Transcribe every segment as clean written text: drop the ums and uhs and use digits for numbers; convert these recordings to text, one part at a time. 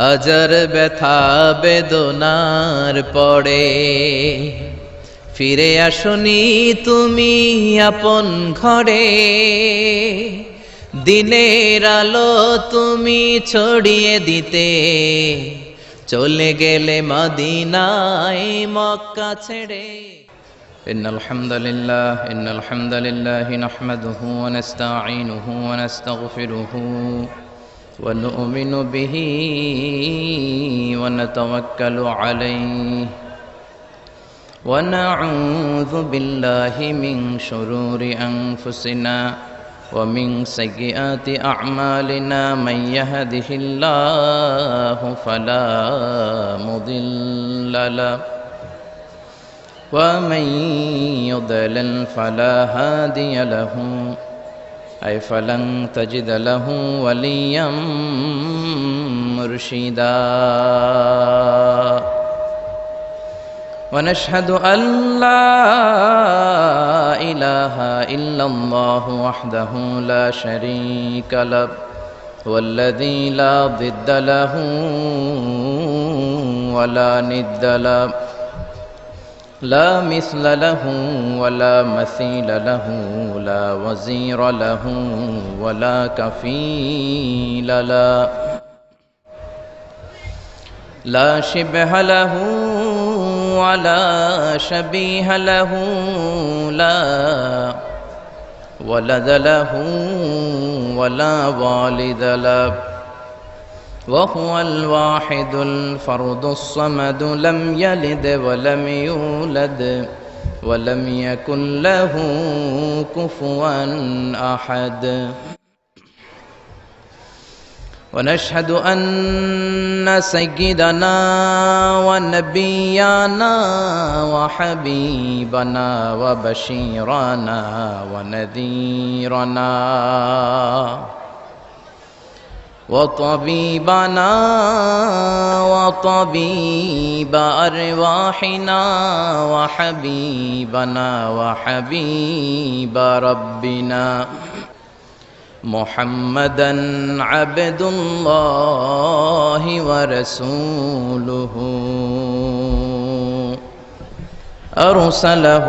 আজার ব্যথা বেদনার পড়ে ফিরে আসনি তুমি আপন ঘরে। দিনের আলো তুমি ছড়িয়ে দিতে চলে গেলে মদিনায় মক্কা ছেড়ে। ইন্নাল হামদালিল্লাহি নাহমাদুহু ওয়া নাস্তাঈনুহু ওয়া নাস্তাগফিরুহু ওয়া নু'মিনু বিহি ওয়া নাতাওয়াক্কালু আলাইহি ওয়া নাউযু বিল্লাহি মিন শুরুরি আনফুসিনা ওয়া মিন সাইয়্যাতি আ'মালিনা মান ইয়াহদিহিল্লাহু ফালা মুদিল্লা লাহু ওয়া মান ইউদ্লিল ফালা হাদিয়া লাহু আই ফালান তাজিদ লাহু ওয়ালিয়াম মুরশিদা। ونشهد أن لا إله إلا الله وحده لا شريك له والذي لا ضد له ولا ند له لا مثل له ولا مثيل له لا وزير له ولا كفيل له لا شبه له ولا شبيه له لا ولد له ولا والد له وهو الواحد الفرد الصمد لم يلد ولم يولد ولم يكن له كفوا أحد. ونشهد أن سيدنا ونبينا وحبيبنا وبشيرنا ونذيرنا وطبيبنا وطبيب أرواحنا وحبيبنا وحبيب ربنا محمدًا عبد الله ورسوله أرسله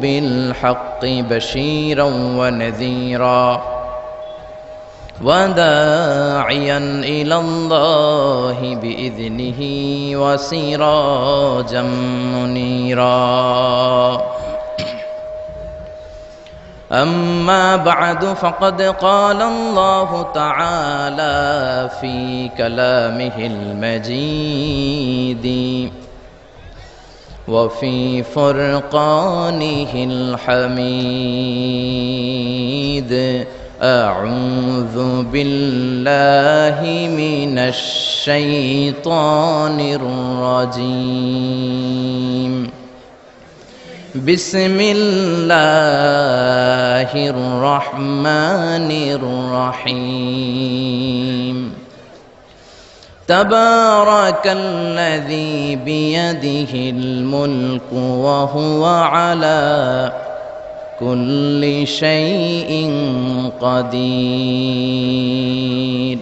بالحق بشيرا ونذيرا وداعيا إلى الله بإذنه وسراجا منيرا. أما بعد فقد قال الله تعالى في كلامه المجيد وفي فرقانه الحميد أعوذ بالله من الشيطان الرجيم بسم الله الرحمن الرحيم تبارك الذي بيده الملك وهو على كل شيء قدير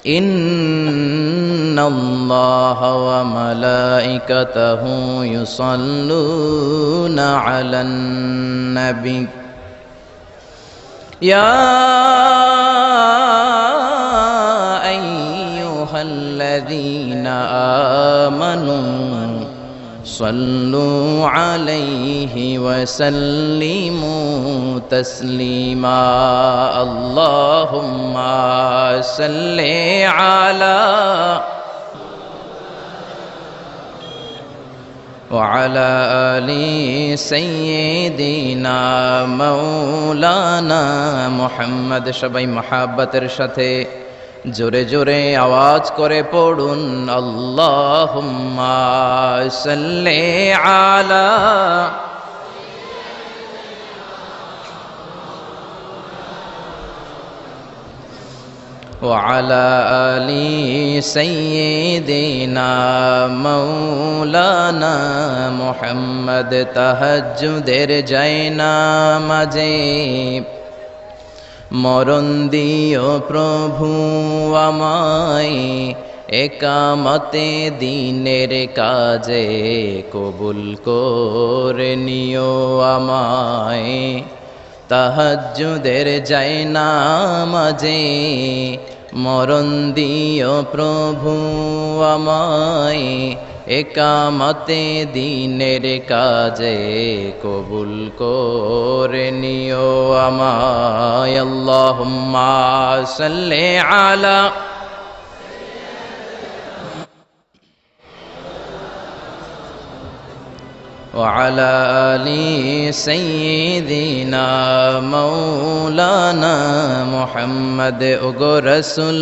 إن الله وملائكته يصلون على النبي يا أيها الذين آمنوا صلوا عليه وسلموا تسليما. اللهم صل على وعلى آل سيدنا مولانا محمد. সবাই মহাব্বতের সাথে জোরে জোরে আওয়াজ করে পড়ুন আল্লাহুম্মা সাল্লি আলা وعلى آل سيدنا مولانا محمد. তাহাজ্জুদের জায়নামাজে মরণ দিও প্রভু আমায়, একামতে দিনের কাজে কবুল করে নিও আমায়। তাহাজ্জুদের যায় নামাজে মরণ দিও প্রভু আমায়, একামতে দিনের কাজে কবুল করে নিও আমায়। আল্লাহুম্মা সাল্লি আলা وعلى آل سيدنا مولانا محمد ওগো রাসূল,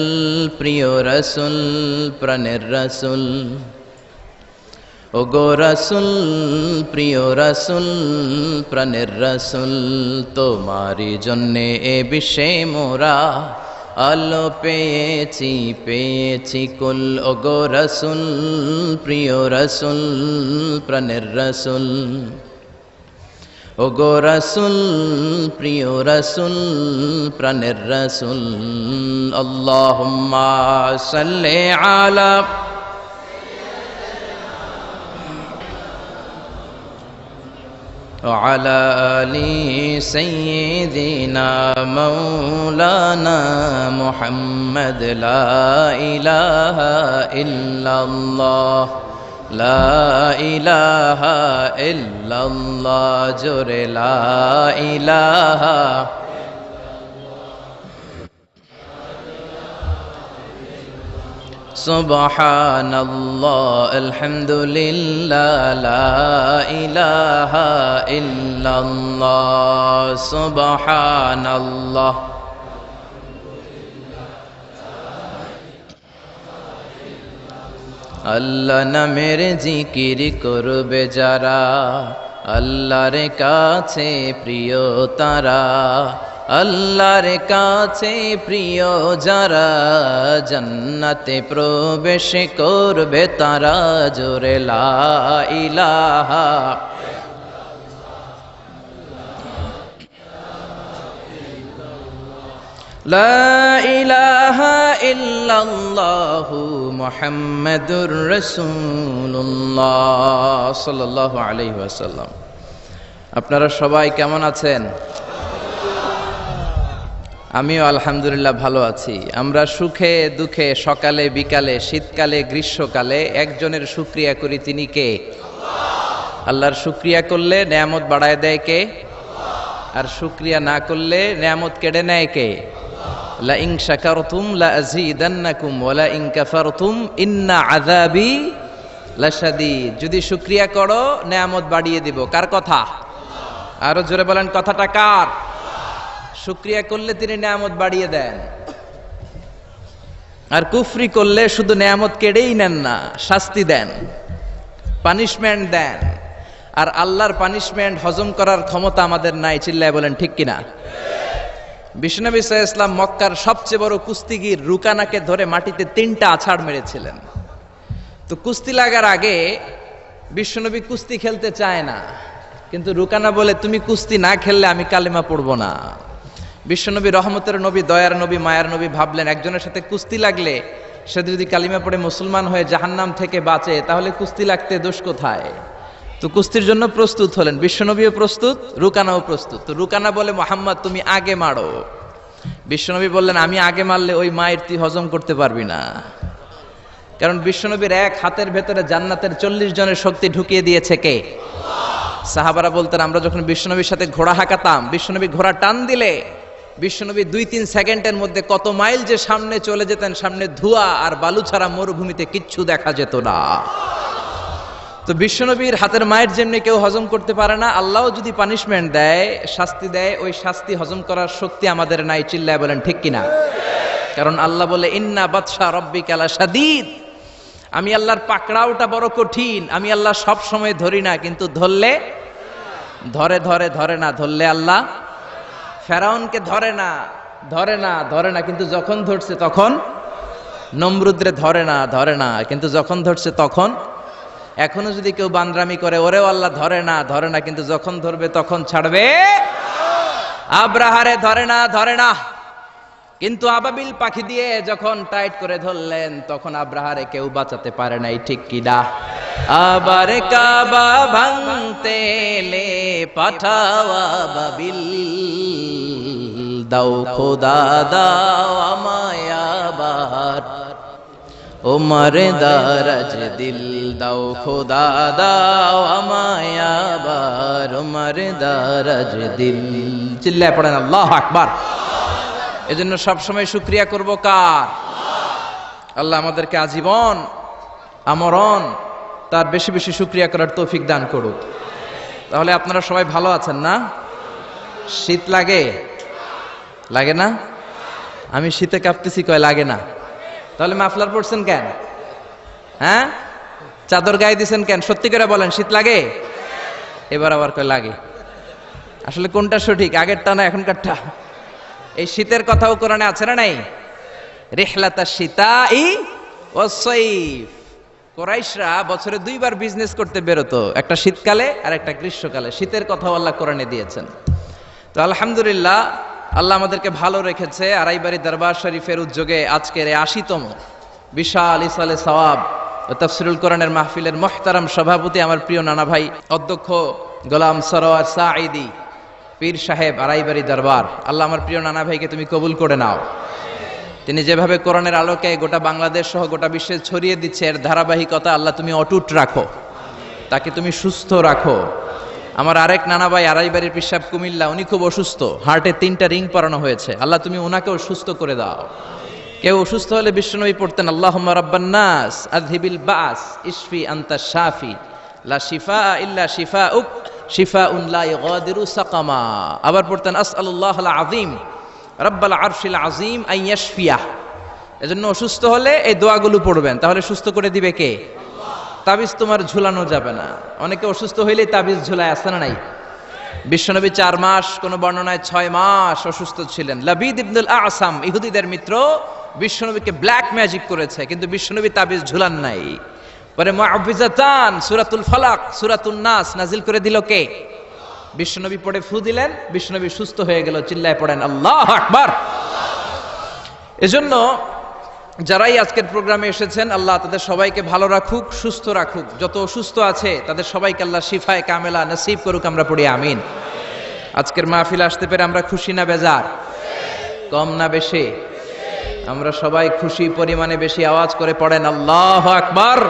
প্রিয় রাসূল, প্রাণের রাসূল, ওগো রাসূল, প্রিয় রাসূল, প্রাণের রাসূল, তোমারই জন্যে এ বিশ্বে মোরা আলো পেয়েছি, পেয়েছি কুল। ওগো রাসূল, প্রিয় রাসূল, প্রাণের রাসূল, ওগো রাসূল, প্রিয় রাসূল, প্রাণের রাসূল। আল্লাহুম্মা সাল্লি আলা وعلى آل سيدنا مولانا محمد لا إله إلا الله لا إله إلا الله جور لا إله সুবহানাল্লাহ আলহামদুলিল্লাহ লা ইলাহা ইল্লাল্লাহ সুবহানাল্লাহ। আল্লাহ নামের জিকির করবে যারা, আল্লাহর কাছে প্রিয় তারা, আল্লাহর কাছে প্রিয় যারা, জান্নাতে প্রবেশ করবে তারা। জোরে লা ইলাহা লা ইলাহা ইল্লাল্লাহু মুহাম্মাদুর রাসূলুল্লাহ সাল্লাল্লাহু আলাইহি ওয়াসাল্লাম। আপনারা সবাই কেমন আছেন? আমিও আলহামদুলিল্লাহ ভালো আছি। আমরা সুখে দুঃখে, সকালে বিকালে, শীতকালে গ্রীষ্মকালে একজনের শুকরিয়া করি, তিনি কে? আল্লাহর শুকরিয়া করলে নেয়ামত বাড়ায় দেয় কে? আর শুকরিয়া না করলে নেয়ামত কেড়ে নেয় কে? লা ইন শাকারতুম লা আযীদান্নাকুম ওয়া লা ইন কাফারতুম ইন্না আযাবি লাশাদীদ। যদি শুকরিয়া করো নেয়ামত বাড়িয়ে দিব। কার কথা? আরো জোরে বলেন, কথাটা কার? শুকরিয়া করলে তিনি নেয়ামত বাড়িয়ে দেন, আর কুফরি করলে শুধু নেয়ামত কেড়েই নেন না, শাস্তি দেন, পানিশমেন্ট দেন। আর আল্লাহর পানিশমেন্ট হজম করার ক্ষমতা আমাদের নাই। চিল্লায় বলেন ঠিক কিনা? বিশ্বনবী সাল্লাল্লাহু আলাইহি ওয়াসাল্লাম মক্কার সবচেয়ে বড় কুস্তিগির রুকানাকে ধরে মাটিতে 3টা আছাড় মেরেছিলেন। তো কুস্তি লাগার আগে বিশ্বনবী কুস্তি খেলতে চায় না, কিন্তু রুকানা বলে, তুমি কুস্তি না খেললে আমি কালেমা পড়বো না। বিশ্বনবী রহমতের নবী, দয়ার নবী, মায়ার নবী ভাবলেন, একজনের সাথে কুস্তি লাগলে সে যদি কালিমা পড়ে মুসলমান হয়ে জাহান্নাম থেকে বাঁচে, তাহলে কুস্তি লাগতে দোষ কোথায়? তো কুস্তির জন্য প্রস্তুত হলেন। বিশ্বনবীও প্রস্তুত, রুকানাও প্রস্তুত। তো রুকানা বলে, মুহাম্মদ তুমি আগে মারো। বিশ্বনবী বললেন, আমি আগে মারলে ওই মায়ের তুই হজম করতে পারবি না। কারণ বিশ্বনবীর এক হাতের ভেতরে জান্নাতের 40 জনের শক্তি ঢুকিয়ে দিয়েছে কে? সাহাবারা বলতেন, আমরা যখন বিশ্বনবীর সাথে ঘোড়া হাঁকাতাম, বিশ্বনবী ঘোড়া টান দিলে বিশ্বনবী 2-3 সেকেন্ডের মধ্যে কত মাইল যে সামনে চলে যেতেন, সামনে ধোঁয়া আর বালু ছাড়া মরুভূমিতে কিচ্ছু দেখা যেত না। তো বিশ্বনবীর হাতের মায়ের যেমনি কেউ হজম করতে পারে না, আল্লাহ যদি পানিশমেন্ট দেয়, শাস্তি দেয়, ওই শাস্তি হজম করার শক্তি আমাদের নাই। চিল্লায় বলেন ঠিক কিনা? কারণ আল্লাহ বলে, ইন্না বাতশা রাব্বিকা লাশাদীদ, আমি আল্লাহর পাকড়াওটা বড় কঠিন। আমি আল্লাহ সব সময় ধরি না, কিন্তু ধরলে ধরে ধরে ধরে না, ধরলে আল্লাহ ফেরাউনকে ধরে না, ধরে না, ধরে না, কিন্তু যখন ধরছে তখন নমরুদরে ধরে না, ধরে না, কিন্তু যখন ধরছে তখন। এখনো যদি কেউ বান্দরামি করে, ওরেও আল্লাহ ধরে না, ধরে না, কিন্তু যখন ধরবে তখন ছাড়বে। আব্রাহারে ধরে না, ধরে না, কিন্তু আবাবিল পাখি দিয়ে যখন টাইট করে ধরলেন তখন আব্রাহারে কেউ বাঁচাতে পারে নাই, ঠিক কিনা? আবার কাবা ভাঙতে এলে পাঠাও আবাবিল, দাও খোদা দাও আমায় আবার, ওমর দারাজ দিল, দাও খোদা দাও আমায় আবার, ওমর দারাজ দিল। চিল্লায় পড়েন আল্লাহু আকবার। এজন্য সবসময় শুকরিয়া করব কার? আল্লাহ আমাদেরকে আজীবন আমরণ তার বেশি বেশি শুকরিয়া করার তৌফিক দান করুক। তাহলে আপনারা সবাই ভালো আছেন না? শীত লাগে? লাগে না? আমি শীতে কাঁপতেছি, কয় লাগে না। তাহলে মাফলার পরছেন কেন? হ্যাঁ, চাদর গায়ে দিছেন কেন? সত্যি করে বলেন, শীত লাগে? এবার আবার কয় লাগে। আসলে কোনটা সঠিক, আগেরটা না এখনকারটা? এই শীতের কথাও কোরআনে আছে না নাই? রিহলাতা শীতাই ওয়াস সাইফ। কুরাইশরা বছরে দুইবার বিজনেস করতে বেরোতো, একটা শীতকালে আর একটা গ্রীষ্মকালে। শীতের কথাও আল্লাহ কোরআনে দিয়েছেন। তো আলহামদুলিল্লাহ, আল্লাহ আমাদেরকে ভালো রেখেছে। আড়াইবাড়ি দরবার শরীফের উদ্যোগে আজকের ৮০তম বিশাল ইসালে সওয়াব ও তাফসিরুল কোরআনের মাহফিলের মুহতারাম সভাপতি আমার প্রিয় নানা ভাই অধ্যক্ষ গোলাম সরোয়ার সাঈদী পীর সাহেব, আড়াইবাড়ি দরবার। আল্লাহ আমার প্রিয় নানা ভাইকে তুমি কবুল করে নাও। তিনি যেভাবে কোরআনের আলোকে গোটা বাংলাদেশ সহ গোটা বিশ্বে ছড়িয়ে দিচ্ছে, এর ধারাবাহিকতা আল্লাহ তুমি অটুট রাখো, তাকে তুমি সুস্থ রাখো। আমার আরেক নানা ভাই আড়াইবাড়ির পিসাব কুমিল্লা, উনি খুব অসুস্থ, হার্টে 3টা রিং পরানো হয়েছে। আল্লাহ তুমি ওনাকেও সুস্থ করে দাও। কেউ অসুস্থ হলে বিশ্বনবী পড়তেন আল্লাহুম্মা রাব্বান নাস আযহিবিল বাস ইশফি আনতা শাফি লা শিফা ইল্লা শিফাউক শিফাউন লা ইগাদিরু সাকামা। আবার পড়তেন আসআলুল্লাহাল আযীম রাব্বাল আরশিল আযীম আন ইয়াশফিয়াহ। এজন্য অসুস্থ হলে এই দোয়াগুলো পড়বেন, তাহলে সুস্থ করে দিবে কে? তাবিজ তোমার ঝুলানো যাবে না। অনেকে অসুস্থ হইলেই তাবিজ ঝুলায়, আসে না নাই? বিশ্বনবী 4 মাস, কোন বর্ণনায় 6 মাস অসুস্থ ছিলেন। লাবিদ ইবনুল আসাম, ইহুদিদের মিত্র, বিশ্বনবীকে ব্ল্যাক ম্যাজিক করেছে, কিন্তু বিশ্বনবী তাবিজ ঝুলান নাই। পরে মুআউযিজাতান, সূরাতুল ফালাক, সূরাতুন নাস নাজিল করে দিল কে? বিশ্বনবী পড়ে ফু দিলেন, বিশ্বনবী সুস্থ হয়ে গেল। চিল্লায় পড়েন আল্লাহু আকবার। এজন্য যারাই আজকের প্রোগ্রামে এসেছেন, আল্লাহ তাদের সবাইকে ভালো রাখুক, সুস্থ রাখুক। যত অসুস্থ আছে তাদের সবাইকে আল্লাহ শিফায়ে কামেলা নসিব করুক, আমরা পড়ি আমিন। আজকের মাহফিল আসতে পেরে আমরা খুশি না বেজার? কম না বেশি? আমরা সবাই খুশি, পরিমাণে বেশি। আওয়াজ করে পড়েন আল্লাহু আকবার।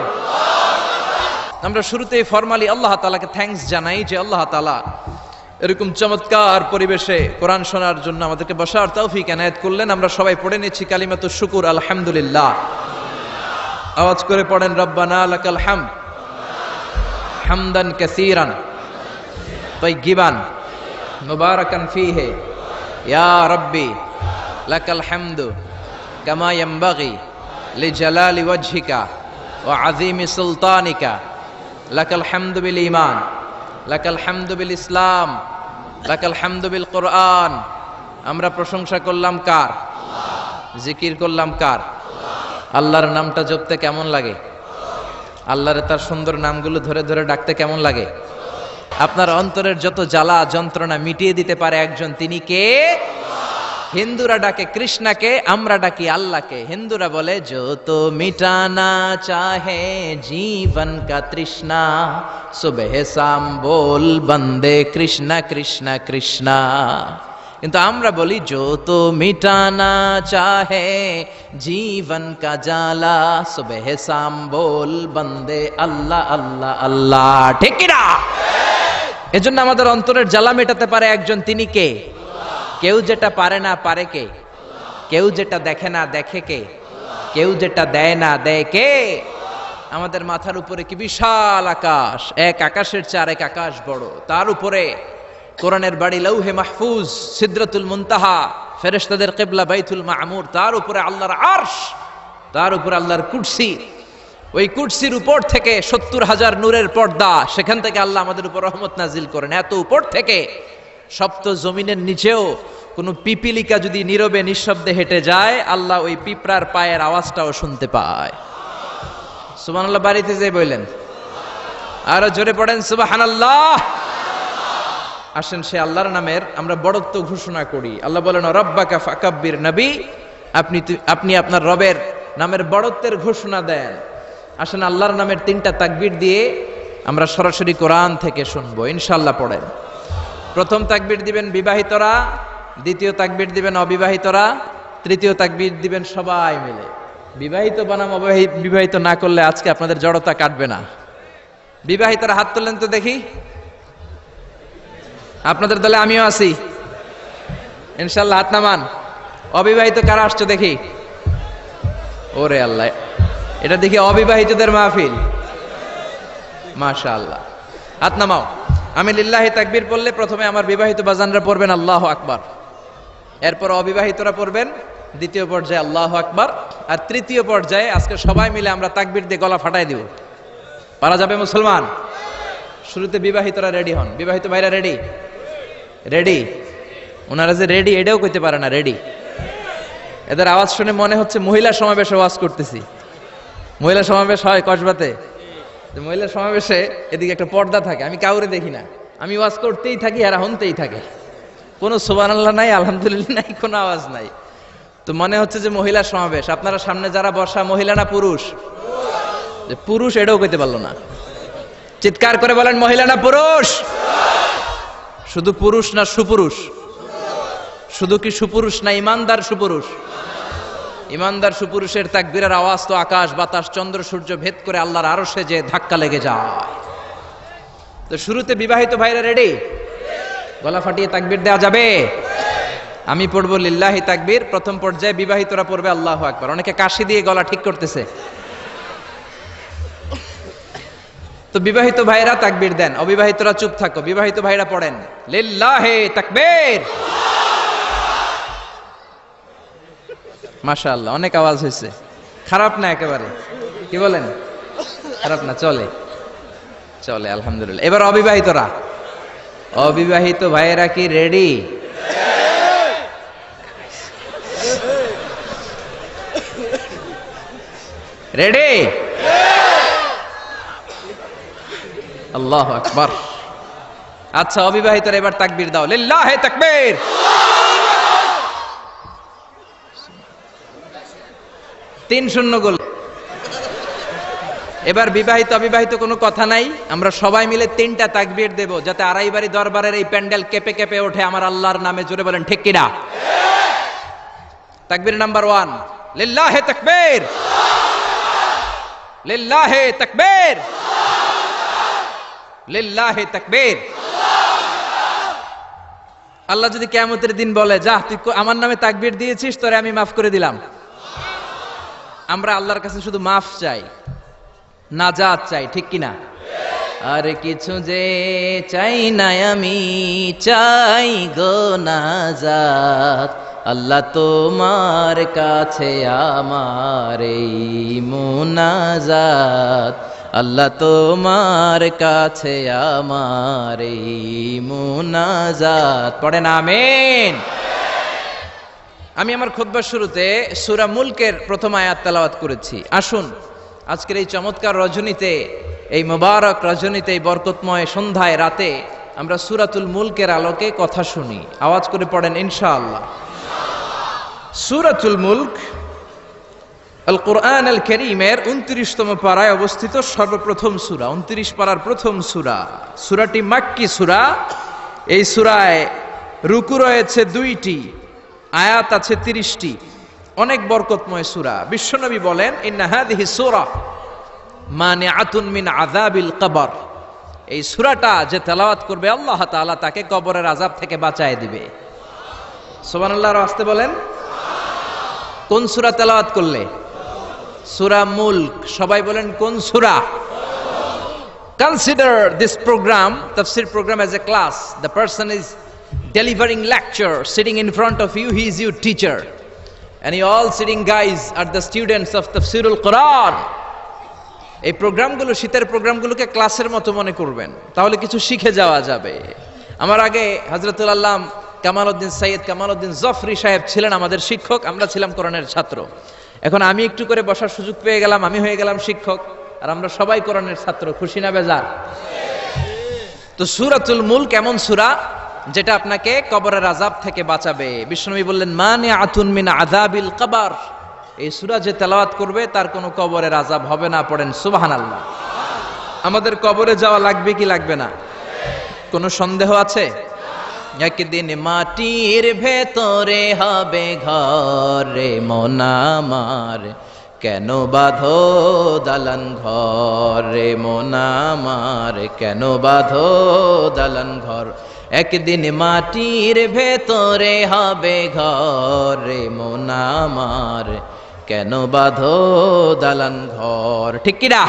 আমরা শুরুতেই ফরমালি আল্লাহ তাআলাকে থ্যাঙ্কস জানাই যে আল্লাহ তাআলা এরকম চমৎকার পরিবেশে কোরআন শোনার জন্য আমাদেরকে বসার তৌফিক এনায়েত করলেন। আমরা সবাই পড়ে নিচ্ছি কালিমাতুশ শুকুর, আলহামদুলিল্লাহ। আওয়াজ করে পড়েন রব্বানা লাকাল হামদ হামদান কাসীরান তাইয়িবান মুবারাকান ফীহি ইয়া রাব্বি লাকাল হামদু কামা ইয়ানবাগি লিজালালি ওয়াজহিকা ওয়া আযীমি সুলতানিকা। লাকাল হামদু বিল ঈমান, লাকাল হামদু বিল ইসলাম, লাকাল হামদু বিল কোরআন। আমরা প্রশংসা করলাম কার? জিকির করলাম কার? আল্লাহর নামটা জপতে কেমন লাগে? আল্লাহর তার সুন্দর নামগুলো ধরে ধরে ডাকতে কেমন লাগে? আপনার অন্তরের যত জ্বালা যন্ত্রণা মিটিয়ে দিতে পারে একজন, তিনি কে? হিন্দুরা ডাকে কৃষ্ণাকে, আমরা ডাকি আল্লাহকে। হিন্দুরা বলে जो तो मिटाना चाहे जीवन का तृष्णा सुबह शाम बोल बंदे कृष्णा कृष्णा कृष्णा। কিন্তু আমরা বলি जो तो मिटाना चाहे जीवन का जाला सुबह शाम बोल बंदे अल्लाह अल्लाह अल्लाह। ঠিক কি না? এজন্য আমাদের অন্তরের জ্বালা মেটাতে পারে একজন, তিনি কে? কেউ যেটা পারে না পারে কে? কেউ যেটা দেখে না দেখে কে? কেউ যেটা দেয় না দেয় কে? আমাদের মাথার উপরে কি বিশাল আকাশ, এক আকাশের চেয়ে আরেক আকাশ বড়। তার উপরে কোরআনের বাড়ি লৌহে মাহফুজ, সিদরাতুল মুনতাহা, ফেরেশতাদের কিবলা বাইতুল মামুর। তার উপরে আল্লাহর আরশ, তার উপরে আল্লাহর কুরসি। ওই কুরসির উপর থেকে 70,000 নূরের পর্দা, সেখান থেকে আল্লাহ আমাদের উপর রহমত নাজিল করেন। এত উপর থেকে সপ্ত জমিনের নিচেও কোনো পিপিলিকা যদি নীরবে নিঃশব্দে হেঁটে যায়, আল্লাহ ওই পিঁপড়ার পায়ের আওয়াজটাও শুনতে পায়। সুবহানাল্লাহ। বাড়িতে যে বললেন, আরো জোরে পড়েন সুবহানাল্লাহ। আসেন সে আল্লাহর নামের আমরা বড়ত্ব ঘোষণা করি। আল্লাহ বলেন রব্বাকা ফাকাব্বির, নবী আপনি আপনার রবের নামের বড়ত্বের ঘোষণা দেন। আসেন আল্লাহর নামের 3টা তাকবীর দিয়ে আমরা সরাসরি কোরআন থেকে শুনবো ইনশাআল্লাহ। পড়েন। প্রথম তাকবীর দিবেন বিবাহিতরা, দ্বিতীয় তাকবীর দিবেন অবিবাহিতরা, তৃতীয় তাকবীর দিবেন সবাই মিলে। বিবাহিত বনাম বিবাহিত না করলে আজকে আপনাদের জড়তা কাটবে না। বিবাহিতরা হাত তোলেন তো দেখি। আপনাদের দলে আমিও আছি ইনশাআল্লাহ, হাত নামান। অবিবাহিত কারা আসছো দেখি? ওরে আল্লাহ, এটা দেখি অবিবাহিতদের মাহফিল। মাশাআল্লাহ, হাত নামাও। আমি লিল্লাহি তাকবীর পড়লে প্রথমে আমার বিবাহিত বাজানরা পড়বেন আল্লাহু আকবার, এরপর অবিবাহিতরা পড়বেন দ্বিতীয় পর্যায়ে আল্লাহু আকবার, আর তৃতীয় পর্যায়ে আজকে সবাই মিলে আমরা তাকবীর দিয়ে গলা ফাটাই দিব। পারা যাবে মুসলমান? শুরুতে বিবাহিতরা রেডি হন। বিবাহিত ভাইরা রেডি? রেডি? ওনারা যে রেডি এটাও কইতে পারে না রেডি। এদের আওয়াজ শুনে মনে হচ্ছে মহিলা সমাবেশে ওয়াজ করতেছি। মহিলা সমাবেশ হয় কসবাতে, মহিলা সমাবেশে এদিকে একটা পর্দা থাকে, আমি কাউরে দেখি না, আমি ওয়াজ করতেই থাকি আর হনতেই থাকে, কোনো সুবহানাল্লাহ নাই, আলহামদুলিল্লাহ নাই, কোনো আওয়াজ নাই। তো মনে হচ্ছে যে মহিলা সমাবেশ। আপনারা সামনে যারা বসা মহিলা না পুরুষ? পুরুষ এটাও কইতে পারলো না। চিৎকার করে বলেন মহিলা না পুরুষ? শুধু পুরুষ না সুপুরুষ? শুধু কি সুপুরুষ না ইমানদার সুপুরুষ? ইমানদার সুপুরুষের তাকবীরের আওয়াজ তো আকাশ বাতাস চন্দ্র সূর্য ভেদ করে আল্লাহর আরশে যে ধাক্কা লেগে যায়। তো শুরুতে বিবাহিত ভাইরা রেডি? গলা ফাটিয়ে তাকবীর দেওয়া যাবে? আমি পড়বো লিল্লাহি তাকবীর, প্রথম পর্যায়ে বিবাহিতরা পড়বে আল্লাহু আকবার। অনেকে কাশি দিয়ে গলা ঠিক করতেছে। তো বিবাহিত ভাইরা তাকবীর দেন, অবিবাহিতরা চুপ থাকো। বিবাহিত ভাইরা পড়েন লিল্লাহি তাকবীর। মাশাআল্লাহ, অনেক আওয়াজ হয়েছে, খারাপ না একেবারে। কি বলেন? খারাপ না, চলে চলে, আলহামদুলিল্লাহ। এবার অবিবাহিতরা, অবিবাহিত ভাইয়েরা কি রেডি? রেডি? আল্লাহু আকবার। আচ্ছা অবিবাহিতরা এবার তাকবীর দাও, লিল্লাহি তাকবীর। 3-0 গোল। এবার বিবাহিত অবিবাহিত কোনো কথা নাই, আমরা সবাই মিলে 3টা তাকবীর দেব, যাতে আড়াইবাড়ি দরবারের এই প্যান্ডেল কেঁপে কেঁপে ওঠে আমার আল্লাহর নামে। জোরে বলেন ঠিক কিনা? তাকবীর নাম্বার 1, লিল্লাহি তাকবীর, লিল্লাহি তাকবীর, লিল্লাহি তাকবীর। আল্লাহ যদি কিয়ামতের দিন বলে, যা তুই আমার নামে তাকবীর দিয়েছিস, তোরে আমি মাফ করে দিলাম। আমরা আল্লাহর কাছে শুধু মাফ চাই, নাজাত চাই, ঠিক কিনা? আর কিছু যে চাই না আমি, চাই গো নাজাত। আল্লাহ তোমার কাছে আমার এই মুনাজাত, আল্লাহ তোমার কাছে আমার এই মুনাজাত। পড়েন আমিন। আমি আমার খুতবার শুরুতে সূরা মুলকের প্রথম আয়াত তেলাওয়াত করেছি। আসুন আজকের এই চমৎকার রজনীতে, এই মুবারক রজনীতে, এই বরকতময় সন্ধ্যায় রাতে আমরা সূরাতুল মুলকের আলোকে কথা শুনি। আওয়াজ করে পড়েন ইনশাআল্লাহ। সূরাতুল মুলক আল কোরআন আল কারীমের 29তম পারায় অবস্থিত সর্বপ্রথম সূরা, 29 পারার প্রথম সূরা। সূরাটি মাক্কি সূরা। এই সূরায় রুকু রয়েছে 2টি, আয়াত আছে 30টি। অনেক বরকতময় সূরা। বিশ্বনবী বলেন ইন্না হাযিহি সূরা মানিআতুন মিন আযাবিল কবর। এই সূরাটা যে তেলাওয়াত করবে আল্লাহ তাআলা তাকে কবরের আযাব থেকে বাঁচায় দিবে। সুবহানাল্লাহ, আস্তে বলেন। কোন সূরা তেলাওয়াত করলে? সূরা মুলক। সবাই বলেন কোন সূরা? Consider this program, tafsir program, as a class. The person is delivering lecture, sitting in front of you, he is your teacher, and you all sitting guys are the students of Tafsirul Quran. এই প্রোগ্রামগুলো, শীতের প্রোগ্রামগুলোকে ক্লাসের মতো মনে করবেন, তাহলে কিছু শিখে যাওয়া যাবে। আমার আগে হযরতুল আল্লাম কামালউদ্দিন সৈয়দ কামালউদ্দিন জফরি সাহেব ছিলেন আমাদের শিক্ষক, আমরা ছিলাম কোরআনের ছাত্র। এখন আমি একটু করে বসার সুযোগ পেয়ে গেলাম, আমি হয়ে গেলাম শিক্ষক, আর আমরা সবাই কোরআনের ছাত্র। খুশি না বেজার? তো সূরাতুল মুলক এমন সূরা যেটা আপনাকে কবরের আযাব থেকে বাঁচাবে। বিশ্বনবী বললেন মানে আতুন মিন আযাবিল কবর, এই সূরা যে তেলাওয়াত করবে তার কোনো কবরের আযাব হবে না। পড়েন সুবহানাল্লাহ। আমাদের কবরে যাওয়া লাগবে কি লাগবে না? কোনো সন্দেহ আছে? একদিন মাটির ভেতরে হবে ঘর রে মন আমার, কেন বাঁধো দালান ঘর রে মন আমার, কেন বাঁধো দালান ঘর। একদিন মাটির ভেতরে হবে ঘর রে মন আমার, কেন বাঁধো দালান ঘর। ঠিক কি না?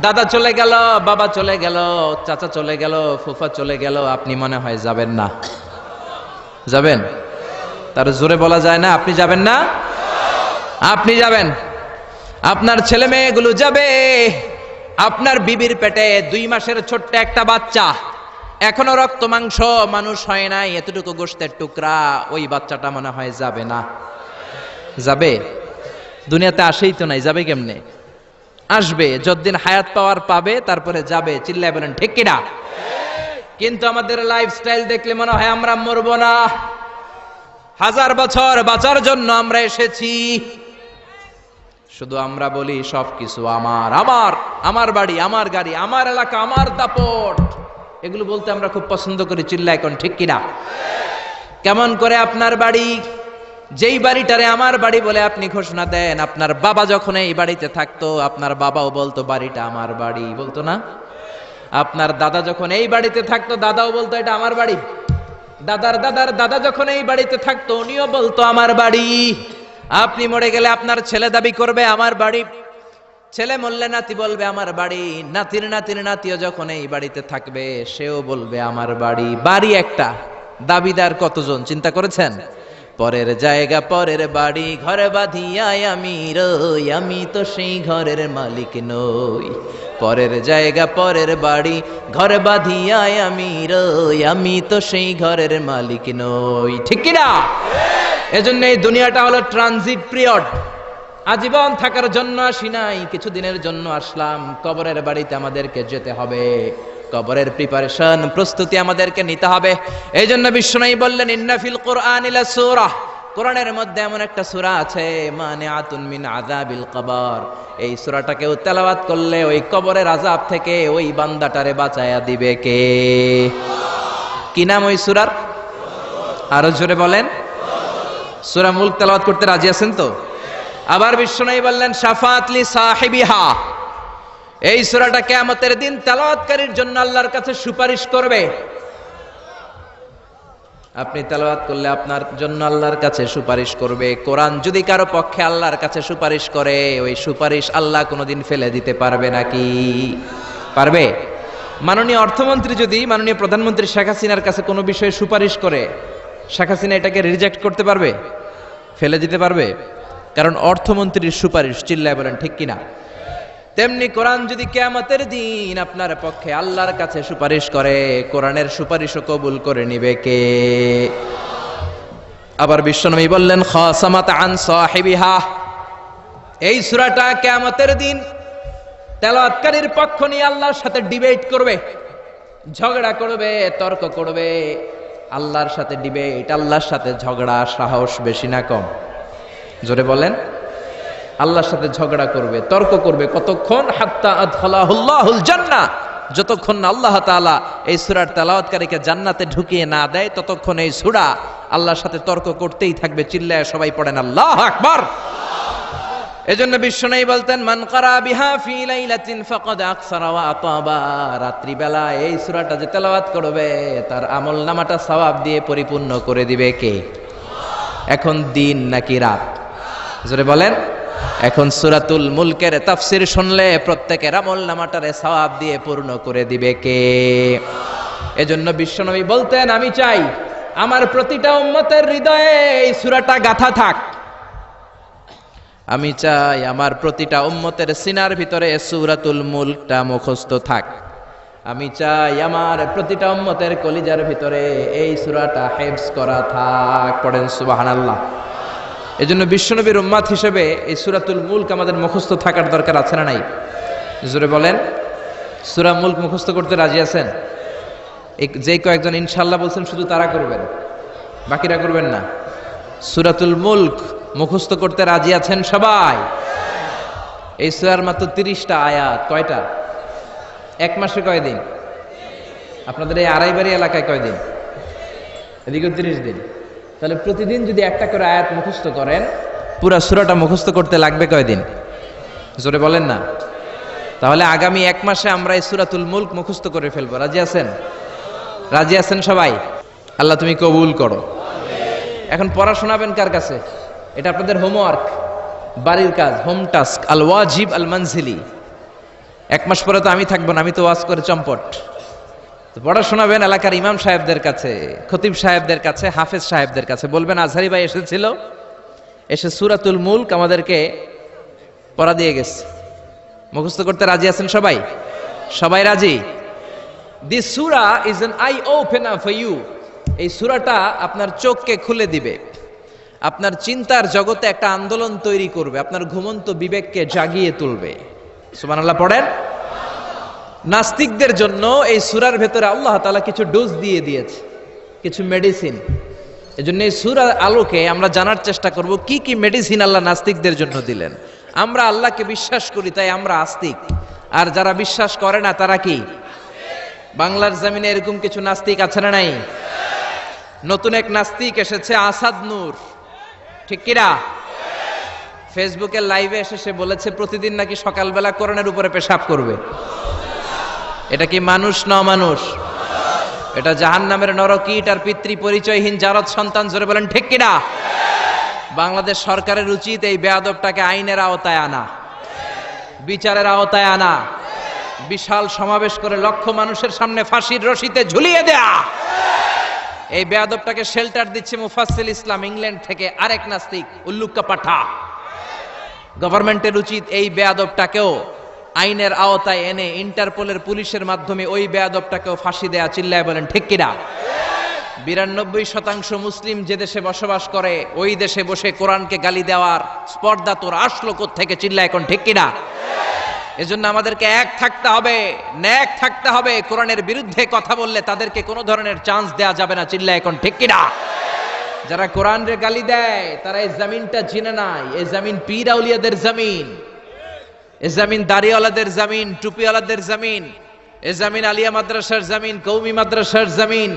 দাদা চলে গেল, বাবা চলে গেল, চাচা চলে গেল, ফুফা চলে গেল, আপনি মনে হয় যাবেন না? যাবেন? তার জোরে বলা যায় না আপনি যাবেন না? আপনি যাবেন, আপনার ছেলে মেয়েগুলো যাবে, আপনার বিবির পেটে 2 মাসের ছোট্ট একটা বাচ্চা, এখনো রক্ত মাংস মানুষ হয় নাই, এতটুকু গোশতের টুকরা, ওই বাচ্চাটা মনে হয় যাবে না? যাবে? দুনিয়াতে আসেই তো নাই, যাবে কেমনে? আসবে, যতদিন হায়াত পাওয়ার পাবে তারপরে যাবে। চিল্লায় বলেন ঠিক কিনা? কিন্তু আমাদের লাইফস্টাইল দেখলে মনে হয় আমরা মরবো না, 1000 বছর বাঁচার জন্য আমরা এসেছি। শুধু আমরা বলি সবকিছু আমার, আমার, আমার বাড়ি, আমার গাড়ি, আমার এলাকা, আমার দাপট, এগুলো বলতে আমরা খুব পছন্দ করি। চিল্লায় কোন ঠিক কিনা? কেমন করে আপনার বাড়ি, যেই বাড়িটারে আমার বাড়ি বলে আপনি ঘোষণা দেন, আপনার বাবা যখন এই বাড়িতে থাকতো আপনার বাবাও বলতো বাড়িটা আমার বাড়ি, বলতো না? আপনার দাদা যখন এই বাড়িতে থাকতো দাদাও বলতো এটা আমার বাড়ি। দাদার দাদার দাদা যখন এই বাড়িতে থাকতো উনিও বলতো আমার বাড়ি। আপনি মরে গেলে আপনার ছেলে দাবি করবে আমার বাড়ি, ছেলে মরলে নাতি বলবে আমার বাড়ি, নাতির নাতির নাতিও যখন এই বাড়িতে থাকবে সেও বলবে আমার বাড়ি। বাড়ি একটা, দাবিদার কতজন চিন্তা করেছেন? পরের জায়গা পরের বাড়ি, ঘরে বাঁধিয়াই আমি রই, আমি তো সেই ঘরের মালিক নই। পরের জায়গা পরের বাড়ি, ঘরে বাঁধিয়াই আমি রই, আমি তো সেই ঘরের মালিক নই। ঠিক কি না? এজন্য এই দুনিয়াটা হলো ট্রানজিট পিরিয়ড, আজীবন থাকার জন্য আসি নাই, কিছুদিনের জন্য আসলাম। কবরের বাড়িতে আমাদেরকে যেতে হবে, কবরের প্রিপারেশন, প্রস্তুতি আমাদেরকে নিতে হবে। এই জন্য বিশ্বনবী বললেন ইন্না ফিল কুরআনিল সূরা, কোরআনের মধ্যে এমন একটা সূরা আছে মানিআতুন মিন আযাবিল কবর, এই সূরাটাকে তেলাওয়াত করলে ওই কবরের আযাব থেকে ওই বান্দাটারে বাঁচায়া দিবে কে? কি নাম ওই সূরার? আরো জোরে বলেন। সূরা মুলক তেলাওয়াত করতে রাজি আছেন তো? আবার বিশ্বনবী বললেন শাফাআত লি সাহিবিহা, এই সূরাটা কিয়ামতের দিন তেলাওয়াতকারীর জন্য আল্লাহর কাছে সুপারিশ করবে। আপনি তেলাওয়াত করলে আপনার জন্য আল্লাহর কাছে সুপারিশ করবে। কোরআন যদি কারো পক্ষে আল্লাহর কাছে সুপারিশ করে, ওই সুপারিশ আল্লাহ কোনোদিন ফেলে দিতে পারবে নাকি? পারবে? মাননীয় অর্থমন্ত্রী যদি মাননীয় প্রধানমন্ত্রী শেখ হাসিনার কাছে কোনো বিষয়ে সুপারিশ করে, শেখ হাসিনা এটাকে রিজেক্ট করতে পারবে? ফেলে দিতে পারবে? কারণ অর্থমন্ত্রীর সুপারিশ। চিল্লায় বলেন ঠিক কিনা? তেমনি কোরআন যদি কিয়ামতের দিন আপনার পক্ষে আল্লাহর কাছে সুপারিশ করে, কোরআনের সুপারিশও কবুল করে নিবে কে? আবার বিশ্বনবী বললেন খাসামাত আন সাহিবিহা, এই সূরাটা কিয়ামতের দিন তেলাওয়াতকারীর পক্ষ নিয়ে আল্লাহর সাথে ডিবেট করবে, ঝগড়া করবে, তর্ক করবে। আল্লাহর সাথে ডিবেট, আল্লাহর সাথে ঝগড়া, সাহস বেশি না কম? জোরে বলেন। আল্লাহর সাথে ঝগড়া করবে, তর্ক করবে, কতক্ষণ? হাত্তা আদখালাহুল্লাহুল জান্নাহ, যতক্ষণ না আল্লাহ তাআলা এই সূরার তেলাওয়াতকারীকে জান্নাতে ঢুকিয়ে না দেয় ততক্ষণ এই সূরা আল্লাহর সাথে তর্ক করতেই থাকবে। চিল্লায় সবাই পড়েন আল্লাহু আকবার। এজন্য বিশ্বনবী বলতেন মান ক্বারা বিহা ফি লাইলাতিন ফাকাদ আকসারা ওয়া আতাবা, রাত্রি বেলা এই সূরাটা যে তেলাওয়াত করবে তার আমলনামাটা সওয়াব দিয়ে পরিপূর্ণ করে দিবে কে? এখন দিন নাকি রাত? জোরে বলেন। এখন সূরাতুল মুলকের তাফসীর শুনলে প্রত্যেকের আমলনামাটারে সওয়াব দিয়ে পূর্ণ করে দিবে কে? এজন্য বিশ্বনবী বলতেন আমি চাই আমার প্রতিটা উম্মতের হৃদয়ে এই সূরাটা গাঁথা থাক, আমি চাই আমার প্রতিটা উম্মতের সিনার ভিতরে সূরাতুল মুলকটা মুখস্থ থাক, আমি চাই আমার প্রতিটা উম্মতের কলিজার ভিতরে এই সূরাটা হিফজ করা থাক। পড়েন সুবহানাল্লাহ। এজন্য বিশ্বনবীর উম্মত হিসেবে এই সূরাতুল মুলক আমাদের মুখস্থ থাকার দরকার আছে না নাই? জোরে বলেন। সূরা মুলক মুখস্থ করতে রাজি আছেন? যে কয়েকজন ইনশাল্লাহ বলছেন শুধু তারা করবেন, বাকিরা করবেন না। সূরাতুল মুলক মুখস্থ করতে রাজি আছেন সবাই? এই সূরার মাত্র 30টা আয়াত। কয়টা? এক মাসে কয়দিন? আপনাদের এই আড়াইবাড়ি এলাকায় কয়দিন? এদিকে 30 দিন। তাহলে প্রতিদিন যদি একটা করে আয়াত মুখস্থ করেন, পুরা সূরাটা মুখস্থ করতে লাগবে কয়দিন? জোরে বলেন না। তাহলে আগামী এক মাসে আমরা এই সূরাতুল মুলক মুখস্থ করে ফেলবো। রাজি আছেন? রাজি আছেন সবাই? আল্লাহ তুমি কবুল করো। এখন পড়া শোনাবেন কার কাছে? এটা আপনাদের হোমওয়ার্ক, বাড়ির কাজ, হোম টাস্ক, আল ওয়াজিব আল মানজিলি। এক মাস পরে তো আমি থাকবো না, আমি তো ওয়াজ করে চম্পট। তো পড়া শোনাবেন এলাকার ইমাম সাহেবদের কাছে, খতিব সাহেবদের কাছে, হাফেজ সাহেবদের কাছে। বলবেন আজহারি ভাই এসেছিল, এসে সূরাতুল মুলক আমাদেরকে পড়া দিয়ে গেছে। মুখস্থ করতে রাজি আছেন সবাই? সবাই রাজি? দিস সূরা is an eye opener for you. এই সূরাটা আপনার চোখকে খুলে দিবে, আপনার চিন্তার জগতে একটা আন্দোলন তৈরি করবে, আপনার ঘুমন্ত বিবেককে জাগিয়ে তুলবে। সুবহানাল্লাহ পড়েন। নাস্তিকদের জন্য এই সূরার ভেতরে আল্লাহ তাআলা কিছু ডোজ দিয়ে দিয়েছে, কিছু মেডিসিন। এজন্য এই সূরার আলোকে আমরা জানার চেষ্টা করব কি কি মেডিসিন আল্লাহ নাস্তিকদের জন্য দিলেন। আমরা আল্লাহকে বিশ্বাস করি তাই আমরা আস্তিক, আর যারা বিশ্বাস করে না তারা কি? বাংলার জমিনে এরকম কিছু নাস্তিক আছে না নাই? নতুন এক নাস্তিক এসেছে, আসাদ নূর, ঠিক কিনা? ফেসবুকের লাইভে এসে সে বলেছে প্রতিদিন নাকি সকালবেলা কোরআনের উপরে পেশাব করবে। এটা কি মানুষ না মানুষ? এটা জাহান্নামের নরকীট আর পিতৃ পরিচয়হীন জারদ সন্তান। জোরে বলেন ঠিক কিনা? বাংলাদেশ সরকারের উচিত এই বেয়াদবটাকে আইনের আওতায় আনা, বিচারের আওতায় আনা, বিশাল সমাবেশ করে লক্ষ মানুষের সামনে ফাঁসির রশিতে ঝুলিয়ে দেয়া। এই বেয়াদবটাকে শেল্টার দিচ্ছে মুফাসসিল ইসলাম ইংল্যান্ড থেকে আরেক নাস্তিক উল্লুক্কা পাঠা। গভর্নমেন্টের উচিত এই বেয়াদবটাকেও আইনের আওতায় এনে ইন্টারপোলের পুলিশের মাধ্যমে ওই বেয়াদবটাকেও ফাঁসি দেয়া। চিল্লায় বলেন ঠিক কিনা? 92% মুসলিম যে দেশে বসবাস করে ওই দেশে বসে কোরআনকে গালি দেওয়ার স্পর্ধা তোর আসলো কোত্থেকে? চিল্লায় এখন ঠিক কিনা? এজন্য আমাদেরকে এক থাকতে হবে, ন্যাক থাকতে হবে। কোরআনের বিরুদ্ধে কথা বললে তাদেরকে কোনো ধরনের চান্স দেয়া যাবে না। চিল্লায় এখন ঠিক কিনা? যারা কোরআনের গালি দেয় তারা এই জমিনটা চিনে নাই। এই জমিন পীর আউলিয়াদের জমিন, এই জমিন দাড়িওয়ালাদের জমিন, টুপিওয়ালাদের জমিন, এই জমিন আলিয়া মাদ্রাসার জমিন, কৌমি মাদ্রাসার জমিন,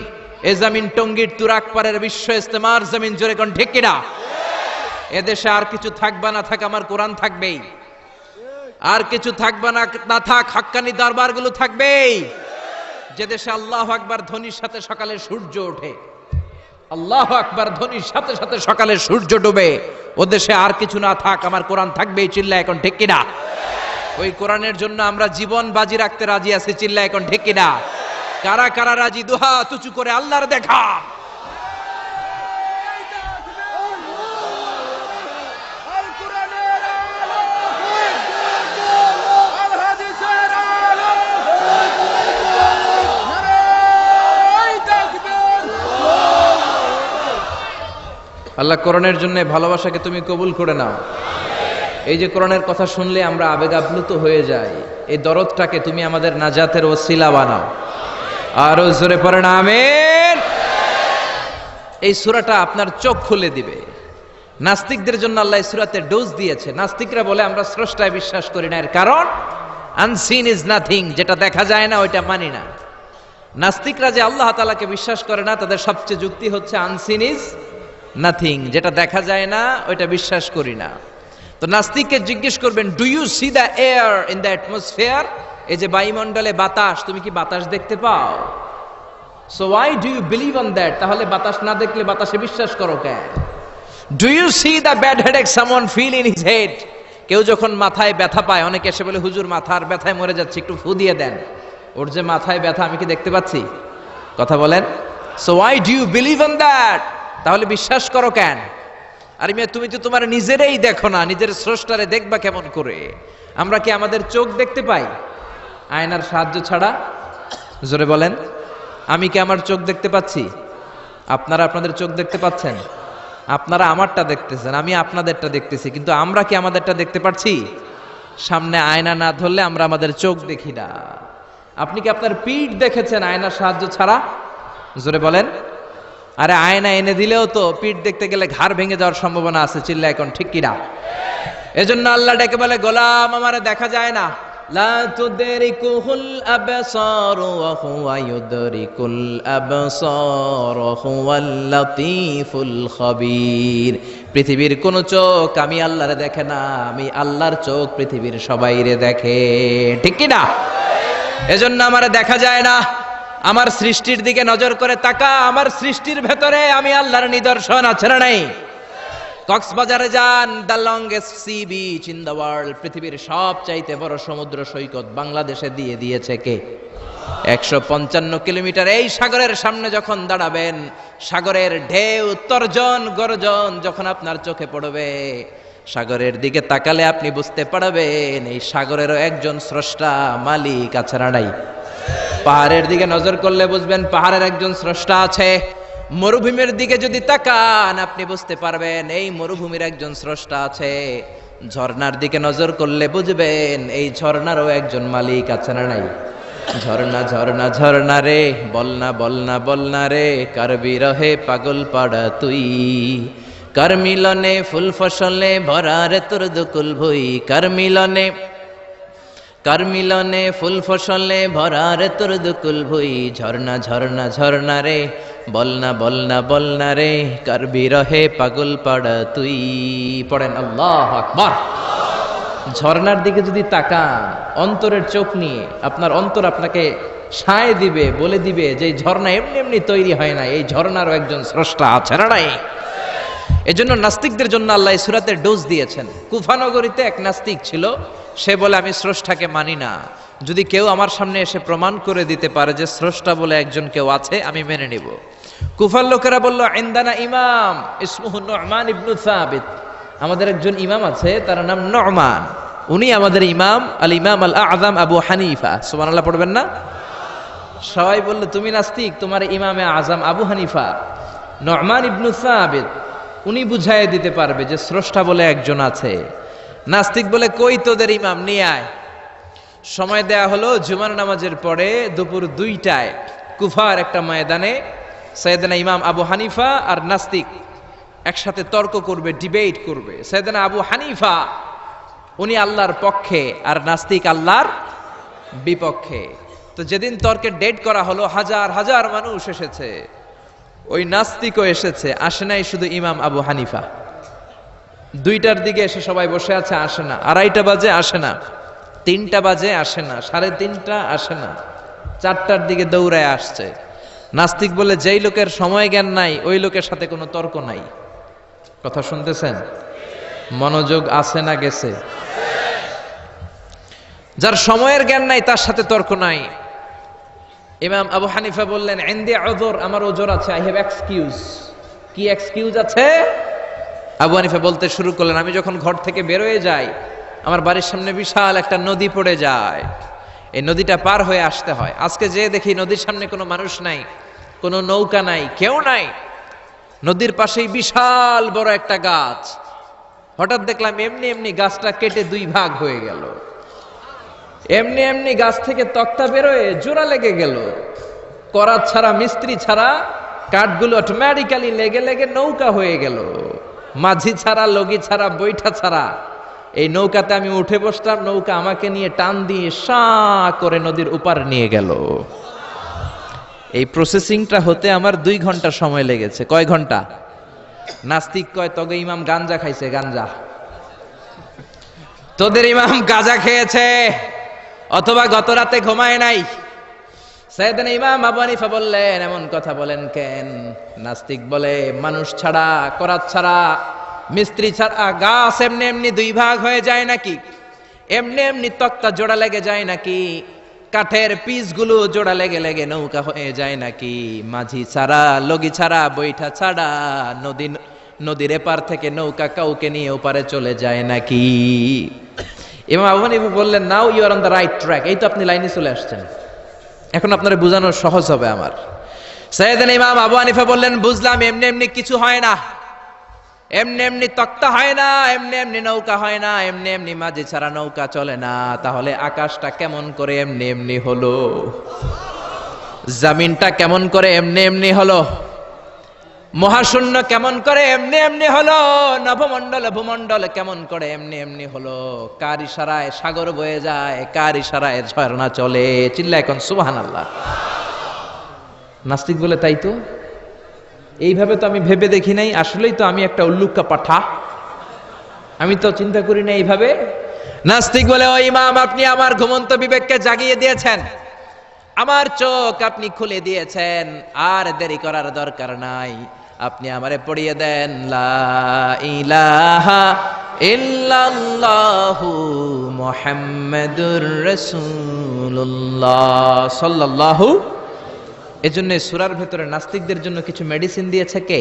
এই জমিন টঙ্গীর তুরাকপাড়ের বিশ্ব ইস্তেমার জমিন। জোরে কোন ঠিক কিনা? এদেশে আর কিছু থাকবা না থাক, আমার কোরআন থাকবেই। আর কিছু থাকবা না থাক, হাক্কানি দরবারগুলো থাকবেই। যে দেশে আল্লাহু আকবার ধ্বনির সাথে সকালে সূর্য ওঠে, আল্লাহু আকবার ধ্বনির সাথে সাথে সকালে সূর্য ডুবে, ও দেশে আর কিছু না থাক, আমার কোরআন থাকবেই। চিল্লায় এখন ঠিক কিনা? ওই কোরআনের জন্য আমরা জীবন বাজি রাখতে রাজি আছি। চিল্লায় এখন ঠিক কিনা? কারা কারা রাজি? দুহাত উঁচু করে আল্লাহর দেখা। আল্লাহ কোরআনের জন্য ভালোবাসাকে তুমি কবুল করে নাও। এই যে কোরআনের কথা শুনলে আমরা আবেগ আপ্লুত হয়ে যাই, এই দরদটাকে তুমি আমাদের নাজাতের ওসিলা বানাও। আরো জোরে পড়েন আমিন। এই সূরাটা আপনার চোখ খুলে দিবে। নাস্তিকদের জন্য আল্লাহ এই সূরাতে ডোজ দিয়েছে। নাস্তিকরা বলে আমরা স্রষ্টায় বিশ্বাস করি না, এর কারণ আনসিন ইজ নাথিং, যেটা দেখা যায় না ওইটা মানি না। নাস্তিকরা যে আল্লাহ তাআলাকে বিশ্বাস করে না, তাদের সবচেয়ে যুক্তি হচ্ছে আনসিন ইজ নাথিং, যেটা দেখা যায় না ওইটা বিশ্বাস করি না। তো নাস্তিককে জিজ্ঞেস করবেন, do you see the air in the atmosphere? এই যে বায়ুমণ্ডলে বাতাস, তুমি কি বাতাস দেখতে পাও? So why do you believe on that? তাহলে বাতাস না দেখলে বাতাসে বিশ্বাস করো কেন? Do you see the bad headache someone feel in his head? কেউ যখন মাথায় ব্যথা পায়, অনেকে এসে বলে হুজুর মাথার ব্যথায় মরে যাচ্ছে, একটু ফু দিয়ে দেন। ওর যে মাথায় ব্যথা আমি কি দেখতে পাচ্ছি? কথা বলেন। So why do you believe on that? তাহলে বিশ্বাস করো কেন? আরে মিয়া, তুমি তো তোমার নিজেরই দেখো না, নিজের স্রষ্টারে দেখবা কেমন করে? আমরা কি আমাদের চোখ দেখতে পাই আয়নার সাহায্য ছাড়া? জোরে বলেন। আমি কি আমার চোখ দেখতে পাচ্ছি? আপনারা আপনাদের চোখ দেখতে পাচ্ছেন? আপনারা আমারটা দেখতেছেন, আমি আপনাদেরটা দেখতেছি, কিন্তু আমরা কি আমাদেরটা দেখতে পাচ্ছি? সামনে আয়না না ধরলে আমরা আমাদের চোখ দেখি না। আপনি কি আপনার পিঠ দেখেছেন আয়নার সাহায্য ছাড়া? জোরে বলেন। আরে আয়না এনে দিলেও তো পিঠ দেখতে গেলে ঘাড় ভেঙে যাওয়ার সম্ভাবনা আছে, চিল্লা এখন ঠিক কিনা? এজন্য আল্লাহ ডেকে বলে, গোলাম আমারে দেখা যায় না। লা তুদরিকুহুল আবসার ওয়া হুয়া ইউদরিকুল আবসার ওয়া হুয়াল লাতীফুল খাবীর। পৃথিবীর কোন চোখ আমি আল্লাহরে দেখে না, আমি আল্লাহর চোখ পৃথিবীর সবাইরে দেখে, ঠিক কি না? এজন্য আমারে দেখা যায় না। আমার সৃষ্টির দিকে নজর করে তাকা, আমার সৃষ্টির ভেতরে আমি আল্লাহর নিদর্শন আছে না নাই? কক্সবাজারে যান, the longest sea beach in the world, পৃথিবীর সবচাইতে বড় সমুদ্র সৈকত বাংলাদেশে দিয়ে দিয়েছে কে? 155 কিলোমিটার। এই সাগরের সামনে যখন দাঁড়াবেন, সাগরের ঢেউ তর্জন গর্জন যখন আপনার চোখে পড়বে, সাগরের দিকে তাকালে আপনি বুঝতে পারবেন এই সাগরেরও একজন স্রষ্টা মালিক আছে না নাই? পাহাড়ের দিকে নজর করলে বুঝবেন পাহাড়ের একজন স্রষ্টা আছে। মরুভূমির দিকে যদি তাকান আপনি বুঝতে পারবেন এই মরুভূমির একজন স্রষ্টা আছে। ঝর্ণার দিকে নজর করলে বুঝবেন এই ঝর্ণারও একজন মালিক আছে না নাই? ঝর্ণা ঝর্ণা ঝর্ণা রে, বলনা বলনা বলনা রে, কার বিরহে পাগল পাড়া তুই, কার মিলনে ফুল ফসলে ভরা রে তোর দুকুল ভুই, কার মিলনে ফুল ফসলে ভরা রে তোর দুকুল ভুই, ঝর্ণা ঝর্ণা ঝর্ণা রে, বলনা বলনা বলনা রে, কার বিরহে পাগল পাড়া তুই। পড়েন আল্লাহু আকবার। ঝর্ণার দিকে যদি তাকান অন্তরের চোখ নিয়ে, আপনার অন্তর আপনাকে সায় দিবে, বলে দিবে যে এই ঝর্ণা এমনি এমনি তৈরি হয় না, এই ঝর্ণারও একজন স্রষ্টা আছে না নাই? এজন্য নাস্তিকদের জন্য আল্লাহ সূরাতের ডোজ দিয়েছেন। কুফানগরীতে এক নাস্তিক ছিল, সে বলে আমি স্রষ্টাকে মানি না, যদি কেউ আমার সামনে এসে প্রমাণ করে দিতে পারে যে স্রষ্টা বলে একজন কেউ আছে আমি মেনে নিব। কুফার লোকেরা বলল, ইনদানা ইমাম ইসমুহু নু'মান ইবনু সাবিত, আমাদের একজন ইমাম আছে তার নাম নু'মান, উনি আমাদের ইমাম, আল ইমাম আল আযম আবু হানিফা। সুবহানাল্লাহ পড়বেন না? সবাই বলল তুমি নাস্তিক, তোমার ইমামে আযম আবু হানিফা নু'মান ইবনু সাবিত, উনি বুঝাইয়ে দিতে পারবে যে স্রষ্টা বলে একজন আছে। নাস্তিক বলে কই তোদের ইমাম, নিয়ে আয়। সময় দেয়া হলো জুমার নামাজের পরে দুপুর 2টায় কুফার একটা ময়দানে সাইয়েদনা ইমাম আবু হানিফা আর নাস্তিক একসাথে তর্ক করবে, ডিবেট করবে। সাইয়েদনা আবু হানিফা উনি আল্লাহর পক্ষে আর নাস্তিক আল্লাহর বিপক্ষে। তো যেদিন তর্কের ডেট করা হলো, হাজার হাজার মানুষ এসেছে, ওই নাস্তিকও এসেছে, আসে নাই শুধু ইমাম আবু হানিফা। 2টার দিকে এসে সবাই বসে আছে, আসে না। 2:30 বাজে আসে না, 3টা বাজে আসে না, 3:30 আসে না, 4টার দিকে দৌড়ায় আসছে। নাস্তিক বলে যেই লোকের সময় জ্ঞান নাই ওই লোকের সাথে কোনো তর্ক নাই। কথা শুনতেছেন? মনোযোগ আছে না গেছে? যার সময়ের জ্ঞান নাই তার সাথে তর্ক নাই। ইমাম আবু হানিফা বললেন, ইনদি উযর, আমার ওজর আছে, আই হ্যাভ এক্সকিউজ। কি এক্সকিউজ আছে? আবু হানিফা বলতে শুরু করলেন, আমি যখন ঘর থেকে বের হয়ে যাই আমার বাড়ির সামনে বিশাল একটা নদী পড়ে যায়, এই নদীটা পার হয়ে আসতে হয়। আজকে যে দেখি নদীর সামনে কোনো মানুষ নাই, কোনো নৌকা নাই, কেউ নাই, নদীর পাশেই বিশাল বড় একটা গাছ। হঠাৎ দেখলাম এমনি এমনি গাছটা কেটে 2 ভাগ হয়ে গেল, এমনি এমনি গাছ থেকে তক্তা বেরোয় জোড়া লেগে গেল। করাত ছাড়া, মিস্ত্রি ছাড়া কাঠগুলো অটোমেটিক্যালি লেগে লেগে নৌকা হয়ে গেল। মাঝি ছাড়া, লগি ছাড়া, বৈঠা ছাড়া এই নৌকাতে আমি উঠে বসলাম, নৌকা আমাকে নিয়ে টান দিয়ে সা করে নদীর উপার নিয়ে গেল। এই প্রসেসিংটা হতে আমার 2 ঘন্টা সময় লেগেছে। কয় ঘন্টা? নাস্তিক কয় তবে ইমাম গাঞ্জা খাইছে, গাঞ্জা। তোদের ইমাম গাঁজা খেয়েছে অথবা গত রাতে ঘুমায় নাই। সাইয়েদনা ইমাম আবু হানিফা বললেন, এমন কথা বলেন কেন? নাস্তিক বলে, মানুষ ছাড়া, করাত ছাড়া, মিস্ত্রি ছাড়া গাছ এমনি এমনি 2 ভাগ হয়ে যায় নাকি? এমনি এমনি তক্তা জোড়া লেগে যায় নাকি? কাঠের পিসগুলো জোড়া লেগে লেগে নৌকা হয়ে যায় নাকি? মাঝি ছাড়া, লগি ছাড়া, বৈঠা ছাড়া নদীর এপার থেকে নৌকা কাউকে নিয়ে ওপারে চলে যায় নাকি? ইমাম আবু হানিফা বললেন, now you are on the right track, এই তো আপনি লাইনে চলে আসছেন, এখন আপনারা বোঝানো সহজ হবে আমার। সাইয়েদনা ইমাম আবু হানিফা বললেন, বুঝলাম, এমনি এমনি কিছু হয় না। এমনি এমনি তক্তা হয় না, এমনি এমনি নৌকা হয় না, এমনি এমনি মাঝি ছাড়া নৌকা চলে না। তাহলে আকাশটা কেমন করে এমনি এমনি হলো? জমিনটা কেমন করে এমনি এমনি হলো? মহাশূন্য কেমন করে এমনি এমনি হলো? নভমণ্ডল ভূমণ্ডল কেমন করে এমনি এমনি হলো? কার ইশারায় সাগর বয়ে যায়, কার ইশারায় ঝর্ণা চলে? চিল্লা এখন সুবহানাল্লাহ। নাস্তিক বলে তাই তো, এইভাবে তো আমি ভেবে দেখি নাই, আসলেই তো আমি একটা উল্লুক্কা পাঠা, আমি তো চিন্তা করি না এইভাবে। নাস্তিক বলে, ও ইমাম, আপনি আমার ঘুমন্ত বিবেককে জাগিয়ে দিয়েছেন, আমার চোখ আপনি খুলে দিয়েছেন, আর দেরি করার দরকার নাই, আপনি আমারে পড়িয়ে দেন লা ইলাহা ইল্লাল্লাহু মুহাম্মাদুর রাসূলুল্লাহ সাল্লাল্লাহু। এজন্য সূরার ভেতরে নাস্তিকদের জন্য কিছু মেডিসিন দিয়েছে কে?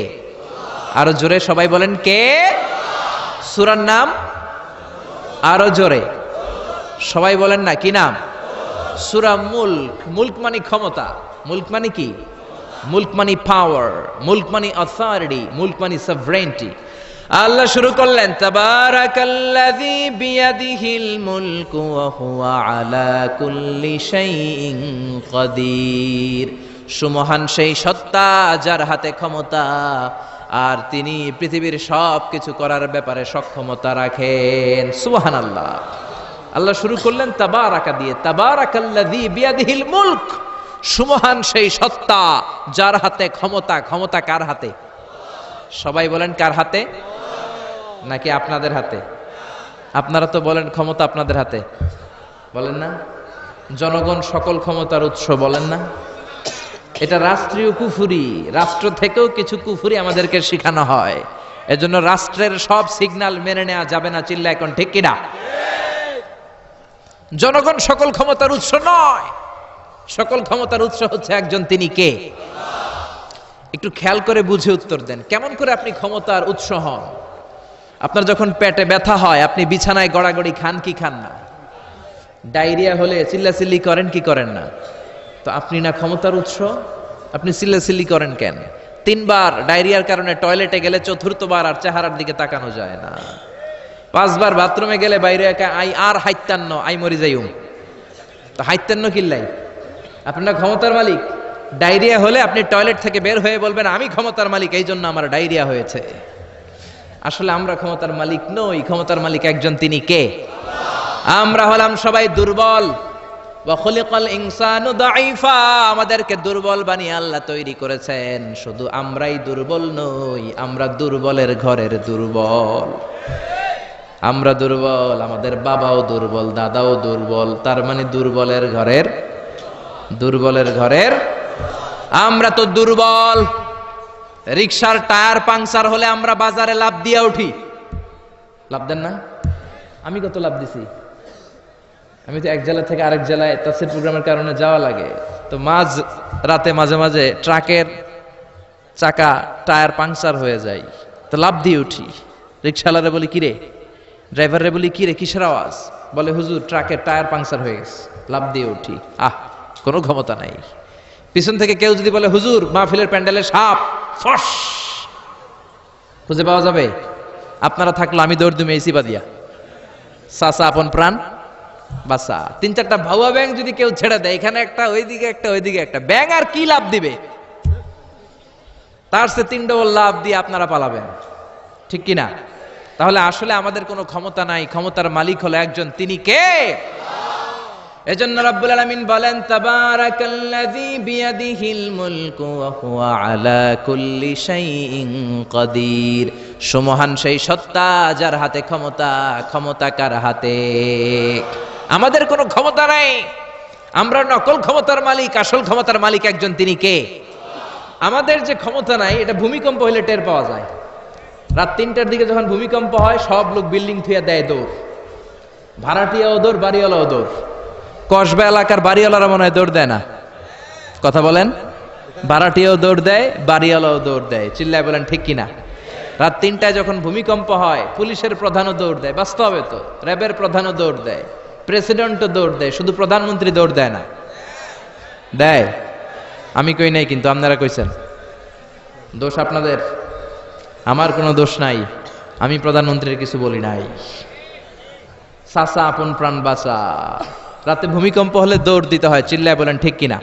আরো জোরে সবাই বলেন কে? সূরার নাম আরো জোরে সবাই বলেন না, কি নাম? সূরা মুলক। মুলক মানে ক্ষমতা, মুলক মানে কি? মুলক মানে পাওয়ার, মুলক মানে অথরিটি, মুলক মানে সভরেন্টি। আল্লাহ শুরু করলেন তাবারাকাল্লাযী বিয়াদিহিল মুলকু ওয়া হুয়া আলা কুল্লি শাইইন কাদির। সুমহান সেই সত্তা যার হাতে ক্ষমতা, আর তিনি পৃথিবীর সব কিছু করার ব্যাপারে সক্ষমতা রাখেন। সুবহানাল্লাহ। আল্লাহ শুরু করলেন তাবারাকা দিয়ে, তাবারাকাল্লাযী বিয়াদিহিল মুলক। সুমহান সেই সত্তা যার হাতে ক্ষমতা। ক্ষমতা কার হাতে? সবাই বলেন কার হাতে? নাকি আপনাদের হাতে? আপনারা তো বলেন ক্ষমতা আপনাদের হাতে, বলেন না? জনগণ সকল ক্ষমতার উৎস, বলেন না? এটা রাষ্ট্রীয় কুফুরি, রাষ্ট্র থেকেও কিছু কুফুরি আমাদেরকে শেখানো হয়। এজন্য রাষ্ট্রের সব সিগন্যাল মেনে নেওয়া যাবে না। চিল্লা এখন ঠিক কিনা? জনগণ সকল ক্ষমতার উৎস নয়, সকল ক্ষমতার উৎস হচ্ছে একজন, তিনি কে? একটু খেয়াল করে বুঝে উত্তর দেন। কেমন করে আপনি ক্ষমতার উৎস হন? আপনার যখন পেটে ব্যথা হয়, আপনি বিছানায় গড়াগড়ি খান কি খান না? ডায়রিয়া হলে চিল্লাচিল্লি করেন কি করেন না? তো আপনি না ক্ষমতার উৎস, আপনি চিল্লাচিল্লি করেন কেন? 3 বার ডায়রিয়ার কারণে টয়লেটে গেলে 4র্থবার আর চেহারার দিকে তাকানো যায় না। 5 বার বাথরুমে গেলে বাইরে একা আই আর হাইতান্ন আই মরি যাইউম। তো হাইতান্ন কিল্লাই? আপনার ক্ষমতার মালিক। ডায়রিয়া হলে আপনি টয়লেট থেকে বের হয়ে বলবেন আমি ক্ষমতার মালিক, এই জন্য আমার ডায়রিয়া হয়েছে। আসলে আমরা ক্ষমতার মালিক নই, ক্ষমতার মালিক একজন, তিনি কে? আমরা হলাম সবাই দুর্বল। ওয়া খুলিকাল ইনসানু দাঈফা। আমাদেরকে দুর্বল বানিয়ে আল্লাহ তৈরি করেছেন। শুধু আমরাই দুর্বল নই, আমরা দুর্বলের ঘরের দুর্বল। আমরা দুর্বল, আমাদের বাবাও দুর্বল, দাদাও দুর্বল, তার মানে দুর্বলের ঘরের, দুর্বলের ঘরের আমরা তো দুর্বল। রিকশার টায়ার পাংচার হলে আমরা বাজারে লাভ দিয়ে উঠি, লাভ দেন না? আমি কত লাভ দিছি? আমি তো এক জেলা থেকে আরেক জেলায় তাফসীর প্রোগ্রামের কারণে যাওয়া লাগে, তো মাঝ রাতে মাঝে মাঝে ট্রাকের চাকা টায়ার পাংচার হয়ে যায়, তো লাভ দিয়ে উঠি। রিকশাওয়ালারে বলি কিরে, ড্রাইভারে বলি কিরে কিসের আওয়াজ? বলে হুজুর ট্রাকের টায়ার পাংচার হয়ে গেছে, লাভ দিয়ে উঠি। কোনো ক্ষমতা নাই। পিছন থেকে কেউ যদি বলে হুজুর মাহফিলের প্যান্ডেলে সাপ, ফস, খুঁজে পাওয়া যাবে? আপনারা থাকলে আমি দৌড় দুমে এসি বাদিয়া, চাচা আপন প্রাণ বাসা। 3-4টা ভাউয়া ব্যাং যদি কেউ ছেড়ে দেয়, এখানে একটা ওইদিকে একটা ওইদিকে একটা, ব্যাং আর কি লাভ দিবে? তার সে 3 ডবল লাভ দিয়ে আপনারা পালাবেন, ঠিক কিনা? তাহলে আসলে আমাদের কোনো ক্ষমতা নাই, ক্ষমতার মালিক হলো একজন, তিনি কে? এজন্য রব্বুল আলামিন বলেন তাবারাকাল্লাযী বিয়াদিহিল মুলকু ওয়া হুয়া আলা কুল্লি শাইইন কাদির। সুমহান সেই সত্তা যার হাতে ক্ষমতা। ক্ষমতা কার হাতে? আমাদের কোনো ক্ষমতা নাই, আমরা নকল ক্ষমতার মালিক, আসল ক্ষমতার মালিক একজন, তিনি কে? আমাদের যে ক্ষমতা নাই, এটা ভূমিকম্প হলে টের পাওয়া যায়। রাত 3টার দিকে যখন ভূমিকম্প হয়, সব লোক বিল্ডিং থুয়া দেয় দৌড়, ভাড়াটিয়াও দৌড়, বাড়িওয়ালাও দৌড়। কসবা এলাকার বাড়িওয়ালারা মনে হয় দৌড় দেয় না, কথা বলেন? ভাড়াটিয়াও দৌড় দেয়, বাড়িওয়ালাও দৌড় দেয়। চিল্লায় বলেন ঠিক কিনা? রাত 3টায় যখন ভূমিকম্প হয়, পুলিশের প্রধানও দৌড় দেয়, বাস্তবে তো র্যাবের প্রধানও দৌড় দেয়, প্রেসিডেন্টও দৌড় দেয়, শুধু প্রধানমন্ত্রী দৌড় দেয় না। দেয়? আমি কই নাই কিন্তু, আপনারা কইছেন। দোষ আপনাদের। আমার কোনো দোষ নাই, আমি প্রধানমন্ত্রীর কিছু বলি নাই। চাচা আপন প্রাণ বাঁচা। রাতে ভূমিকম্প হলে দৌড় দিতে হয়, চিল্লায় বলেন ঠিক কিনা?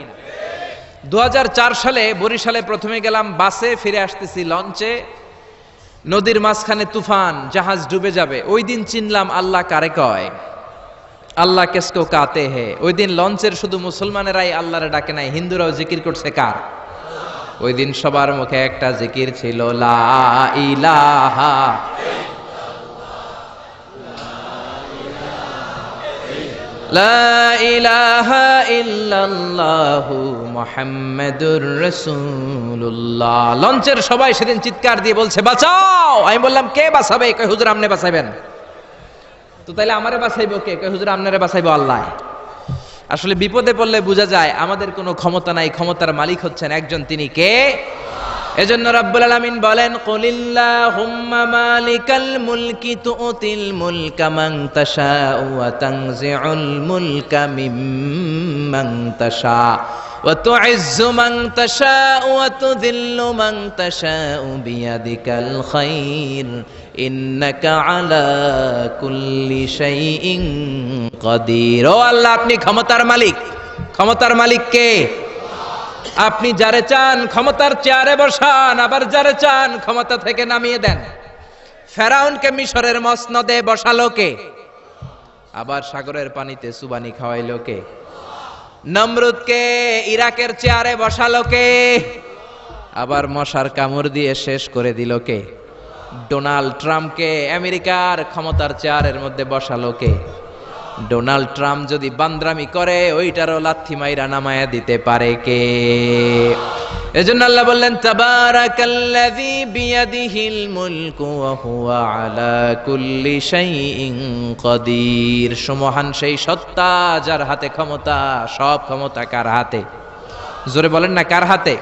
2004 সালে বরিশালে প্রথমে গেলাম বাসে, ফিরে আসতেছি লঞ্চে, নদীর মাঝখানে তুফান, জাহাজ ডুবে যাবে। ওই দিন চিনলাম আল্লাহ কারে কয়, আল্লাহ কেসকো কাতে হে। ওই দিন লঞ্চের শুধু মুসলমানেরাই আল্লাহরে ডাকে নাই, হিন্দুরাও জিকির করছে কার? ওই দিন সবার মুখে একটা জিকির ছিল, লা ইলাহা লা ইলাহা ইল্লাল্লাহু মুহাম্মাদুর রাসূলুল্লাহ। লঞ্চের সবাই সেদিন চিৎকার দিয়ে বলছে বাঁচাও। আমি বললাম কে বাঁচাবে? কই হুজুর আপনি বাঁচাবেন। তো তাইলে আমারে বাঁচাইবো কে? কই হুজুর আপনারে বাঁচাইবো আল্লাহ। আসলে বিপদে পড়লে বোঝা যায় আমাদের কোনো ক্ষমতা নাই, ক্ষমতার মালিক হচ্ছেন একজন, তিনি কে? এজন্য রাব্বুল আলামিন বলেন, কুলিল্লাহুম্মা মালিকাল মুলকি তুতিল মুলকা মান তাশাউ ওয়া তানজিউল মুলকা মিম্মান তাশা ওয়া তুইজ্জু মান তাশাউ ওয়া তুযিল্লু মান তাশাউ বিয়াদিকাল খায়র ইন্নাকা আলা কুল্লি শাইইন কাদির। ও আল্লাহ, আপনি ক্ষমতার মালিক। ক্ষমতার মালিক কে? আপনি যারে চান ক্ষমতার চেয়ারে বসান, আবার যারে চান ক্ষমতা থেকে নামিয়ে দেন। ফেরাউনকে মিশরের মসনদে বসালো কে? আবার সাগরের পানিতে সুবানি খাওয়াইলো কে? নমরুদকে ইরাকের চেয়ারে বসালো কে? আবার মশার কামড় দিয়ে শেষ করে দিল কে? ডোনাল্ড ট্রাম্পকে আমেরিকার ক্ষমতার চেয়ারের মধ্যে বসালো কে? ডোনাল্ড ট্রাম্প যদি বান্দ্রামি করে ওইটারও লাথি মাইরা নামায়া দিতে পারে কে? এজন্য আল্লাহ বললেন, তাবারাকাল্লাযী বিয়াদিহিল মুলকু ওয়া হুয়া আলা কুল্লি শাইইন কাদির। সুমহান সেই সত্তা যার হাতে ক্ষমতা, সব ক্ষমতা কার হাতে? জোরে বলেন না, কার হাতে?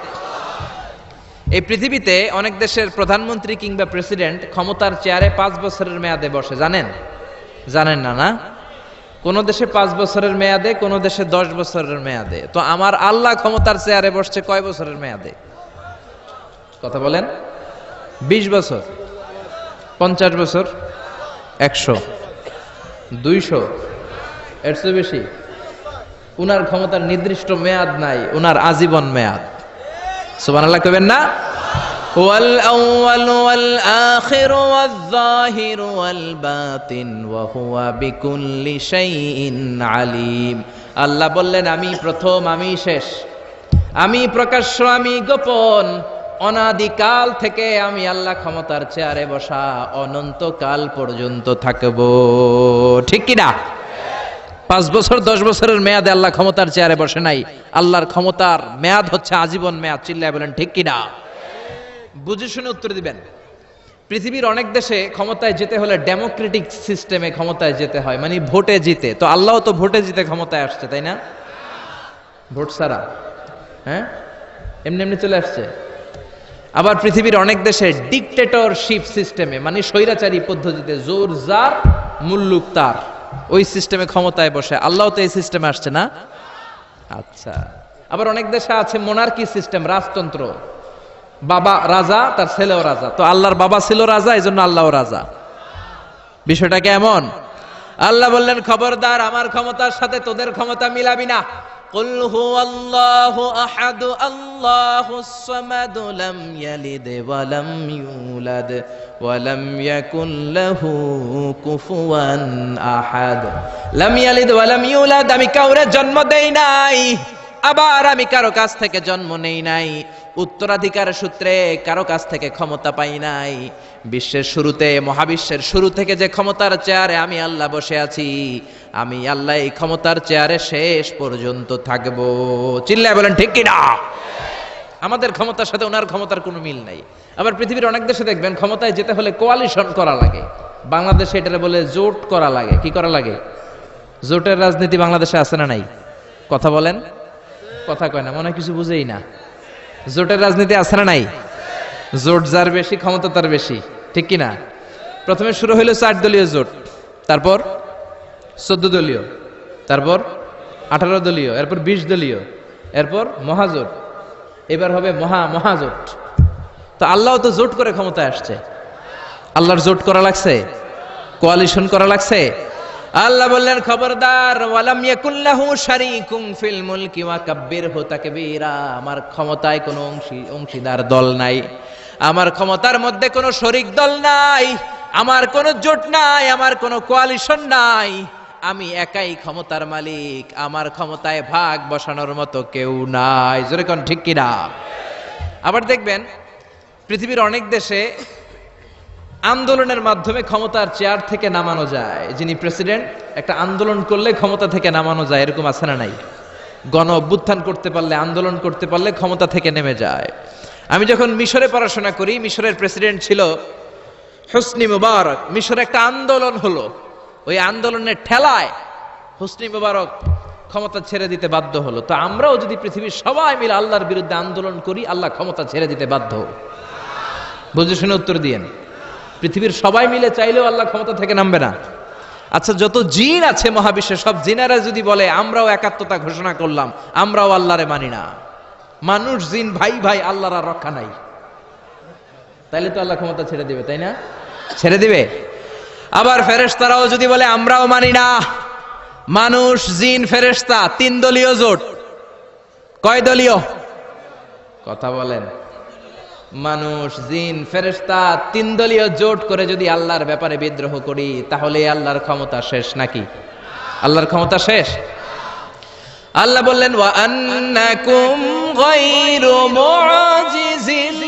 এই পৃথিবীতে অনেক দেশের প্রধানমন্ত্রী কিংবা প্রেসিডেন্ট ক্ষমতার চেয়ারে 5 বছরের মেয়াদে বসে, জানেন? জানেন না? না, কোন দেশে 5 বছরের মেয়াদে, কোন দেশে 10 বছরের মেয়াদে। তো আমার আল্লাহ ক্ষমতার চেয়ারে বসছে কয় বছরের মেয়াদে? কথা বলেন। 20 বছর, 50 বছর, 100, 200, এর চেয়ে বেশি? উনার ক্ষমতার নির্দিষ্ট মেয়াদ নাই, উনার আজীবন মেয়াদ। সুবহানাল্লাহ কইবেন না? ওয়াল আউয়াল ওয়াল আখির ওয়াল যাহির ওয়াল বাতিন ওয়া হুয়া বিকুল্লি শাইইন আলিম। আল্লাহ বললেন, আমি প্রথম, আমি শেষ, আমি প্রকাশ্য, আমি গোপন। অনাদিকাল থেকে আমি আল্লাহ ক্ষমতার চেয়ারে বসা, অনন্তকাল পর্যন্ত থাকব। ঠিক কি না? 5 বছর 10 বছরের মেয়াদে আল্লাহ ক্ষমতার চেয়ারে বসে নাই। আল্লাহর ক্ষমতার মেয়াদ হচ্ছে আজীবন মেয়াদ। চিল্লায় বলেন ঠিক কি না? বুঝে শুনে উত্তর দিবেন। পৃথিবীর অনেক দেশে ক্ষমতায় যেতে হলে ডেমোক্রেটিক সিস্টেমে ক্ষমতায় যেতে হয়, মানে ভোটে জিতে। তো আল্লাহ তো ভোটে জিতে ক্ষমতায় আসছে, তাই না? ভোট ছাড়া, হ্যাঁ, এমনি এমনি চলে আসছে। আবার পৃথিবীর অনেক দেশে ডিকটেটরশিপ সিস্টেমে, মানে স্বৈরাচারী পদ্ধতিতে, জোর যার মুল্লুক তার, ওই সিস্টেমে ক্ষমতায় বসে। আল্লাহ তো এই সিস্টেমে আসছে না? আচ্ছা। আবার অনেক দেশে আছে মোনার্কি সিস্টেম, রাজতন্ত্র, বাবা রাজা, তার ছেলেও রাজা। তো আল্লাহর বাবা ছিল রাজা, এই জন্য আল্লাহও রাজা। বিষয়টা কেমন? আল্লাহ বললেন, খবরদার, আমার ক্ষমতার সাথে তোদের ক্ষমতা মিলাবি না। কুল হুয়াল্লাহু আহাদ আল্লাহুস সামাদ লাম ইয়ালিদ ওয়া লাম ইউলাদ ওয়া লাম ইয়াকুল লাহু কুফুয়ান আহাদ। লাম ইয়ালিদ ওয়া লাম ইউলাদ, আমি কাউরে জন্ম দেই নাই, আবার আমি কারো কাছ থেকে জন্ম নেই নাই, উত্তরাধিকার সূত্রে কারো কাছ থেকে ক্ষমতা পাই নাই। বিশ্বের শুরুতে, মহাবিশ্বের শুরু থেকে যে ক্ষমতার চেয়ারে আমি আল্লাহ বসে আছি, আমি আল্লাহ এই ক্ষমতার চেয়ারে শেষ পর্যন্ত থাকবো। চিল্লায় বলেন ঠিক কি না? আমাদের ক্ষমতার সাথে ওনার ক্ষমতার কোনো মিল নাই। আবার পৃথিবীর অনেক দেশে দেখবেন ক্ষমতায় যেতে হলে কোয়ালিশন করা লাগে। বাংলাদেশে এটারে বলে জোট করা লাগে। কি করা লাগে? জোটের রাজনীতি বাংলাদেশে আছে না নাই? কথা বলেন। কথা কয় না, মনে হয় কিছু বুঝেই না। জোটের রাজনীতি আছে না নাই? জোট যার বেশি ক্ষমতা তার বেশি, ঠিক কি না? প্রথমে শুরু হইল 4 দলীয় জোট, তারপর 14 দলীয়, তারপর 18 দলীয়, এরপর 20 দলীয়, এরপর মহাজোট, এবার হবে মহাজোট। তো আল্লাহ তো জোট করে ক্ষমতায় আসছে। আল্লাহর জোট করা লাগছে, কোয়ালিশন করা লাগছে। আল্লাহ বললেন খবরদার, ওয়ালাম ইয়াকুল্লাহু শারীকুম ফিল মুলকি ওয়া কাব্বিরহু তাকবীরা। আমার ক্ষমতায় কোনো অংশীদার দল নাই, আমার ক্ষমতার মধ্যে কোনো শরিক দল নাই, আমার কোনো জোট নাই, আমার কোনো কোয়ালিশন নাই। আমি একাই ক্ষমতার মালিক, আমার ক্ষমতায় ভাগ বসানোর মতো কেউ নাই। জোরে কোন ঠিক কিনা? আবার দেখবেন পৃথিবীর অনেক দেশে আন্দোলনের মাধ্যমে ক্ষমতার চেয়ার থেকে নামানো যায়। যিনি প্রেসিডেন্ট, একটা আন্দোলন করলে ক্ষমতা থেকে নামানো যায়, এরকম আছে না নাই? গণ অভ্যুত্থান করতে পারলে, আন্দোলন করতে পারলে ক্ষমতা থেকে নেমে যায়। আমি যখন মিশরে পড়াশোনা করি, মিশরের প্রেসিডেন্ট ছিল হোসনি মুবারক। মিশরে একটা আন্দোলন হলো, ওই আন্দোলনের ঠেলায় হোসনি মুবারক ক্ষমতা ছেড়ে দিতে বাধ্য হলো। তো আমরাও যদি পৃথিবীর সবাই মিলে আল্লাহর বিরুদ্ধে আন্দোলন করি, আল্লাহ ক্ষমতা ছেড়ে দিতে বাধ্য। বুঝে শুনে উত্তর দিয়েন। পৃথিবীর সবাই মিলে চাইলেও আল্লাহ ক্ষমতা থেকে নামবে না। আচ্ছা, যত জিন আছে মহাবিশ্বে, সব জিনেরা যদি বলে আমরাও একাত্মতা ঘোষণা করলাম, আমরাও আল্লাহরে মানি না, মানুষ জিন ভাই ভাই, আল্লাহর আর রক্ষা নাই, তাইলে তো আল্লাহ ক্ষমতা ছেড়ে দিবে, তাই না? ছেড়ে দিবে। আবার ফেরেশতারাও যদি বলে আমরাও মানি না, মানুষ জিন ফেরেশতা, 3 দলীয় জোট। কয় দলীয়? কথা বলেন। মানুষ জিন ফেরেশতা 3 দলীয় জোট করে যদি আল্লাহর ব্যাপারে বিদ্রোহ করি, তাহলে আল্লাহর ক্ষমতা শেষ নাকি? আল্লাহর ক্ষমতা শেষ? আল্লাহ বললেন ওয়া আন্নাকুম গায়রু মুআজিজিল্লাহ।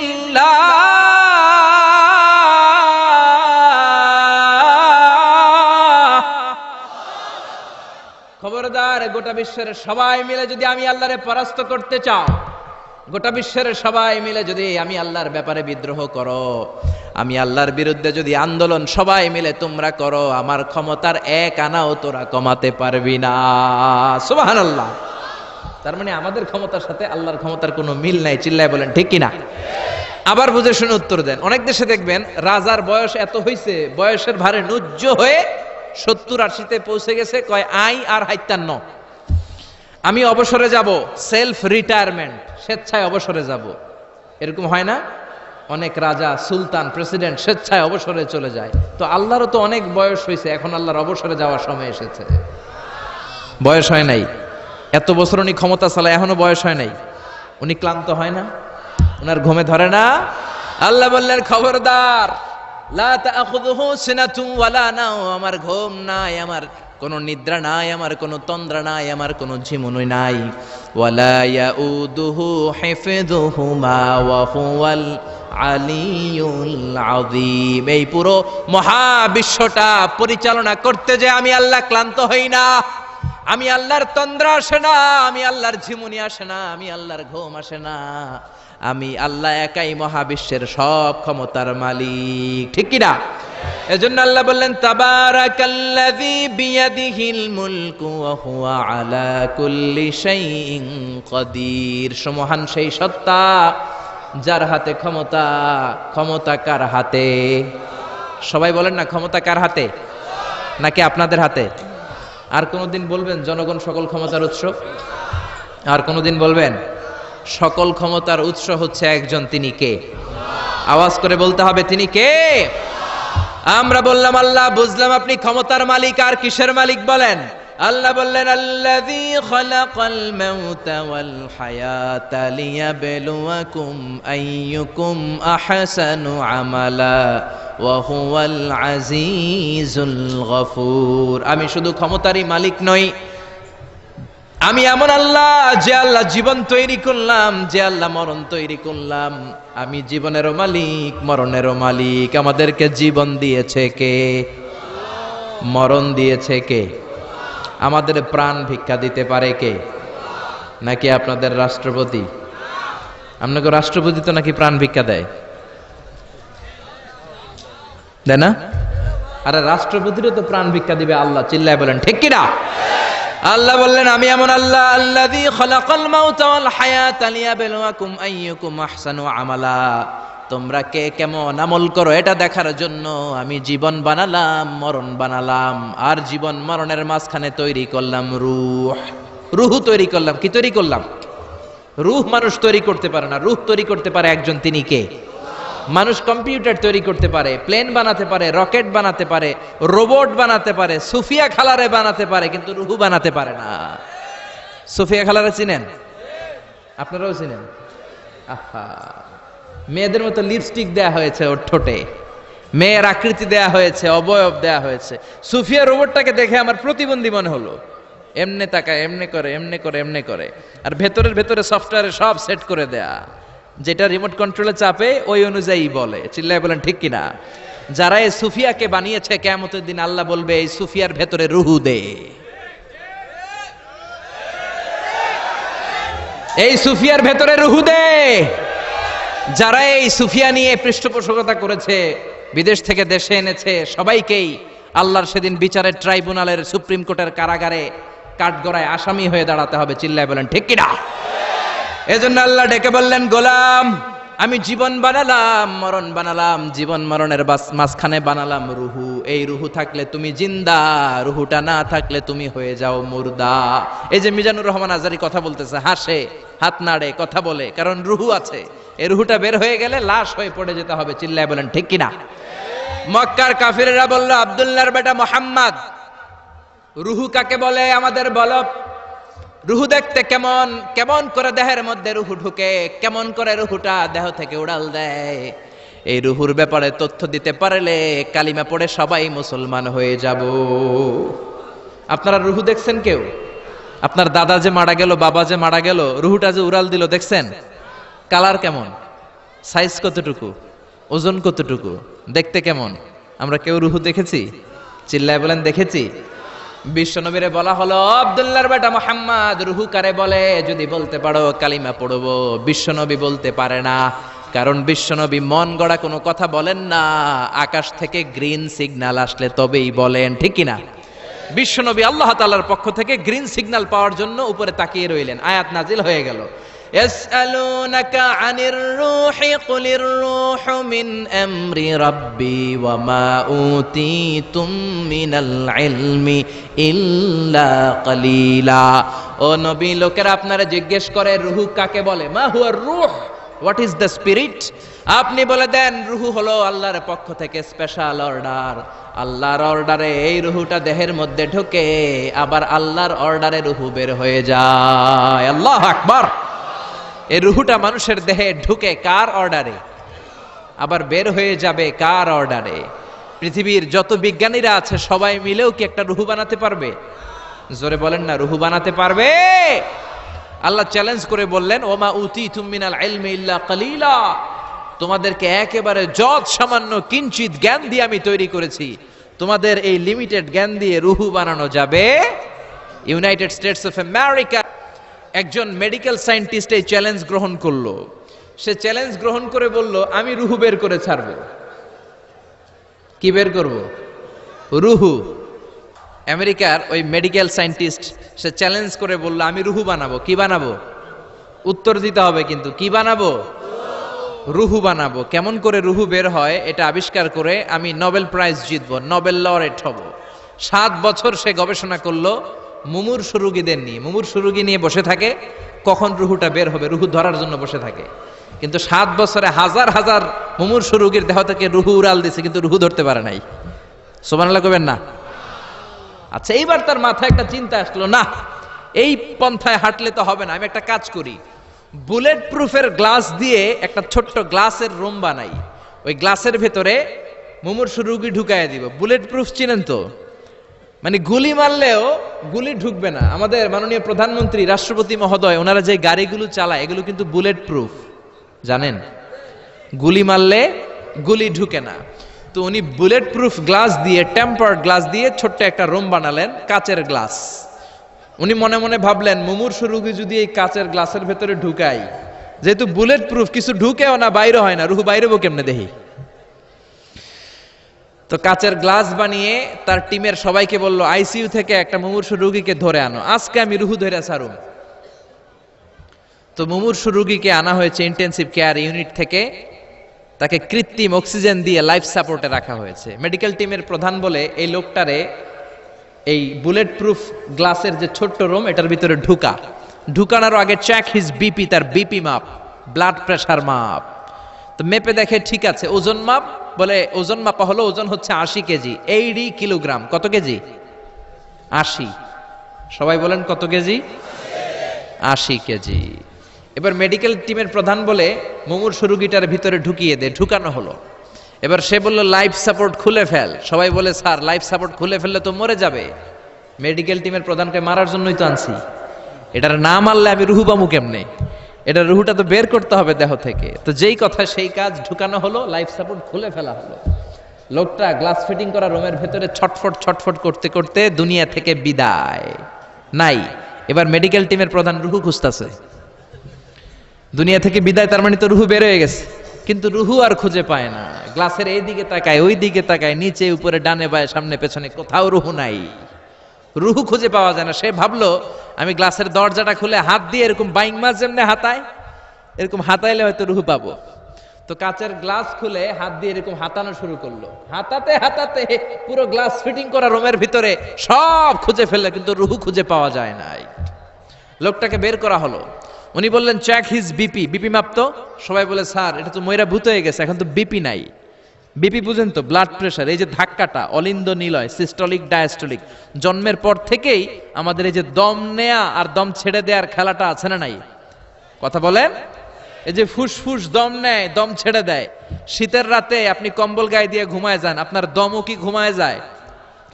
খবরদার, গোটা বিশ্বের সবাই মিলে যদি আমি আল্লাহরে পরাস্ত করতে চাও, গোটা বিশ্বের সবাই মিলে যদি আমি আল্লাহর ব্যাপারে বিদ্রোহ করো, আমি আল্লাহর বিরুদ্ধে যদি আন্দোলন সবাই মিলে তোমরা করো, আমার ক্ষমতার 1 আনাও তোরা কমাতে পারবি না। সুবহানাল্লাহ। তার মানে আমাদের ক্ষমতার সাথে আল্লাহর ক্ষমতার কোনো মিল নাই। চিল্লায় বলেন ঠিক কিনা? আবার বুঝে শুনে উত্তর দেন। অনেক দেশে দেখবেন রাজার বয়স এত হইছে, বয়সের ভারে নুজ্জ হয়ে 70-80-তে পৌঁছে গেছে, কয় আই আর 57, আমি অবসরে যাব, সেলফ রিটায়ারমেন্ট, স্বেচ্ছায় অবসরে যাব। এরকম হয় না? অনেক রাজা, সুলতান, প্রেসিডেন্ট স্বেচ্ছায় অবসরে চলে যায়। তো আল্লাহরও তো অনেক বয়স হয়েছে, এখন আল্লাহর অবসরে যাওয়ার সময় এসেছে। বয়স হয় নাই, এত বছর উনি ক্ষমতা চালায়, এখনো বয়স হয় নাই। উনি ক্লান্ত হয় না? ওনার ঘুমে ধরে না? আল্লাহ বললেন খবরদার, লা তাখুযুহু সিনাতুন ওয়ালা নাওম। আমার ঘুম নাই, আমার কোনো নিদ্রা নাই, আমার কোনো তন্দ্রা নাই, আমার কোনো ঝিমুনি নাই। ওয়ালা ইয়াউদুহু হিফযুহুমা ওয়া হুয়াল আলিয়ুল আযীম। এই পুরো মহাবিশ্বটা পরিচালনা করতে যে আমি আল্লাহ ক্লান্ত হই না, আমি আল্লাহর তন্দ্রা আসে না, আমি আল্লাহর ঝিমুনি আসে না, আমি আল্লাহর ঘুম আসে না। আমি আল্লাহ একাই মহাবিশ্বের সব ক্ষমতার মালিক। ঠিক কিনা? এজন্য আল্লাহ বললেন তাবারাকাল্লাযী বিয়াদিহিল মুলকু ওয়া হুয়া আলা কুল্লি শাইইন কাদির। সমহান সেই সত্তা যার হাতে ক্ষমতা। ক্ষমতা কার হাতে? সবাই বলেন না, ক্ষমতা কার হাতে? নাকি আপনাদের হাতে? আর কোনদিন বলবেন জনগণ সকল ক্ষমতার উৎস? আর কোনদিন বলবেন সকল ক্ষমতার উৎস হচ্ছে একজন, তিনি কে? আওয়াজ করে বলতে হবে, তিনি কে? আমরা বললাম আল্লাহ, বুঝলাম আপনি ক্ষমতার মালিক, আর কিসের মালিক বলেন? আল্লাহ বললেন আল্লাযী খালাকাল মাউতা ওয়াল হায়াতা লিয়াবলুয়াকুম আইয়ুকুম আহসানু আমালা ওয়া হুয়াল আজিজুল গফুর। আমি শুধু ক্ষমতারই মালিক নই, আমি এমন আল্লাহ যে আল্লাহ জীবন তৈরি করলাম, যে আল্লাহ মরণ তৈরি করলাম। আমি জীবনেরও মালিক, মরণেরও মালিক। আমাদেরকে জীবন দিয়েছে কে? মরণ দিয়েছে কে? আমাদের প্রাণ ভিক্ষা দিতে পারে কে? নাকি আপনাদের রাষ্ট্রপতি? আপনাকে রাষ্ট্রপতি তো নাকি প্রাণ ভিক্ষা দেয়, দেয় না? আরে রাষ্ট্রপতিরও তো প্রাণ ভিক্ষা দিবে আল্লাহ। চিল্লায় বলেন ঠিক কিনা? আল্লাহ বললেন আমি এমন আল্লাহ আল্লাযী খালাকাল মাউতা ওয়াল হায়াতা লিয়াবলুয়াকুম আইয়ুকুম আহসানু আমালা। তোমরা কে কেমন আমল করো এটা দেখার জন্য আমি জীবন বানালাম, মরণ বানালাম, আর জীবন মরণের মাঝখানে তৈরি করলাম রূহ। রূহ তৈরি করলাম। কি তৈরি করলাম? রূহ মানুষ তৈরি করতে পারে না, রূহ তৈরি করতে পারে একজন, তিনি কে? মানুষ কম্পিউটার তৈরি করতে পারে, প্লেন বানাতে পারে, রকেট বানাতে পারে, রোবট বানাতে পারে, সুফিয়া খালারে বানাতে পারে, কিন্তু রুহু বানাতে পারে না। সুফিয়া খালারে চিনেন? আপনারাও চিনেন? আহা, মেয়েদের মতো লিপস্টিক দেয়া হয়েছে ওর ঠোঁটে, মেয়ের আকৃতি দেয়া হয়েছে, অবয়ব দেয়া হয়েছে। সুফিয়া রোবটটাকে দেখে আমার প্রতিবন্ধী মনে হলো। এমনে তাকায়, এমনে করে, এমনে করে, এমনে করে, আর ভেতরে সফটওয়্যারে সব সেট করে দেয়া, যেটা রিমোট কন্ট্রোলে চাপে ওই অনুযায়ী বলে। চিল্লায় বলেন ঠিক কিনা? যারা এই সুফিয়াকে বানিয়েছে, কিয়ামতের দিন আল্লাহ বলবে এই সুফিয়ার ভেতরে রুহু দে, এই সুফিয়ার ভেতরে রুহু দে। যারা এই সুফিয়া নিয়ে পৃষ্ঠপোষকতা করেছে, বিদেশ থেকে দেশে এনেছে, সবাইকেই আল্লাহর সেদিন বিচারের ট্রাইব্যুনালের, সুপ্রিম কোর্টের কারাগারে কাঠগড়ায় আসামি হয়ে দাঁড়াতে হবে। চিল্লায় বলেন ঠিক কিনা? এজন্য আল্লাহ ডেকে বললেন, গোলাম আমি জীবন বানালাম, মরণ বানালাম, জীবন মরণের মাঝখানে বানালাম রুহু। এই রুহু থাকলে তুমি জিন্দা, রুহুটা না থাকলে তুমি হয়ে যাও মুর্দা। এই যে মিজানুর রহমান আজারি কথা বলতেছে, হাসে, হাত নাড়ে, কথা বলে, কারণ রুহু আছে। এই রুহুটা বের হয়ে গেলে লাশ হয়ে পড়ে যেতে হবে। চিল্লায় বলেন ঠিক কিনা? মক্কার কাফিররা বলল, আব্দুল্লাহর বেটা মুহাম্মদ, রুহু কাকে বলে আমাদের বলো। রুহু দেখতে কেমন, কেমন করে দেহের মধ্যে রুহু ঢুকে, কেমন করে রুহুটা দেহ থেকে উড়াল দেয়, এই রুহুর ব্যাপারে তথ্য দিতে পারলে কালিমা পড়ে সবাই মুসলমান হয়ে যাব। আপনারা রুহু দেখছেন কেউ? আপনার দাদা যে মারা গেল, বাবা যে মারা গেল, রুহুটা যে উড়াল দিল, দেখছেন? কালার কেমন, সাইজ কতটুকু, ওজন কতটুকু, দেখতে কেমন? আমরা কেউ রুহু দেখেছি? চিল্লায় বলেন দেখেছি। বিশ্বনবীরে বলা হলো, আব্দুল্লাহর বেটা মুহাম্মদ, রুহু কারে বলে? যদি বলতে পারো কালিমা পড়বো। বিশ্বনবী বলতে পারে না, কারণ বিশ্বনবী মন গড়া কোনো কথা বলেন না, আকাশ থেকে গ্রিন সিগন্যাল আসলে তবেই বলেন, ঠিক কিনা? বিশ্বনবী আল্লাহ তাআলার পক্ষ থেকে গ্রিন সিগন্যাল পাওয়ার জন্য উপরে তাকিয়ে রইলেন, আয়াত নাজিল হয়ে গেল। يسألونك عن الروح قل الروح من أمر ربي وما أوتيتم من العلم إلا قليلا। ও নবী, লোকেরা আপনারা জিজ্ঞেস করে রুহু কাকে বলে? মা হুয়া রূহ, হোয়াট ইজ দ্য স্পিরিট? আপনি বলে দেন রুহু হলো আল্লাহর পক্ষ থেকে স্পেশাল অর্ডার। আল্লাহর অর্ডারে এই রুহুটা দেহের মধ্যে ঢোকে, আবার আল্লাহর অর্ডারে রুহু বের হয়ে যায়। আল্লাহু আকবার। এই রুহুটা মানুষের দেহে ঢুকে কার অর্ডারে, আবার বের হয়ে যাবে কার অর্ডারে? পৃথিবীর যত বিজ্ঞানীরা আছে সবাই মিলেও কি একটা রুহু বানাতে পারবে? জোরে বলেন না, রুহু বানাতে পারবে? আল্লাহ চ্যালেঞ্জ করে বললেন, ওমা উতীতুম মিনাল ইলমি ইল্লা কালিলা, তোমাদেরকে একেবারে যত সামান্য কিঞ্চিত জ্ঞান দিয়ে আমি তৈরি করেছি, তোমাদের এই লিমিটেড জ্ঞান দিয়ে রুহু বানানো যাবে? ইউনাইটেড স্টেটস অফ আমেরিকা একজন মেডিকেল সায়েন্টিস্ট এই চ্যালেঞ্জ গ্রহণ করলো। সে চ্যালেঞ্জ গ্রহণ করে বলল, আমি রুহু বের করে ছাড়ব। কি বের করব? রুহু। আমেরিকার ওই মেডিকেল সায়েন্টিস্ট সে চ্যালেঞ্জ করে বলল, আমি রুহু বানাবো। কি বানাবো? উত্তর দিতে হবে কিন্তু, কি বানাবো? রুহু বানাবো। কেমন করে রুহু বের হয় এটা আবিষ্কার করে আমি নোবেল প্রাইজ জিতবো, নোবেল লরেট হব। 7 বছর সে গবেষণা করলো মুমূর্ষু রোগীদের নিয়ে। মুমূর্ষু রোগী নিয়ে বসে থাকে, কখন রুহুটা বের হবে, রুহু ধরার জন্য বসে থাকে। কিন্তু 7 বছরে হাজার হাজার মুমূর্ষু রোগীর দেহ থেকে রুহু উড়াল দিছে, কিন্তু রুহু ধরতে পারে নাই। সুবহানাল্লাহ কইবেন না? আচ্ছা, এইবার তার মাথায় একটা চিন্তা আসলো, না এই পন্থায় হাঁটলে তো হবে না, আমি একটা কাজ করি, বুলেট প্রুফের গ্লাস দিয়ে একটা ছোট্ট গ্লাসের রুম বানাই, ওই গ্লাসের ভেতরে মুমূর্ষু রোগী ঢুকায় দিব। বুলেট প্রুফ চিনেন তো? মানে গুলি মারলেও গুলি ঢুকবে না। আমাদের মাননীয় প্রধানমন্ত্রী, রাষ্ট্রপতি মহোদয়, ওনারা যে গাড়িগুলো চালায় এগুলো কিন্তু বুলেট প্রুফ, জানেন? গুলি মারলে গুলি ঢুকে না। তো উনি বুলেট প্রুফ গ্লাস দিয়ে, টেম্পার্ড গ্লাস দিয়ে ছোট্ট একটা রুম বানালেন, কাচের গ্লাস। উনি মনে মনে ভাবলেন, মুমূর্ষু রোগী যদি এই কাচের গ্লাসের ভেতরে ঢুকাই, যেহেতু বুলেট প্রুফ, কিছু ঢুকেও না, বাইরে হয় না, রুহু বাইরেবো কেমনে দেখি। তো কাচের গ্লাস বানিয়ে তার টিমের সবাইকে বলল, আইসিইউ থেকে একটা মুমূর্ষু রোগীকে ধরে আনো, আজকে আমি রুহু ধরে ছাড়ুম। তো মুমূর্ষু রোগীকে আনা হয়েছে ইন্টেনসিভ কেয়ার ইউনিট থেকে, তাকে কৃত্রিম অক্সিজেন দিয়ে লাইফ সাপোর্টে রাখা হয়েছে। মেডিকেল টিমের প্রধান বলে, এই লোকটারে এই বুলেট প্রুফ গ্লাসের যে ছোট্ট রুম, এটার ভিতরে ঢুকানোর আগে চেক হিজ বিপি, তার বিপি মাপ, ব্লাড প্রেশার মাপ। তো মেপে দেখে ঠিক আছে, ওজন মাপ, বলে ওজন মাপা হলো, ওজন হচ্ছে 80 কেজি, 80 কিলোগ্রাম। কত কেজি? 80। সবাই বলেন কত কেজি? 80 কেজি। এবার মেডিকেল টিমের প্রধান বলে মুমূর্ষু রোগীটার ভিতরে ঢুকিয়ে দে, ঢুকানো হলো। এবার সে বলল লাইফ সাপোর্ট খুলে ফেল। সবাই বলে স্যার লাইফ সাপোর্ট খুলে ফেললে তো মরে যাবে। মেডিকেল টিমের প্রধানকে মারার জন্যই তো আনছি, এটার না মারলে আমি রুহু পামু কেমনে? এটা রুহুটা তো বের করতে হবে দেহ থেকে। তো যেই কথা সেই কাজ, ঢুকানো হলো, লাইফ সাপোর্ট খুলে ফেলা হলো। লোকটা গ্লাস ফিটিং করা রুমের ভেতরে ছটফট ছটফট করতে করতে দুনিয়া থেকে বিদায় নাই। এবার মেডিকেল টিমের প্রধান রুহু খুঁজতেছে, দুনিয়া থেকে বিদায়, তার মানে তো রুহু বের হয়ে গেছে, কিন্তু রুহু আর খুঁজে পায় না। গ্লাসের এই দিকে তাকায়, ওই দিকে তাকায়, নিচে উপরে ডানে বায়ে সামনে পেছনে, কোথাও রুহু নাই, রুহু খুঁজে পাওয়া যায় না। সে ভাবলো আমি গ্লাসের দরজাটা খুলে হাত দিয়ে এরকম বাইং মাছ যেমনে হাতায়, এরকম হাতাইলে হয়তো রুহু পাবো। তো কাচের গ্লাস খুলে হাত দিয়ে এরকম হাতানো শুরু করলো, হাতাতে হাতাতে পুরো গ্লাস ফিটিং করা রুমের ভিতরে সব খুঁজে ফেললে, কিন্তু রুহু খুঁজে পাওয়া যায় নাই। লোকটাকে বের করা হলো। উনি বললেন চেক হিজ বিপি, বিপি মাপতো। সবাই বলে স্যার এটা তো ময়রা ভূত হয়ে গেছে, এখন তো বিপি নাই। বিপি বুঝেন তো, ব্লাড প্রেশার। এই যে ধাক্কাটা, অলিন্দ নিলয়, সিস্টলিক ডায়াস্টলিক, জন্মের পর থেকেই আমাদের এই যে দম নেয়া আর দম ছেড়ে দেওয়ার খেলাটা আছে না নাই? কথা বলেন। এই যে ফুসফুস দম নেয়, দম ছেড়ে দেয়। শীতের রাতে আপনি কম্বল গায়ে দিয়ে ঘুমায় যান, আপনার দমও কি ঘুমায় যায়?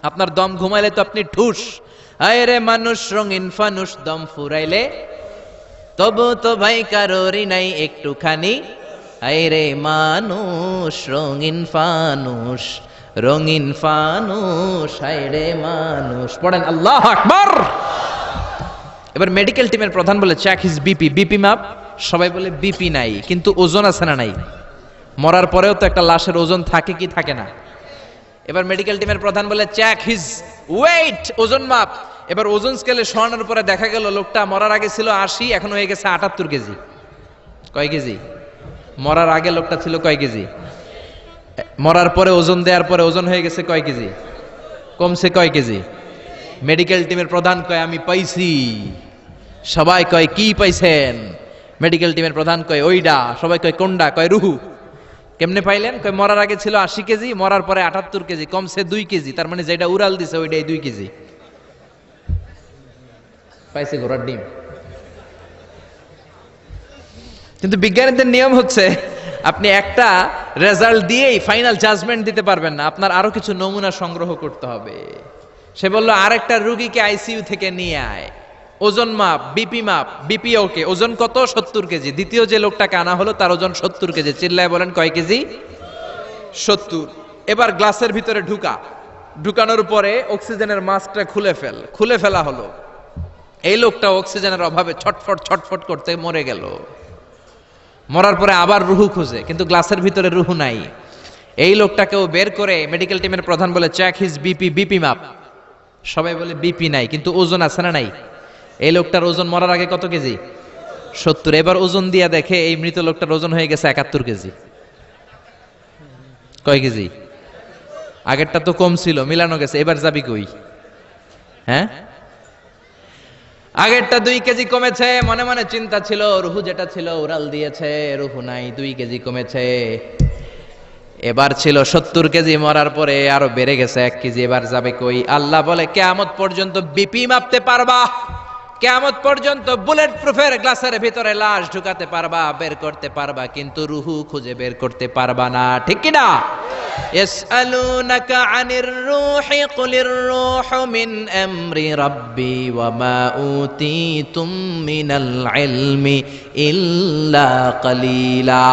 আপনার দম ঘুমাইলে তো আপনি ঠুস। আয় রে মানুষ রঙিন ফানুষ, দম ফুরাইলে তবু তো ভাই কারোরই নাই একটুখানি। আয় রে মানুষ রঙিন ফানুষ, রঙিন ফানুষ, আয় রে মানুষ। পড়েন আল্লাহু আকবার। এবার মেডিকেল টিমের প্রধান বলে চেক হিজ বিপি, বিপি মাপ। সবাই বলে বিপি নাই, কিন্তু ওজন আছে না নাই? মরার পরেও তো একটা লাশের ওজন থাকে কি থাকে না? এবার মেডিকেল টিমের প্রধান বলে চেক হিজ ওয়েট, ওজন মাপ। এবার ওজন স্কেলে শোয়ানোর পরে দেখা গেল লোকটা মরার আগে ছিল 80, এখন হয়ে গেছে 78 কেজি। কয় কেজি? মরার আগে লোকটা ছিল কয় কেজি? মরার পরে ওজন দেওয়ার পরে ওজন হয়ে গেছে কয় কেজি? কমছে কয় কেজি? মেডিকেল টিমের প্রধান কয় আমি পাইছি। সবাই কয় কি পাইছেন? মেডিকেল টিমের প্রধান কয় ওইডা। সবাই কয় কোনডা? কয় রুহু। কেমনে পাইলেন? কয় মরার আগে ছিল 80 কেজি, মরার পরে 78 কেজি, কমছে 2 কেজি। তার মানে যেটা উড়াল দিছে ওইটাই 2 কেজি। পাইছে ঘোড়ার ডিম। কিন্তু বিজ্ঞানীদের নিয়ম হচ্ছে আপনি একটা রেজাল্ট দিয়েই ফাইনাল জাজমেন্ট দিতে পারবেন না, আপনার আরো কিছু নমুনা সংগ্রহ করতে হবে। সে বলল আরেকটা রোগীকে আইসিইউ থেকে নিয়ে আয়, ওজন মাপ, বিপি মাপ। বিপি ওকে, ওজন কত? 70 কেজি। দ্বিতীয় যে লোকটাকে আনা হলো তার ওজন 70 কেজি। চিল্লায় বলেন কয় কেজি? 70। এবার গ্লাসের ভিতরে ঢুকানোর পরে অক্সিজেনের মাস্কটা খুলে ফেলা হলো। এই লোকটা অক্সিজেনের অভাবে ছটফট ছটফট করতে মরে গেল। মরার পরে আবার রুহু খুঁজে, কিন্তু গ্লাসের ভিতরে রুহু নাই। এই লোকটাকেও বের করে মেডিকেল টিমের প্রধান বলে চেক হিজ বিপি, বিপি মাপ। সবাই বলে বিপি নাই, কিন্তু ওজন আছে না নাই? এই লোকটার ওজন মরার আগে কত কেজি? 70। এবার ওজন দিয়া দেখে এই মৃত লোকটার ওজন হয়ে গেছে 71 কেজি। কয় কেজি? আগেরটা তো কম ছিল, মিলানো গেছে। এবার যাবি কই? হ্যাঁ, আগেরটা 2 কেজি কমেছে। মনে মনে চিন্তা ছিল, রুহু যেটা ছিল উড়াল দিয়েছে, রুহু নাই, 2 কেজি কমেছে। এবার ছিল 70 কেজি, মরার পরে আরো বেড়ে গেছে 1 কেজি। এবার যাবে কই? আল্লাহ বলে কিয়ামত পর্যন্ত বিপি মাপতে পারবা, কিয়ামত পর্যন্ত বুলেট প্রুফের গ্লাসের ভিতরে লাশ ঢুকাতে পারবা, বের করতে পারবা, কিন্তু রুহু খুঁজে বের করতে পারবা না। ঠিক কি না? ইয়াসআলুনাকা আনির রূহি কুলির রূহু মিন আমরি রাব্বি ওয়া মা উতীতুম মিনাল ইলমি ইল্লা কালিলা।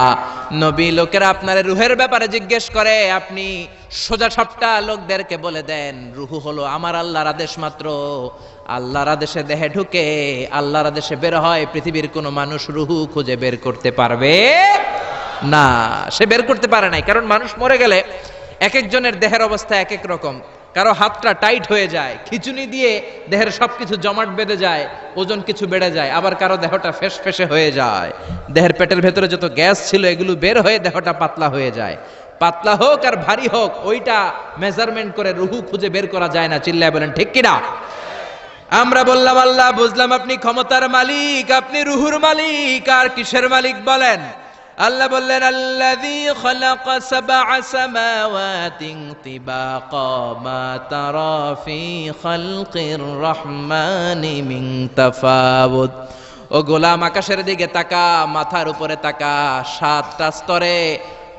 নবী লোকেরা আপনার রুহের ব্যাপারে জিজ্ঞেস করে, আপনি সোজা সাপটা লোকদেরকে বলে দেন রুহু হলো আমার আল্লাহর আদেশ মাত্র। আল্লাহর আদেশে দেহে ঢুকে, আল্লাহর আদেশে বের হয়। পৃথিবীর কোনো মানুষ রুহু খুঁজে বের করতে পারবে না। সে বের করতে পারে নাই, কারণ মানুষ মরে গেলে এক একজনের দেহের অবস্থা এক এক রকম। কারো হাতটা টাইট হয়ে যায়, খিচুনি দিয়ে দেহের সবকিছু জমাট বেঁধে যায়, ওজন কিছু বেড়ে যায়। আবার কারো দেহটা ফেসফেসে হয়ে যায়, দেহের পেটের ভেতরে যত গ্যাস ছিল এগুলো বের হয়ে দেহটা পাতলা হয়ে যায়। পাতলা হোক আর ভারী হোক, ওইটা মেজারমেন্ট করে রুহু খুঁজে বের করা যায় না। চিল্লায় বলেন ঠিক কিনা? আমরা বললাম আল্লাহ, বুঝলাম আপনি ক্ষমতার মালিক, আপনি রুহুর মালিক, আর কিসের মালিক বলেন? আল্লাহ বললেন আল্লাযী খালাকা সাবআ সামাওয়াতিন তিবাকা মা তারা ফি খালকির রহমানি মিন তাফাউত। ও গোলাম, আকাশের দিকে তাকা, মাথার উপরে তাকা, 7টা স্তরে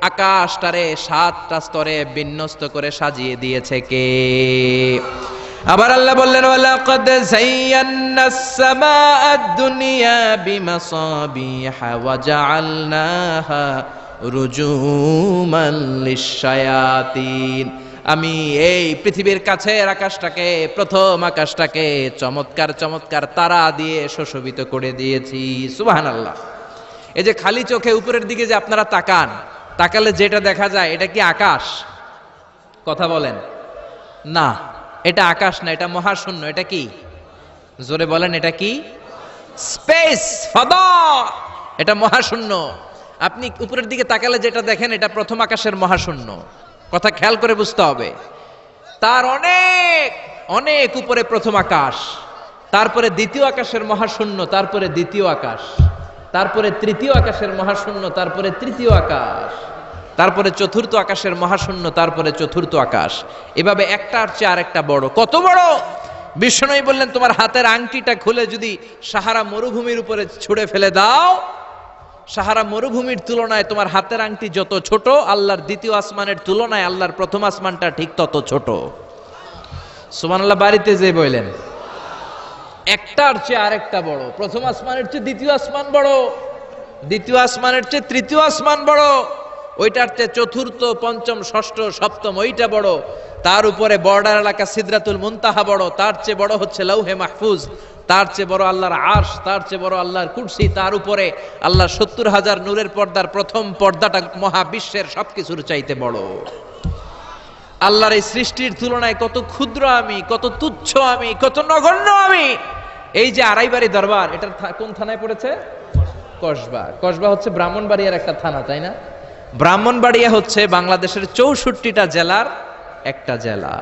আকাশটারে 7টা স্তরে বিন্যস্ত করে সাজিয়ে দিয়েছে কে? আবার আল্লাহ বললেন ওয়ালাকাদ যায়্যানাস সামাআদ দুনিয়া বিমাসাবিহা ওয়া জাআলনাহা রুজুমান লিশ-শায়াতিন। আমি এই পৃথিবীর কাছের আকাশটাকে, প্রথম আকাশটাকে চমৎকার চমৎকার তারা দিয়ে সুশোভিত করে দিয়েছি। সুবহানাল্লাহ। এই যে খালি চোখে উপরের দিকে যে আপনারা তাকান, তাকালে যেটা দেখা যায় এটা কি আকাশ? কথা বলেন না, এটা আকাশ না, এটা মহাশূন্য। এটা কি? জোরে বলেন, এটা কি? স্পেস, ফাদা। এটা মহাশূন্য। আপনি উপরের দিকে তাকালে যেটা দেখেন এটা প্রথম আকাশের মহাশূন্য। কথা খেয়াল করে বুঝতে হবে। তার অনেক অনেক উপরে প্রথম আকাশ, তারপরে দ্বিতীয় আকাশের মহাশূন্য, তারপরে দ্বিতীয় আকাশ, তারপরে তৃতীয় আকাশের মহাশূন্য, তারপরে তৃতীয় আকাশ, তারপরে চতুর্থ আকাশের মহাশূন্য, তারপরে চতুর্থ আকাশ। এভাবে একটার চেয়ে আরেকটা বড়। কত বড়? বিষ্ণু বললেন তোমার হাতের আংটিটা খুলে যদি সাহারা মরুভূমির উপরে ছুঁড়ে ফেলে দাও, সাহারা মরুভূমির তুলনায় তোমার হাতের আংটি যত ছোট, আল্লাহর দ্বিতীয় আসমানের তুলনায় আল্লাহর প্রথম আসমানটা ঠিক তত ছোট। সুবহানাল্লাহ। বাড়িতে যে বললেন একটার চেয়ে আরেকটা বড়। প্রথম আসমানের চেয়ে দ্বিতীয় আসমান বড়, দ্বিতীয় আসমানের চেয়ে তৃতীয় আসমান বড়, ওইটার চেয়ে চতুর্থ, পঞ্চম, ষষ্ঠ, সপ্তম ওইটা বড়, তার উপরে বর্ডার এলাকা সিদরাতুল মুনতাহা বড়, তার চেয়ে বড় হচ্ছে লাউহে মাহফুজ, তার চেয়ে বড় আল্লাহর আরশ, তার চেয়ে বড় আল্লাহর কুরসি, তার উপরে আল্লাহর ৭০,০০০ নূরের পর্দার প্রথম পর্দাটা মহাবিশ্বের সবকিছুর চাইতে বড়। আল্লাহর এই সৃষ্টির তুলনায় কত ক্ষুদ্র আমি, কত তুচ্ছ আমি, কত নগণ্য আমি। এই যে আড়াইবাড়ি দরবার, এটার কোন থানায় পড়েছে? কসবা। কসবা হচ্ছে ব্রাহ্মণবাড়িয়ার একটা থানা, তাই না? ব্রাহ্মণবাড়িয়া হচ্ছে বাংলাদেশের ৬৪টা জেলার একটা জেলা।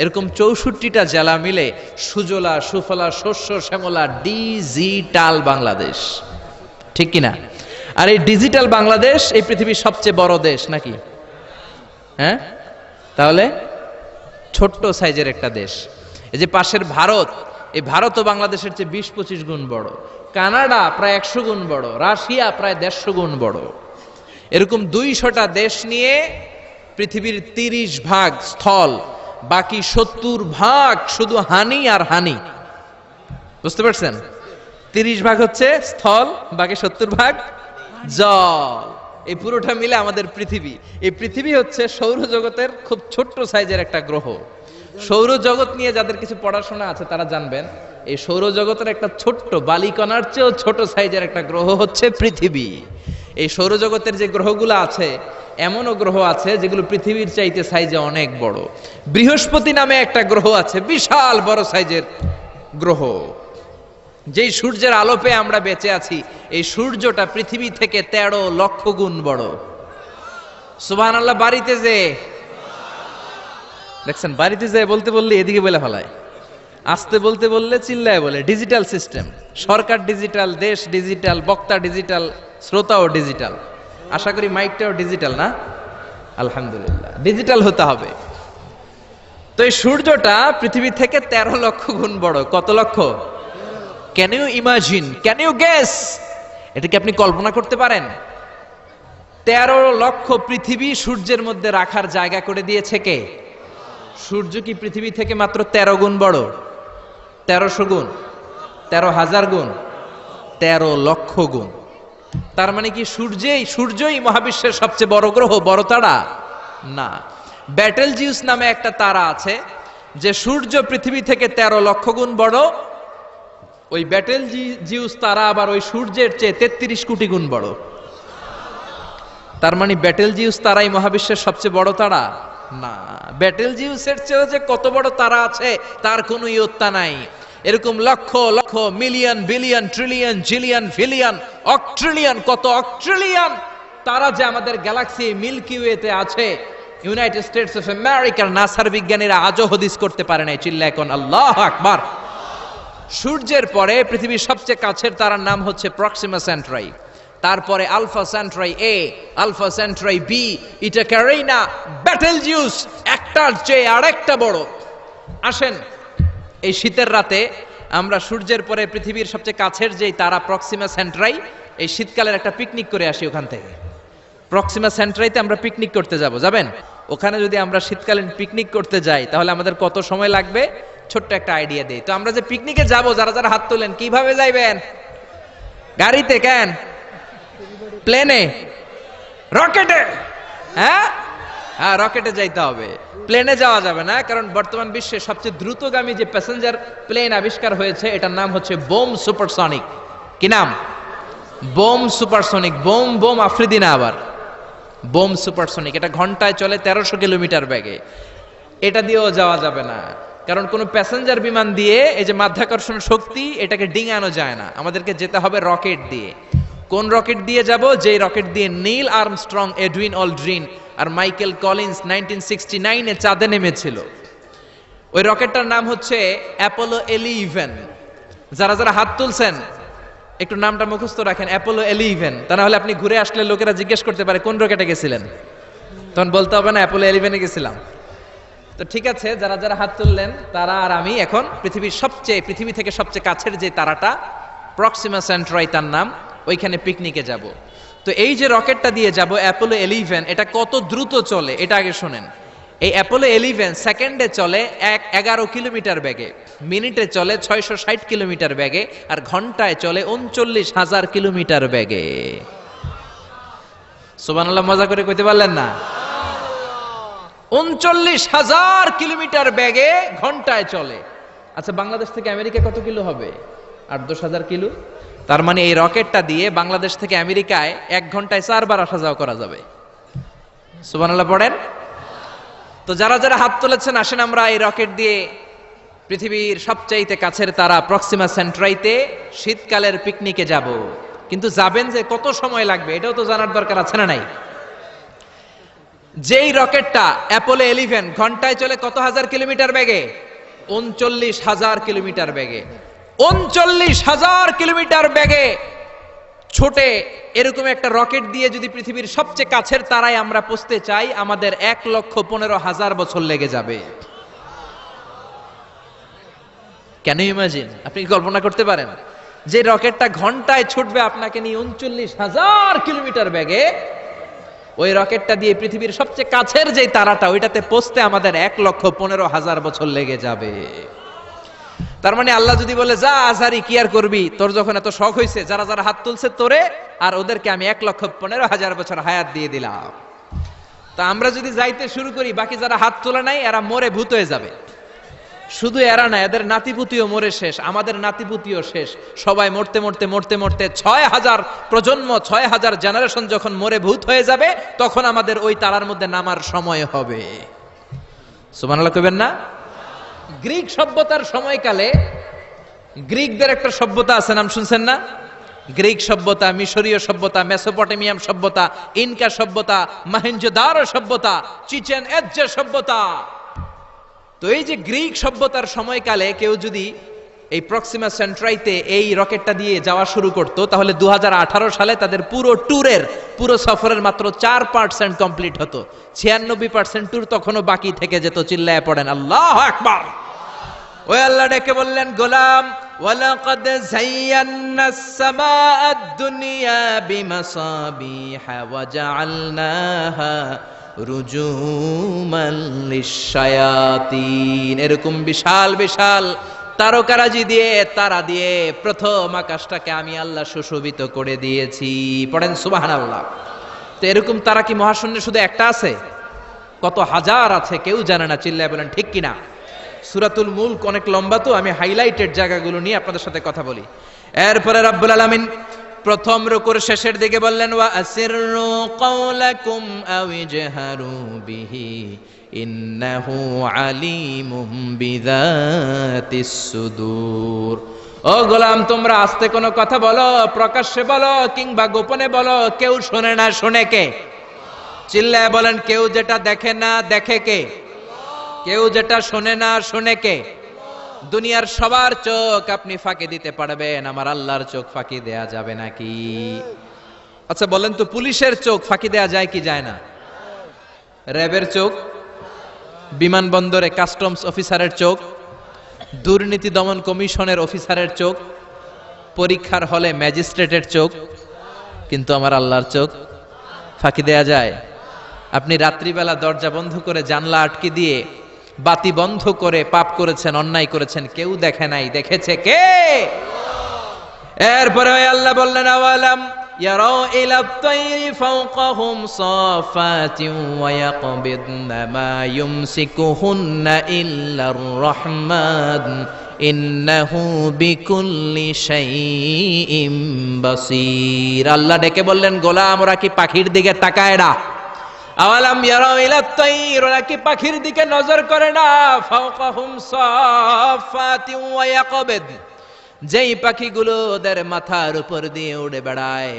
এরকম ৬৪টা জেলা মিলে সুজলা সুফলা শস্য শ্যামলা ডিজিটাল বাংলাদেশ, ঠিক কিনা? আর এই ডিজিটাল বাংলাদেশ এই পৃথিবীর সবচেয়ে বড় দেশ নাকি? হ্যাঁ, তাহলে ছোট্ট সাইজের একটা দেশ। এই যে পাশের ভারত, এই ভারতও বাংলাদেশের চেয়ে ২০-২৫ গুণ বড়। কানাডা প্রায় ১০০ গুণ বড়, রাশিয়া প্রায় ১৫০ গুণ বড়। এরকম ২০০টা দেশ নিয়ে পৃথিবীর ৩০ ভাগ স্থল, বাকি ৭০ ভাগ শুধু হানি আর হানি। বুঝতে পারছেন? ৩০ ভাগ হচ্ছে স্থল, বাকি ৭০ ভাগ জল। এই পুরোটা মিলে আমাদের পৃথিবী। এই পৃথিবী হচ্ছে সৌরজগতের খুব ছোট্ট সাইজের একটা গ্রহ। সৌরজগৎ নিয়ে যাদের কিছু পড়াশোনা আছে তারা জানবেন, এই সৌরজগতের একটা ছোট্ট বালিকণার চেয়েও ছোট সাইজের একটা গ্রহ হচ্ছে পৃথিবী। এই সৌরজগতের যে গ্রহগুলো আছে, এমনও গ্রহ আছে যেগুলো পৃথিবীর চাইতে সাইজে অনেক বড়। বৃহস্পতি নামে একটা গ্রহ আছে, বিশাল বড় সাইজের গ্রহ। যেই সূর্যের আলো পেয়ে আমরা বেঁচে আছি, এই সূর্যটা পৃথিবী থেকে ১৩ লক্ষ গুণ বড়। সুবহানাল্লাহ। বাড়িতে যে দেখছেন, বাড়িতে যে বলতে বললে এদিকে বলে ফেলায়, আসতে বলতে বললে চিল্লায় বলে। ডিজিটাল সিস্টেম, সরকার ডিজিটাল, দেশ ডিজিটাল, বক্তা ডিজিটাল, শ্রোতাও ডিজিটাল। আশা করি মাইকটাও ডিজিটাল না? আলহামদুলিল্লাহ, ডিজিটাল হতে হবে। তো এই সূর্যটা পৃথিবী থেকে ১৩ লক্ষ গুণ বড়। কত লক্ষ? Can you imagine, can you guess? এটা কি আপনি কল্পনা করতে পারেন? ১৩ লক্ষ পৃথিবী সূর্যের মধ্যে রাখার জায়গা করে দিয়েছে কে? সূর্য কি পৃথিবী থেকে মাত্র ১৩ গুণ বড়? ১৩০০ গুণ, ১৩,০০০ গুণ, ১৩ লক্ষ গুণ। তার মানে কি সূর্যই মহাবিশ্বের সবচেয়ে বড় গ্রহ, বড় তারা না। ব্যাটেল জিউস নামে একটা তারা আছে, যে সূর্য পৃথিবী থেকে ১৩ লক্ষ গুণ বড়। ওই ব্যাটেল জিউস তারা আবার ওই সূর্যের চেয়ে ৩৩ কোটি গুণ বড়। তার মানে ব্যাটেল জিউস তারাই মহাবিশ্বের সবচেয়ে বড় তারা না। ব্যাটেল জিউসের চেয়েও যে কত বড় তারা আছে তার কোনো ইয়ত্তা নাই। এরকম লক্ষ লক্ষ, মিলিয়ন, বিলিয়ন, ট্রিলিয়ন, জিলিয়ন, ফিলিয়ন, অক্ট্রিলিয়ন, কত অক্ট্রিলিয়ন তারা যে আমাদের গ্যালাক্সি মিল্কি ওয়েতে আছে, ইউনাইটেড স্টেটস অফ আমেরিকার নাসার বিজ্ঞানীরা আজও হদিস করতে পারে নাই। চিল্লা এখন আল্লাহু আকবার। সূর্যের পরে পৃথিবীর সবচেয়ে কাছের তারার নাম হচ্ছে প্রক্সিমা সেন্টরাই। তারপরে আলফা সেন্ট্রাই এ, আলফা সেন্ট্রাই বি, ইটা ক্যারিনা, ব্যাটেল জিউস, একটার চেয়ে আরেকটা বড়। আসেন এই শীতের রাতে আমরা সূর্যের পরে পৃথিবীর সবচেয়ে কাছের যেই তারা প্রক্সিমা সেন্ট্রাই, এই শীতকালের একটা পিকনিক করে আসি ওখান থেকে। প্রক্সিমা সেন্ট্রাইতে আমরা পিকনিক করতে যাবেন? ওখানে যদি আমরা শীতকালীন পিকনিক করতে যাই তাহলে আমাদের কত সময় লাগবে? ছোট্ট একটা আইডিয়া দেই তো। আমরা যে পিকনিকে যাব, যারা যারা হাত তোলেন, কিভাবে যাইবেন? গাড়িতে? কেন? প্লেনে? রকেটে? হ্যাঁ, রকেটে যাইতে হবে, প্লেনে যাওয়া যাবে না। কারণ বর্তমান বিশ্বে সবচেয়ে দ্রুতগামী যে প্যাসেঞ্জার প্লেন আবিষ্কার হয়েছে, এটার নাম হচ্ছে বোম সুপারসনিক। কি নাম? Bomb supersonic. Bomb bomb Afridi না, আবার বোম সুপারসনিক। এটা ঘন্টায় চলে 1300 কিলোমিটার বেগে। এটা দিয়েও যাওয়া যাবে না, কারণ কোনো প্যাসেঞ্জার বিমান দিয়ে এই যে মাধ্যাকর্ষণ শক্তি, এটাকে ডিঙানো যায় না। আমাদেরকে যেতে হবে রকেট দিয়ে। কোন রকেট দিয়ে যাব? যেই রকেট দিয়ে নীল আর্মস্ট্রং, এডউইন অলড্রিন আর মাইকেল কলিন্স 1969-এ চাঁদে নেমেছিল। ওই রকেটটার নাম হচ্ছে অ্যাপোলো 11। যারা যারা হাত তুলছেন একটু নামটা মুখস্থ রাখেন, অ্যাপোলো 11। তা না হলে আপনি ঘুরে আসলে লোকেরা জিজ্ঞেস করতে পারে কোন রকেটে গেছিলেন, তখন বলতে হবে না অ্যাপোলো 11-এ গেছিলাম। তো ঠিক আছে, যারা যারা হাত তুললেন তারা আর আমি এখন পৃথিবী থেকে সবচেয়ে কাছের যে তারাটা প্রক্সিমা সেন্ট্রাই তার নাম, ওইখানে পিকনিকে যাব। তো এই যে রকেটটা দিয়ে যাব অ্যাপোলো 11, এটা কত দ্রুত চলে এটা আগে শোনেন। এই অ্যাপোলো 11 সেকেন্ডে চলে 11 কিলোমিটার বেগে, মিনিটে চলে 660 কিলোমিটার বেগে, আর ঘন্টায় চলে 39,000 কিলোমিটার বেগে। সুবহানাল্লাহ, মজা করে কইতে পারলেন না? 39,000 কিলোমিটার বেগে ঘন্টায় চলে। আচ্ছা, বাংলাদেশ থেকে আমেরিকা কত কিলো হবে? 8-10 হাজার কিলো। তার মানে এই রকেটটা দিয়ে বাংলাদেশ থেকে আমেরিকায় 1 ঘন্টায় 4 বার আসা যাওয়া করা যাবে। সুবহানাল্লাহ পড়েন। তো যারা যারা হাত তুলেছেন, আসেন আমরা এই রকেট দিয়ে পৃথিবীর সবচাইতে কাছের তারা প্রক্সিমা সেন্ট্রাইতে শীতকালের পিকনিকে যাব। কিন্তু যাবেন যে কত সময় লাগবে এটাও তো জানার দরকার আছে না নাই? যেই রকেটটা অ্যাপোলো 11 ঘন্টায় চলে কত হাজার কিলোমিটার বেগে? 39,000 কিলোমিটার বেগে। 39,000 কিলোমিটার বেগে ছোটে এরকম একটা রকেট দিয়ে যদি পৃথিবীর সবচেয়ে কাছের তারায় আমরা পৌঁছতে চাই, আমাদের 1,15,000 বছর লেগে যাবে। Can you imagine? আপনি কি কল্পনা করতে পারেন যে রকেটটা ঘন্টায় ছুটবে আপনাকে নিয়ে 39,000 কিলোমিটার বেগে? ওই রকেটটা দিয়ে পৃথিবীর সবচেয়ে কাছের যে তারাটা, ওইটাতে পৌঁছতে আমাদের 1,15,000 বছর লেগে যাবে। তার মানে আল্লাহ যদি বলে যা আজারি কি আর করবি, তোর যখন এত শখ হয়েছে, যারা যারা হাত তুলছে তোরে আর ওদেরকে আমি 1,15,000 বছর হায়াত দিয়ে দিলাম। তা আমরা যদি যাইতে শুরু করি, বাকি যারা হাত তোলে নাই এরা মরে ভূত হয়ে যাবে। শুধু এরা না, এদের নাতিপুতিও মরে শেষ, আমাদের নাতিপুতিও শেষ। সবাই মরতে মরতে মরতে মরতে 6,000 প্রজন্ম, 6,000 জেনারেশন যখন মরে ভূত হয়ে যাবে, তখন আমাদের ওই তারার মধ্যে নামার সময় হবে। সুবহানাল্লাহ কইবেন না? গ্রিক সভ্যতার সময়কালে গ্রিকদের একটা সভ্যতা আছে, নাম শুনছেন না? গ্রিক সভ্যতা, মিশরীয় সভ্যতা, মেসোপটেমিয়াম সভ্যতা, ইনকা সভ্যতা, মহেঞ্জোদারো সভ্যতা, চিচেন এৎজে সভ্যতা। তো এই যে গ্রিক সভ্যতার সময়কালে কেউ যদি এই প্রক্সিমা সেন্ট্রাইতে এই রকেটটা দিয়ে যাওয়া শুরু করতো, তাহলে 2018 সালে তাদের পুরো সফরের মাত্র 4% কমপ্লিট হতো। 96% ট্যুর তখনও বাকি থেকে যেত। চিল্লায় পড়েন আল্লাহু আকবার। ওই আল্লাহ ডেকে বললেন, গোলাম ওয়ালাকাদ যায়্যানাস সামাআদ দুনিয়া বিমাসাবিহা ওয়া জাআলনাহা রুজুমান লিশ-শায়াতিন। এরকম বিশাল বিশাল তারকারাজি দিয়ে, তারা দিয়ে প্রথম আকাশটাকে আমি আল্লাহ সুশোভিত করে দিয়েছি। পড়েন সুবহানাল্লাহ। তো এরকম তারা কি মহাশূন্যে শুধু একটা আছে? কত হাজার আছে কেউ জানে না। চিল্লায় বলেন ঠিক কিনা? সূরাতুল মুলক অনেক লম্বা, তো আমি হাইলাইটেড জায়গাগুলো নিয়ে আপনাদের সাথে কথা বলি। এরপরে রব্বুল আলামিন প্রথম রুকুর শেষের দিকে বললেন, ওয়া আসিররু কাওলাকুম আও ইজহারু বিহি ইন্নাহু আলিমুম বিযাতিস সুদূর। ও গোলাম, তোমরা আস্তে কোনো কথা বলো, প্রকাশ্যে বলো কিংবা গোপনে বলো, কেউ শোনে না, শোনে কে? চিল্লায় বলেন, কেউ যেটা দেখে না দেখে কে? কেউ যেটা শোনে না শোনে কে? দুনিয়ার সবার চোখ আপনি ফাঁকি দিতে পারবেন, আমার আল্লাহর চোখ ফাঁকি দেয়া যাবে নাকি? আচ্ছা বলেন তো, পুলিশের চোখ ফাঁকি দেয়া যায় কি যায় না? র্যাবের চোখ, বিমানবন্দরে কাস্টমস অফিসারের চোখ, দুর্নীতি দমন কমিশনের অফিসারের চোখ, পরীক্ষার হলে ম্যাজিস্ট্রেটের চোখ, কিন্তু আমার আল্লাহর চোখ ফাঁকি দেয়া যায়? আপনি রাত্রিবেলা দরজা বন্ধ করে জানলা আটকে দিয়ে বাতি বন্ধ করে পাপ করেছেন, অন্যায় করেছেন, কেউ দেখে নাই, দেখেছে কে? এরপরে আল্লাহ বললেন, আওয়ালাম ইয়ারাউ ইলা তাইরি ফাওকাহুম সাফাতিন ওয়া ইয়াকবিদনা মা ইউমসিকুহুন্না ইল্লার রাহমান ইন্নাহু বিকুল্লি শাইইম বাসীর। আল্লাহ ডেকে বললেন, গোলাম ওরা কি পাখির দিকে তাকায় না? আওয়ালাম ইয়ারাউ ইলা তাইর, ওরা কি পাখির দিকে নজর করে না? ফাওকাহুম সাফাতিন ওয়া ইয়াকবিদ, যেই পাখিগুলো ওদের মাথার উপর দিয়ে উড়ে বেড়ায়,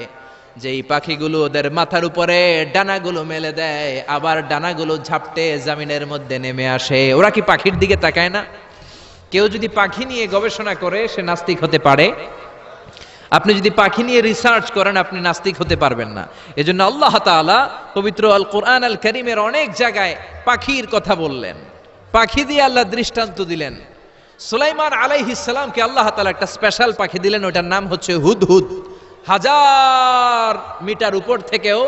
যেই পাখিগুলো ওদের মাথার উপরে ডানাগুলো মেলে দেয়, আবার ডানাগুলো ঝাপটে জমিনের মধ্যে নেমে আসে, ওরা কি পাখির দিকে তাকায় না? কেউ যদি পাখি নিয়ে গবেষণা করে সে নাস্তিক হতে পারে। আপনি যদি পাখি নিয়ে রিসার্চ করেন আপনি নাস্তিক হতে পারবেন না। এজন্য আল্লাহ তাআলা পবিত্র আল কোরআন আল কারীমের অনেক জায়গায় পাখির কথা বললেন, পাখি দিয়ে আল্লাহ দৃষ্টান্ত দিলেন। সুলাইমান আলাইহিস সালামকে আল্লাহ তাআলা একটা স্পেশাল পাখি দিলেন, ওটার নাম হচ্ছে হুদহুদ। 1000 মিটার উপর থেকেও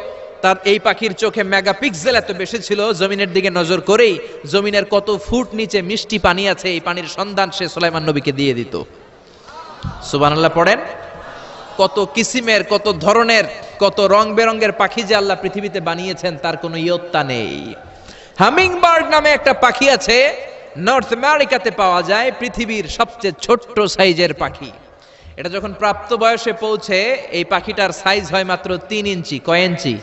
তার এই পাখির চোখে মেগাপিক্সেল এত বেশি ছিল, জমিনের দিকে নজর করেই জমিনের কত ফুট নিচে মিষ্টি পানি আছে এই পানির সন্ধান সে সুলাইমান নবীকে দিয়ে দিত। সুবহানাল্লাহ পড়েন। কত কিসিমের, কত ধরনের, কত রং বেরঙের পাখি যে আল্লাহ পৃথিবীতে বানিয়েছেন তার কোনো ইয়ত্তা নেই। হামিং বার্ড নামে একটা পাখি আছে, নর্থ আমেরিকাতে পাওয়া যায়, পৃথিবীর সবচেয়ে ছোট্ট সাইজের পাখি। এটা যখন প্রাপ্ত বয়সে পৌঁছে এই পাখিটার সাইজ হয় মাত্র 3 ইঞ্চি। কয় ইঞ্চি?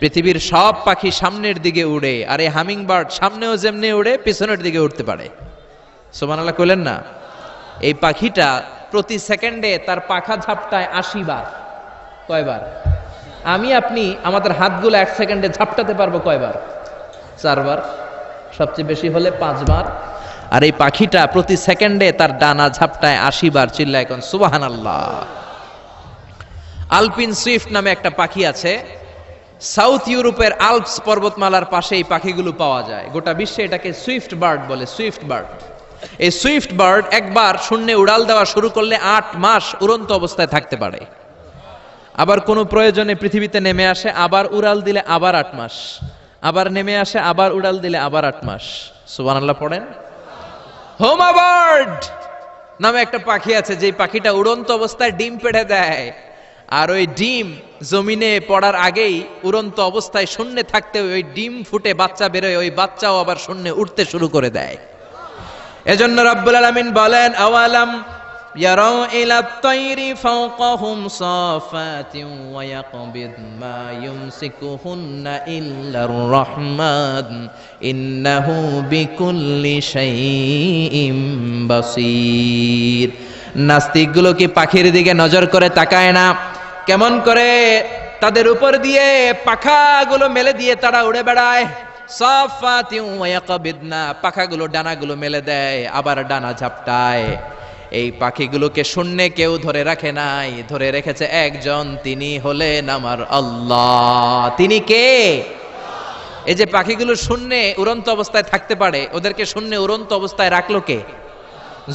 পৃথিবীর সব পাখি সামনের দিকে উড়ে, আর এই হামিং বার্ড সামনেও যেমনি উড়ে পিছনের দিকে উঠতে পারে। সুবহানাল্লাহ কইলেন না? এই পাখিটা প্রতি সেকেন্ডে তার পাখা ঝাপটায় 80 বার। কয়বার? আমি আপনি আমাদের হাতগুলো 1 সেকেন্ডে ঝাপটাতে পারবো কয়বার? 4 বার, সবচেয়ে বেশি হলে 5 বার। আর এই পাখিটা প্রতি সেকেন্ডে তার ডানা ঝাপটায় 80 বার। চিল্লায় কোন সুবহানাল্লাহ। আলপিন সুইফট নামে একটা পাখি আছে, সাউথ ইউরোপের আল্পস পর্বতমালার পাশে এই পাখিগুলো পাওয়া যায়। গোটা বিশ্বে এটাকে সুইফট বার্ড বলে, সুইফট বার্ড। এই সুইফট বার্ড একবার শূন্যে উড়াল দেওয়া শুরু করলে 8 মাস উড়ন্ত অবস্থায় থাকতে পারে। আবার কোনো প্রয়োজনে পৃথিবীতে নেমে আসে, আবার উড়াল দিলে আবার 8 মাস, আবার নেমে আসে, আবার উড়াল দিলে আবার 8 মাস। সুবহানাল্লাহ পড়েন। হোমা বার্ড নামে একটা পাখি আছে, যে পাখিটা উড়ন্ত অবস্থায় ডিম পেড়ে দেয়, আর ওই ডিম জমিনে পড়ার আগেই উড়ন্ত অবস্থায় শূন্যে থাকতে ওই ডিম ফুটে বাচ্চা বেরোয়, ওই বাচ্চাও আবার শূন্যে উঠতে শুরু করে দেয়। এজন্য রব্বুল আলামিন বলেন, আওয়ালাম ইয়ারাউ ইলা তাইরি ফাওকাহুম সাফাতিন ওয়া ইয়াকবিদ মা ইউমসিকুহুন্না ইল্লার রাহমান ইন্নাহু বিকুল্লি শাইইম বাসীর। নাস্তিকগুলো কি পাখির দিকে নজর করে তাকায় না? কেমন করে তাদের উপর দিয়ে পাখাগুলো মেলে দিয়ে তারা উড়ে বেড়ায়। সাফাতিন ওয়া ইয়াকবিদনা, পাখাগুলো ডানাগুলো মেলে দেয়, আবার ডানা ঝাপটায়। এই পাখিগুলোকে শূন্যে কেউ ধরে রাখে নাই, ধরে রেখেছে একজন, তিনি হলেন আমার আল্লাহ। তিনি কে? এই যে পাখিগুলো শূন্যে উড়ন্ত অবস্থায় থাকতে পারে, ওদেরকে শূন্যে উড়ন্ত অবস্থায় রাখলো কে?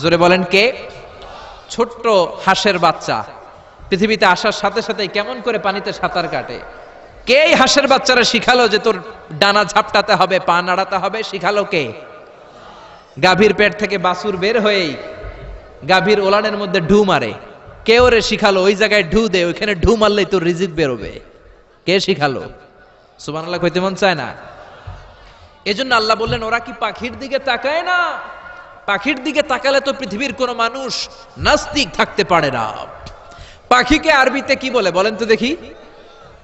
জোরে বলেন কে? ছোট্ট হাঁসের বাচ্চা পৃথিবীতে আসার সাথে সাথে কেমন করে পানিতে সাঁতার কাটে। কে এই হাঁসের বাচ্চারা শিখালো যে তোর ডানা ঝাপটাতে হবে, পা নাড়াতে হবে? শিখালো কে? গাভীর পেট থেকে বাছুর বের হয়েই গাভীর ওলানের মধ্যে ঢু মারে, কে ওরে শিখালো ওই জায়গায় ঢু দে, ওইখানে ঢু মারলেই তোর রিজিক বেরোবে? কে শিখালো? সুবহানাল্লাহ কইতে মন চায় না? এজন্য আল্লাহ বললেন, ওরা কি পাখির দিকে তাকায় না? পাখির দিকে তাকালে তো পৃথিবীর কোন মানুষ নাস্তিক থাকতে পারে না। পাখিকে আরবিতে কি বলে বলেন তো দেখি?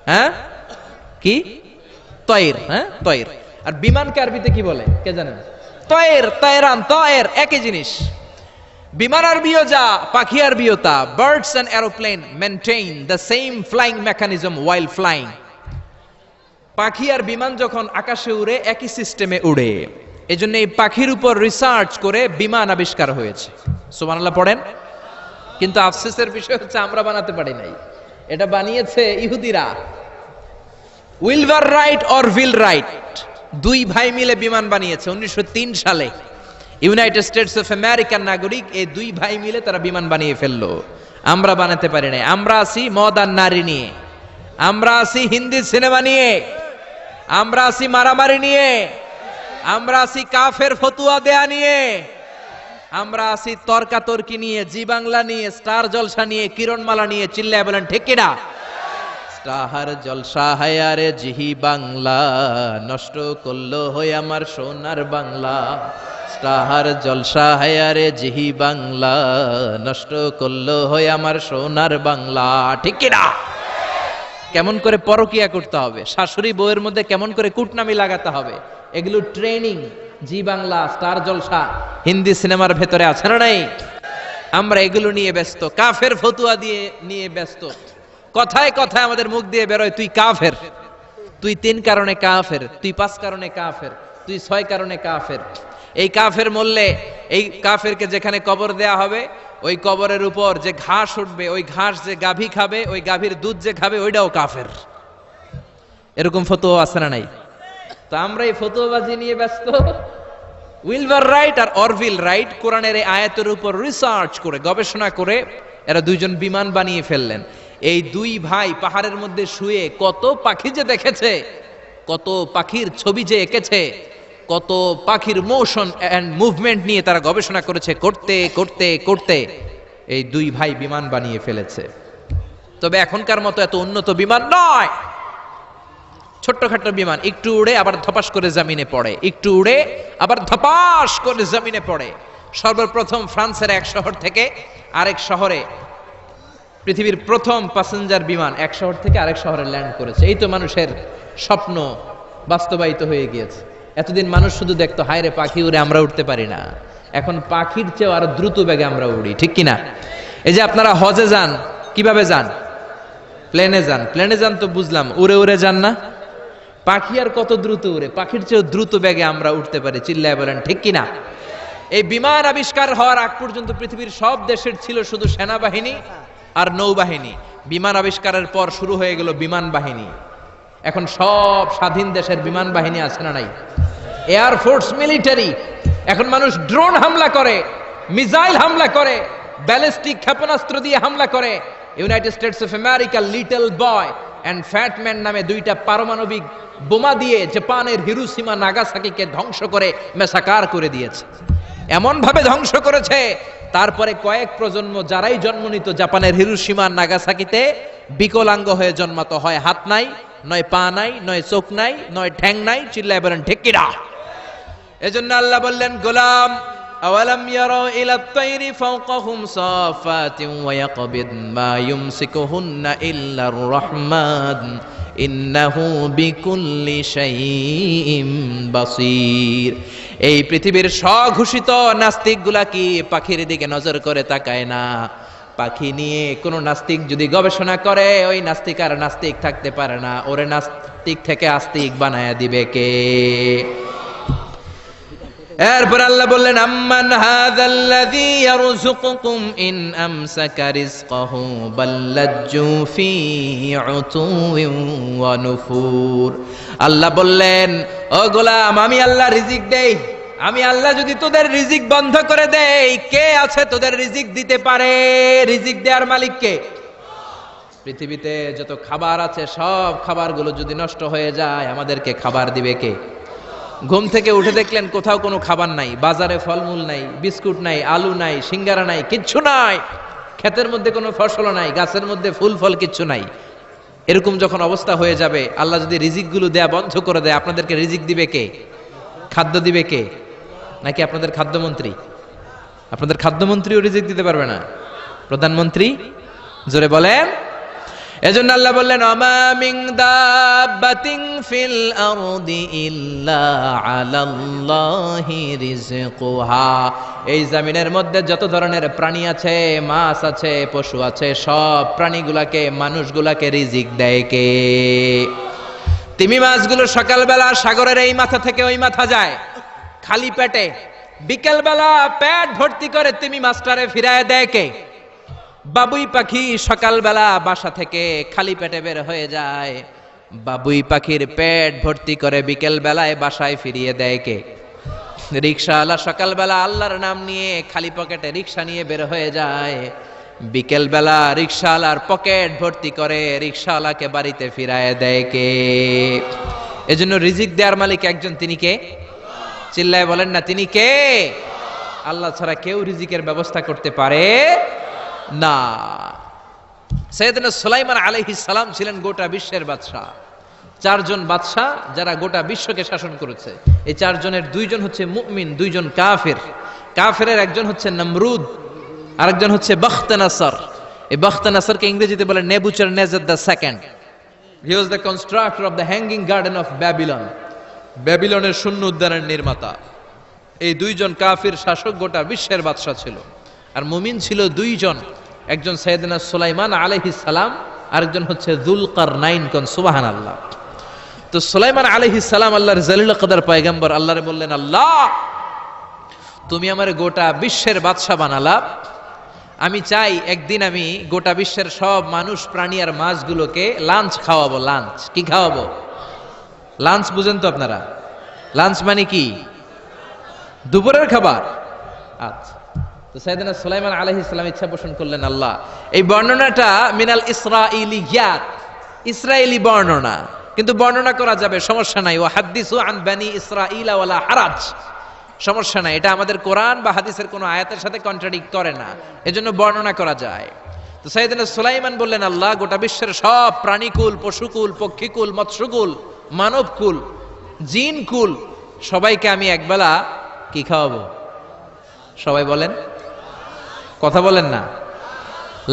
হ্যাঁ, কি? তয়ের। হ্যাঁ, তয়ের। আর বিমানকে আরবিতে কি বলে কে জানেন? তয়ের, তয়রান, তয়ের একই জিনিস। বিমান আরবিও যা, পাখি আরবিও তা। Birds and aeroplane maintain the same flying mechanism while flying. পাখি আর বিমান যখন আকাশে উড়ে একই সিস্টেমে উড়ে। এজন্য এই পাখির উপর রিসার্চ করে বিমান আবিষ্কার হয়েছে। সুবহানাল্লাহ পড়েন। কিন্তু আফসোসের বিষয় হচ্ছে আমরা বানাতে পারি নাই। এটা বানিয়েছে ইহুদিরা। উইলভার রাইট অর উইল রাইট, দুই ভাই মিলে বিমান বানিয়েছে 1903 সালে। ইউনাইটেড স্টেটস অফ আমেরিকার নাগরিক, এই দুই ভাই মিলে তারা বিমান বানিয়ে ফেললো। আমরা বানাতে পারি না। আমরা আছি মদ আর নারী নিয়ে, আমরা আছি হিন্দি সিনেমা নিয়ে, আমরা আছি মারামারি নিয়ে, আমরা আছি কাফের ফতুয়া দেয়া নিয়ে, আমরা আছি তর্কাতর্কি নিয়ে, জি বাংলা নিয়ে, স্টার জলসা নিয়ে, কিরণমালা নিয়ে। চিল্লায় বলেন ঠিক কিনা? স্টার জলসা হায়ারে জিহি বাংলা, নষ্ট করলো হয়ে আমার সোনার বাংলা। স্টার জলসা হায়ারে জিহি বাংলা, নষ্ট করলো হয়ে আমার সোনার বাংলা। ঠিক কিনা? কেমন করে পরকিয়া করতে হবে, শাশুড়ি বউয়ের মধ্যে কেমন করে কুটনামি লাগাতে হবে, এগুলো ট্রেনিং জি বাংলা, স্টার জলসা, হিন্দি সিনেমার ভেতরে আছে না নাই? আমরা এগুলো নিয়ে ব্যস্ত, কাফের ফতুয়া দিয়ে নিয়ে ব্যস্ত। কথায় কথায় আমাদের মুখ দিয়ে বেরোয় তুই কাফের, তুই 3 কারণে কাফের, তুই 5 কারণে কাফের, তুই 6 কারণে কাফের। এই কাফের মরলে এই কাফেরকে যেখানে কবর দেয়া হবে, ওই কবরের উপর যে ঘাস উঠবে, ওই ঘাস যে গাভী খাবে, ওই গাভীর দুধ যে খাবে, ওইটাও কাফের। এরকম ফতোয়া আছে না নাই? তো আমরা এই ফতোয়াবাজি নিয়ে ব্যস্ত। উইলভার রাইট আর অরভিল রাইট কোরআনের এই আয়াতের উপর রিসার্চ করে, গবেষণা করে এরা দুইজন বিমান বানিয়ে ফেললেন। এই দুই ভাই পাহাড়ের মধ্যে শুয়ে কত পাখি যে দেখেছে, কত পাখির ছবি যে এঁকেছে, কত পাখির মোশন এন্ড মুভমেন্ট নিয়ে তারা গবেষণা করেছে। করতে করতে করতে এই দুই ভাই বিমান বানিয়ে ফেলেছে। তবে এখনকার মতো এত উন্নত বিমান নয়, ছোট্টখাট্ট বিমান, একটু উড়ে আবার ধপাস করে জমিনে পড়ে, একটু উড়ে আবার ধপাস করে জমিনে পড়ে। সর্বপ্রথম ফ্রান্সের এক শহর থেকে আরেক শহরে পৃথিবীর প্রথম প্যাসেঞ্জার বিমান এক শহর থেকে আরেক শহরে ল্যান্ড করেছে। এই তো মানুষের স্বপ্ন বাস্তবায়িত হয়ে গিয়েছে। এতদিন মানুষ শুধু দেখতো হায় রে পাখি উড়ে, আমরা উঠতে পারি না। এখন পাখির চেয়েও আরো দ্রুত বেগে আমরা উড়ি। ঠিক কিনা? এই যে আপনারা হজে যান, কিভাবে যান? প্লেনে যান। প্লেনে যান তো বুঝলাম, উড়ে উড়ে যান না? পাখি আর কত দ্রুত উড়ে, পাখির চেয়েও দ্রুত বেগে আমরা উঠতে পারি। চিল্লায় বলেন ঠিক কিনা? এই বিমান আবিষ্কার হওয়ার আগ পর্যন্ত পৃথিবীর সব দেশের ছিল শুধু সেনাবাহিনী আর নৌবাহিনী। বিমান আবিষ্কারের পর শুরু হয়ে গেল বিমান বাহিনী। এখন সব স্বাধীন দেশের বিমান বাহিনী আছে না নাই? Air force, military. এখন মানুষ ড্রোন হামলা করে, মিসাইল হামলা করে, ব্যালিস্টিক ক্ষেপণাস্ত্র দিয়ে হামলা করে। United States of America Little Boy and Fat Man নামে দুইটা পারমাণবিক বোমা দিয়ে জাপানের হিরোশিমা নাগাসাকিকে ধ্বংস করে মেসাকার করে দিয়েছে। এমন ভাবে ধ্বংস করেছে, তারপরে কয়েক প্রজন্ম যারাই জন্ম নিত জাপানের হিরোশিমা নাগাসাকিতে বিকলাঙ্গ হয়ে জন্মাতো। হয় হাত নাই, নয় পা নাই, নয় চোখ নাই, নয় ঠ্যাং নাই। চিল্লায় বলেন ঠিক কিনা? এজন্য আল্লাহ বললেন, গোলাম আওয়ালাম ইয়ারাউ ইলাত তাইরি ফাওকাহুম সাফাতিন ওয়া ইয়াকবিদ মা ইউমসিকুহুন্না ইল্লার রহমান ইন্নাহু বিকুল্লি শাইইন বাসীর। এই পৃথিবীর স্বঘোষিত নাস্তিকগুলা কি পাখির দিকে নজর করে তাকায় না? পাখি নিয়ে কোন নাস্তিক যদি গবেষণা করে, ওই নাস্তিক আর নাস্তিক থাকতে পারে না। ওরে নাস্তিক থেকে আস্তিক বানায়া দিবে কে? এরপর আল্লাহ বললেন, আম্মান হাযাল্লাযী ইয়ারযুকুকুম ইন আমসাকা রিজকাহু বাল্লাজ্জু ফী উতুওয়িন ওয়া নুফুর। আল্লাহ বললেন, ও গোলাম, আমি আল্লাহ রিজিক দেই। আমি আল্লাহ যদি তোদের রিজিক বন্ধ করে দেই, কে আছে তোদের রিজিক দিতে পারে? রিজিক দেওয়ার মালিক কে? পৃথিবীতে যত খাবার আছে সব খাবারগুলো যদি নষ্ট হয়ে যায়, আমাদেরকে খাবার দিবে কে? ঘুম থেকে উঠে দেখলেন কোথাও কোনো খাবার নাই, বাজারে ফলমূল নাই, বিস্কুট নাই, আলু নাই, সিঙ্গারা নাই, কিচ্ছু নাই। ক্ষেতের মধ্যে কোনো ফসল নাই, গাছের মধ্যে ফুল ফল কিচ্ছু নাই। এরকম যখন অবস্থা হয়ে যাবে, আল্লাহ যদি রিজিকগুলো দেয়া বন্ধ করে দেয়, আপনাদেরকে রিজিক দিবে কে? খাদ্য দিবে কে? নাকি আপনাদের খাদ্যমন্ত্রী? আপনাদের খাদ্যমন্ত্রীও রিজিক দিতে পারবে না? প্রধানমন্ত্রী? জোরে বলেন। এজন্য আল্লাহ বললেন, আমা মিন দাব্বাতিন ফিল আরদি ইল্লা আলাল্লাহি রিজকুহা। এই জমিনের মধ্যে যত ধরনের প্রাণী আছে, মাছ আছে, পশু আছে, সব প্রাণীগুলাকে, মানুষগুলাকে রিজিক দেয় কে? তিমি মাছগুলো সকালবেলা সাগরের এই মাথা থেকে ওই মাথা যায় খালি পেটে, বিকেলবেলা পেট ভর্তি করে তিমি মাছটারে ফিরায় দেয় কে? বাবুই পাখি সকালবেলা বাসা থেকে খালি পেটে বের হয়ে যায়। বাবুই পাখির পেট ভর্তি করে বিকেল বেলায় বাসায় ফিরিয়ে দেয় কে? রিকশাওয়ালা সকালবেলা আল্লাহর নাম নিয়ে খালি পকেটে রিকশা নিয়ে বের হয়ে যায়, বিকেল বেলা রিকশাওয়ালার পকেট ভর্তি করে রিকশাওয়ালাকে বাড়িতে ফিরায় দেয় কে? এজন্য রিজিক দেওয়ার মালিক একজন, তিনি কে? চিল্লায় বলেন না, তিনি কে? আল্লাহ ছাড়া কেউ রিজিকের ব্যবস্থা করতে পারে না। সাইয়েদনা সুলাইমান আলাইহিস সালাম ছিলেন গোটা বিশ্বের বাদশা। চারজন বাদশা যারা গোটা বিশ্বকে শাসন করেছে, এই চারজনের দুইজন হচ্ছে মুমিন, দুইজন কাফের। কাফেরের একজন হচ্ছে নমরুদ, আরেকজন হচ্ছে বখতনাসর। এই বখতনাসরকে ইংরেজিতে বলে Nebuchadnezzar the second. He was the constructor of the hanging garden of Babylon. ব্যাবিলনের শূন্য উদ্যানের নির্মাতা। এই দুইজন কাফির শাসক গোটা বিশ্বের বাদশা ছিল। আর মুমিন ছিল দুইজন, একজন সাইয়েদনা সুলাইমান আলাইহিস সালাম, আরেকজন হচ্ছে যুলকারনাইন। কোন সুবহানাল্লাহ। তো সুলাইমান আলাইহিস সালাম আল্লাহর জলিল কদর পয়গম্বর, আল্লাহরে বললেন, আল্লাহ তুমি আমারে গোটা বিশ্বের বাদশা বানালা, আমি চাই একদিন আমি গোটা বিশ্বের সব মানুষ প্রাণী আর মাছগুলোকে লাঞ্চ খাওয়াবো। লাঞ্চ কি খাওয়াবো? লাঞ্চ বুঝেন তো আপনারা? লাঞ্চ মানে কি? দুপুরের খাবার। আচ্ছা, তো সাইয়েদনা সুলাইমান আলাইহিস সালাম ইচ্ছা পোষণ করলেন, আল্লাহ এই বর্ণনাটা মিনাল ইসরাইলিয়াত, ইসরায়েলি বর্ণনা, কিন্তু বর্ণনা করা যাবে, সমস্যা নাই। ওয়া হাদিসু আন বানি ইসরাঈলা ওয়ালা হারাজ, সমস্যা নাই, এটা আমাদের কোরআন বা হাদিসের কোনো আয়াতের সাথে কন্ট্রাডিক্ট করে না, এজন্য বর্ণনা করা যায়। তো সাইয়েদনা সুলাইমান বললেন, আল্লাহ গোটা বিশ্বের সব প্রাণীকুল, পশুকুল, পক্ষীকুল, মৎস্যকুল, মানবকুল, জিনকুল, সবাইকে আমি একবেলা কি খাওয়াবো? সবাই বলেন, কথা বলেন না।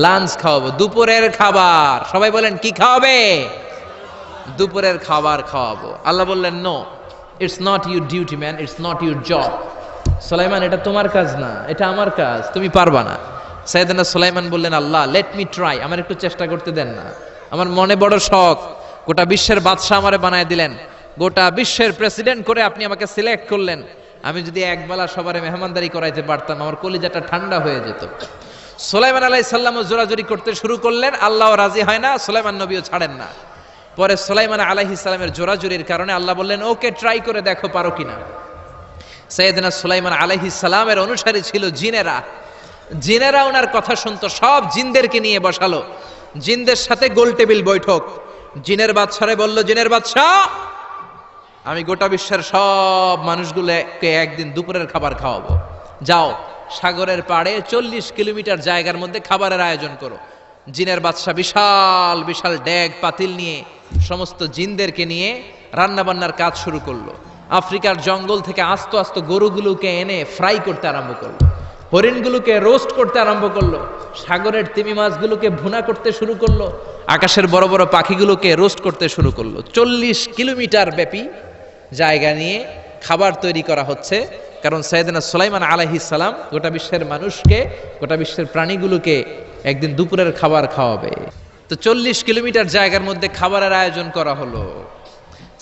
লাঞ্চ খাওয়াবো, দুপুরের খাবার। সবাই বলেন কি খাওয়াবে? দুপুরের খাবার খাওয়াবো। আল্লাহ বললেন, no, it's not your duty man, it's not your job. সুলাইমান, এটা তোমার কাজ না, এটা আমার কাজ, তুমি পারবা না। সাইয়েদনা সুলাইমান বললেন, আল্লাহ লেট মি ট্রাই, আমার একটু চেষ্টা করতে দেন না, আমার মনে বড় শখ, গোটা বিশ্বের বাদশা আমারে বানায় দিলেন, গোটা বিশ্বের প্রেসিডেন্ট করে আপনি আমাকে সিলেক্ট করলেন, আমি যদি একবেলা সবারে মেহমানদারি করাইতে পারতাম, আমার কলিজাটা ঠান্ডা হয়ে যেত। সুলাইমান আলাইহিস সালামও জোরাজুরি করতে শুরু করলেন, আল্লাহও রাজি হয় না, সুলাইমান নবীও ছাড়েন না। পরে সুলাইমান আলাইহিস সালামের জোরাজুরির কারণে আল্লাহ বললেন, ওকে ট্রাই করে দেখো পারো কিনা। সাইয়েদনা সুলাইমান আলাইহিস সালামের অনুসারী ছিল জিনেরা। জিনেরা ওনার কথা শুনতো, সব জিনদেরকে নিয়ে বসালো, জিনদের সাথে গোল টেবিল বৈঠক। জিনের বাদশারে বলল, জিনের বাদশা, আমি গোটা বিশ্বের সব মানুষগুলোকে একদিন দুপুরের খাবার খাওয়াবো, যাও সাগরের পাড়ে 40 কিলোমিটার জায়গার মধ্যে খাবারের আয়োজন করো। জিনের বাদশা বিশাল বিশাল ড্যাগ পাতিল নিয়ে সমস্ত জিনদেরকে নিয়ে রান্না বান্নার কাজ শুরু করলো। আফ্রিকার জঙ্গল থেকে আস্ত আস্ত গরুগুলোকে এনে ফ্রাই করতে আরম্ভ করলো, হরিণগুলোকে রোস্ট করতে আরম্ভ করলো, সাগরের তিমি মাছগুলোকে ভুনা করতে শুরু করলো, আকাশের বড় বড় পাখিগুলোকে রোস্ট করতে শুরু করলো। 40 কিলোমিটার ব্যাপী জায়গা নিয়ে খাবার তৈরি করা হচ্ছে, কারণ সাইয়েদনা সুলাইমান আলাইহিস সালাম গোটা বিশ্বের মানুষকে, গোটা বিশ্বের প্রাণীগুলোকে একদিন দুপুরের খাবার খাওয়াবে। তো 40 কিলোমিটার জায়গার মধ্যে খাবারের আয়োজন করা হলো।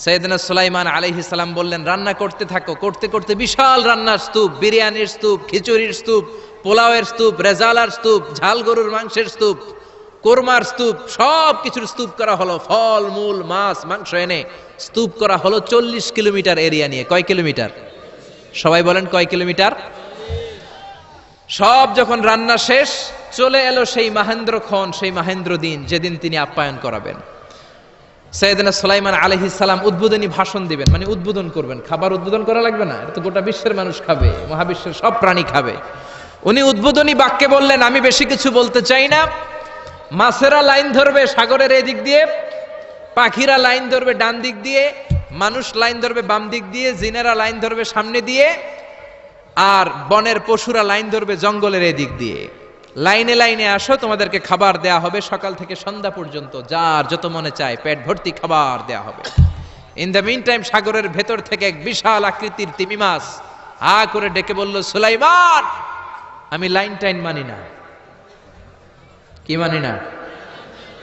সাইয়েদনা সুলাইমান আলাইহিস সালাম বললেন, রান্না করতে থাকো। করতে করতে বিশাল রান্নার স্তূপ, বিরিয়ানির স্তূপ, খিচুড়ির স্তূপ, পোলাওয়ের স্তূপ, রেজালার স্তূপ, ঝাল গরুর মাংসের স্তূপ, কোরমার স্তূপ, সব কিছুর স্তূপ করা হলো। ফল মূল মাছ মাংস এনে স্তূপ করা হলো 40 কিলোমিটার এরিয়া নিয়ে। কয় কিলোমিটার? সবাই বলেন কয় কিলোমিটার? সব যখন রান্না শেষ, চলে এলো সেই মাহেন্দ্রক্ষণ, সেই মাহেন্দ্র দিন, যেদিন তিনি আপ্যায়ন করাবেন। সাইয়েদনা সুলাইমান আলাইহিস সালাম উদ্বোধনী ভাষণ দিবেন, মানে উদ্বোধন করবেন। খাবার উদ্বোধন করা লাগবে না, এটা তো গোটা বিশ্বের মানুষ খাবে, মহাবিশ্বের সব প্রাণী খাবে। উনি উদ্বোধনী বাক্যে বললেন, আমি বেশি কিছু বলতে চাই না, মাছেরা লাইন ধরবে সাগরের এই দিক দিয়ে, পাখিরা লাইন ধরবে ডান দিক দিয়ে, মানুষ লাইন ধরবে বাম দিক দিয়ে, জিনেরা লাইন ধরবে সামনে দিয়ে, আর বনের পশুরা লাইন ধরবে জঙ্গলের এই দিক দিয়ে। লাইনে লাইনে আসো, তোমাদেরকে খাবার দেয়া হবে সকাল থেকে সন্ধ্যা পর্যন্ত, যার যত মনে চায় পেট ভর্তি খাবার দেয়া হবে। ইন দ্য মিন টাইম সাগরের ভেতর থেকে এক বিশাল আকৃতির তিমি মাছ হা করে ডেকে বলল, সুলাইমান, আমি লাইন টাইন মানি না। কি মানি না?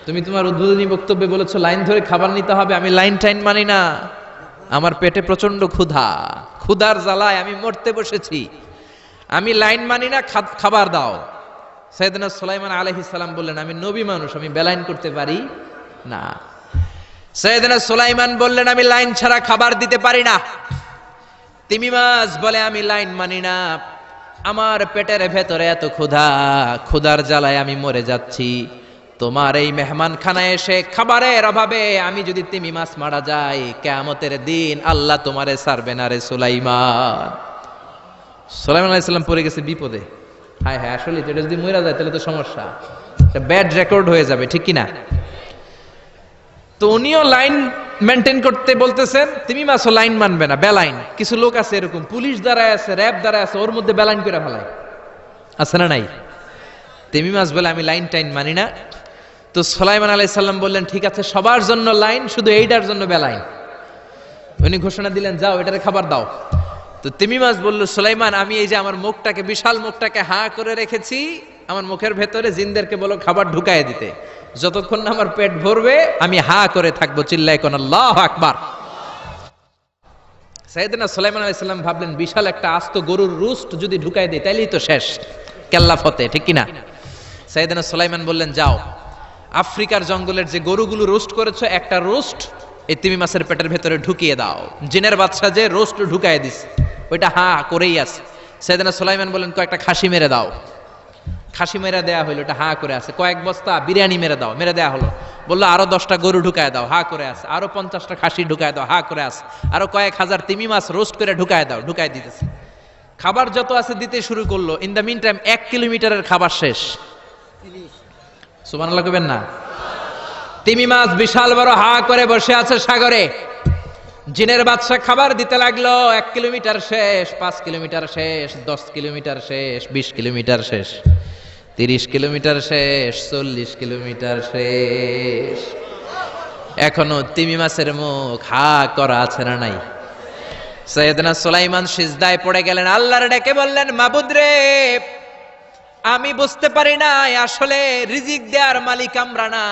তুমি তোমার উদ্বোধনী বক্তব্যে বলেছো লাইন ধরে খাবার নিতে হবে, আমি লাইন টাইন মানি না। আমার পেটে প্রচন্ড ক্ষুধা, ক্ষুধার জ্বালায় আমি মরতে বসেছি, আমি লাইন মানি না, খাবার দাও। সাইয়েদনা সুলাইমান আলাইহিস সালাম বললেন, আমি নবী মানুষ, আমি বেলাইন করতে পারি না। সাইয়েদনা সুলাইমান বললেন, আমি লাইন ছাড়া খাবার দিতে পারি না। তিমি মাছ বলে, আমি লাইন মানি না, আমার পেটের ভেতরে এত ক্ষুধা, ক্ষুধার জ্বালায় আমি মরে যাচ্ছি। তোমার এই মেহমান খানায় এসে খাবারের অভাবে আমি যদি তিমি মাছ মারা যাই, কিয়ামতের দিন আল্লাহ তোমারে ছাড়বে না রে সুলাইমান। সুলাইমান আলাইহিস সালাম পড়ে গেছে বিপদে। হায় হায়, আসলে এটা যদি মরে যায় তাহলে তো সমস্যা, এটা ব্যাড রেকর্ড হয়ে যাবে, ঠিক কি না? তো উনিও লাইন মেনটেন করতে বলতেছেন, তিমি মাছও লাইন মানবে না, বেলাইন। কিছু লোক আছে এরকম, পুলিশ দ্বারা আছে, র্যাব দ্বারা আছে, ওর মধ্যে বেলাইন করে ফেলায়, আছে না নাই? তিমি মাছ বলে, আমি লাইন টাইন মানি না। তো সুলাইমান আলাইহিস সালাম বললেন, ঠিক আছে, সবার জন্য লাইন, শুধু এইটার জন্য বেলাইন। উনি ঘোষণা দিলেন, যাও এটারে খাবার দাও। তো তিমি মাছ বলল, সুলাইমান, আমি এই যে আমার মুখটাকে, বিশাল মুখটাকে হা করে রেখেছি, আমার মুখের ভেতরে জিনদেরকে বলো খাবার ঢুকায় দিতে, যতক্ষণ না আমার পেট ভরবে আমি হা করে থাকবো, চিল্লায় কোন আল্লাহু আকবার। সাইয়েদনা সুলাইমান আলাইহিস সালাম ভাবলেন, বিশাল একটা আস্ত গরুর রোস্ট যদি ঢুকায় দেয় তাইলেই তো শেষ, কেল্লা ফতে, ঠিক কিনা? সাইয়েদনা সুলাইমান বললেন, যাও আফ্রিকার জঙ্গলের যে গরুগুলো রোস্ট করেছো, একটা রোস্ট এই তিমি মাছের পেটের ভেতরে ঢুকিয়ে দাও। জিনের বাদশা যে রোস্ট ঢুকায় দিস, ওইটা হা করেই আছে। সাইয়েদনা সুলাইমান বললেন, কয়েকটা খাসি মেরে দাও। খাসি মেরে দেয়া হলো, এটা হা করে আছে। কয়েক বস্তা বিরিয়ানি মেরে দাও, মেরে দেয়া হলো। বললো আরো 10টা গরু ঢুকায় দাও, হা করে আছে। আরো 50টা খাসি ঢুকায় দাও, হা করে আছে। আরো কয়েক হাজার তিমি মাছ রোস্ট করে ঢুকায় দাও, ঢুকায় দিতেছে। খাবার যত আছে দিতে শুরু করলো। ইন দ্য মিন টাইম 1 কিলোমিটারের খাবার শেষ। সুবহানাল্লাহ কইবেন না? তিমি মাছ বিশাল বড় হা করে বসে আছে সাগরে। জিনের বাদশা খাবার দিতে লাগলো। 1 কিলোমিটার শেষ, 5 কিলোমিটার শেষ, 10 কিলোমিটার শেষ, 20 কিলোমিটার শেষ, 30 কিলোমিটার শেষ, 40 কিলোমিটার শেষ। এখনো তিমি মাছের মুখ হা করা আছে না নাই? সাইয়েদনা সুলাইমান সিজদায় পড়ে গেলেন, আল্লাহর ডেকে বললেন, মাবুদ রে, আমি বুঝতে পারি না আসলে রিজিক দেওয়ার মালিক আমরা না,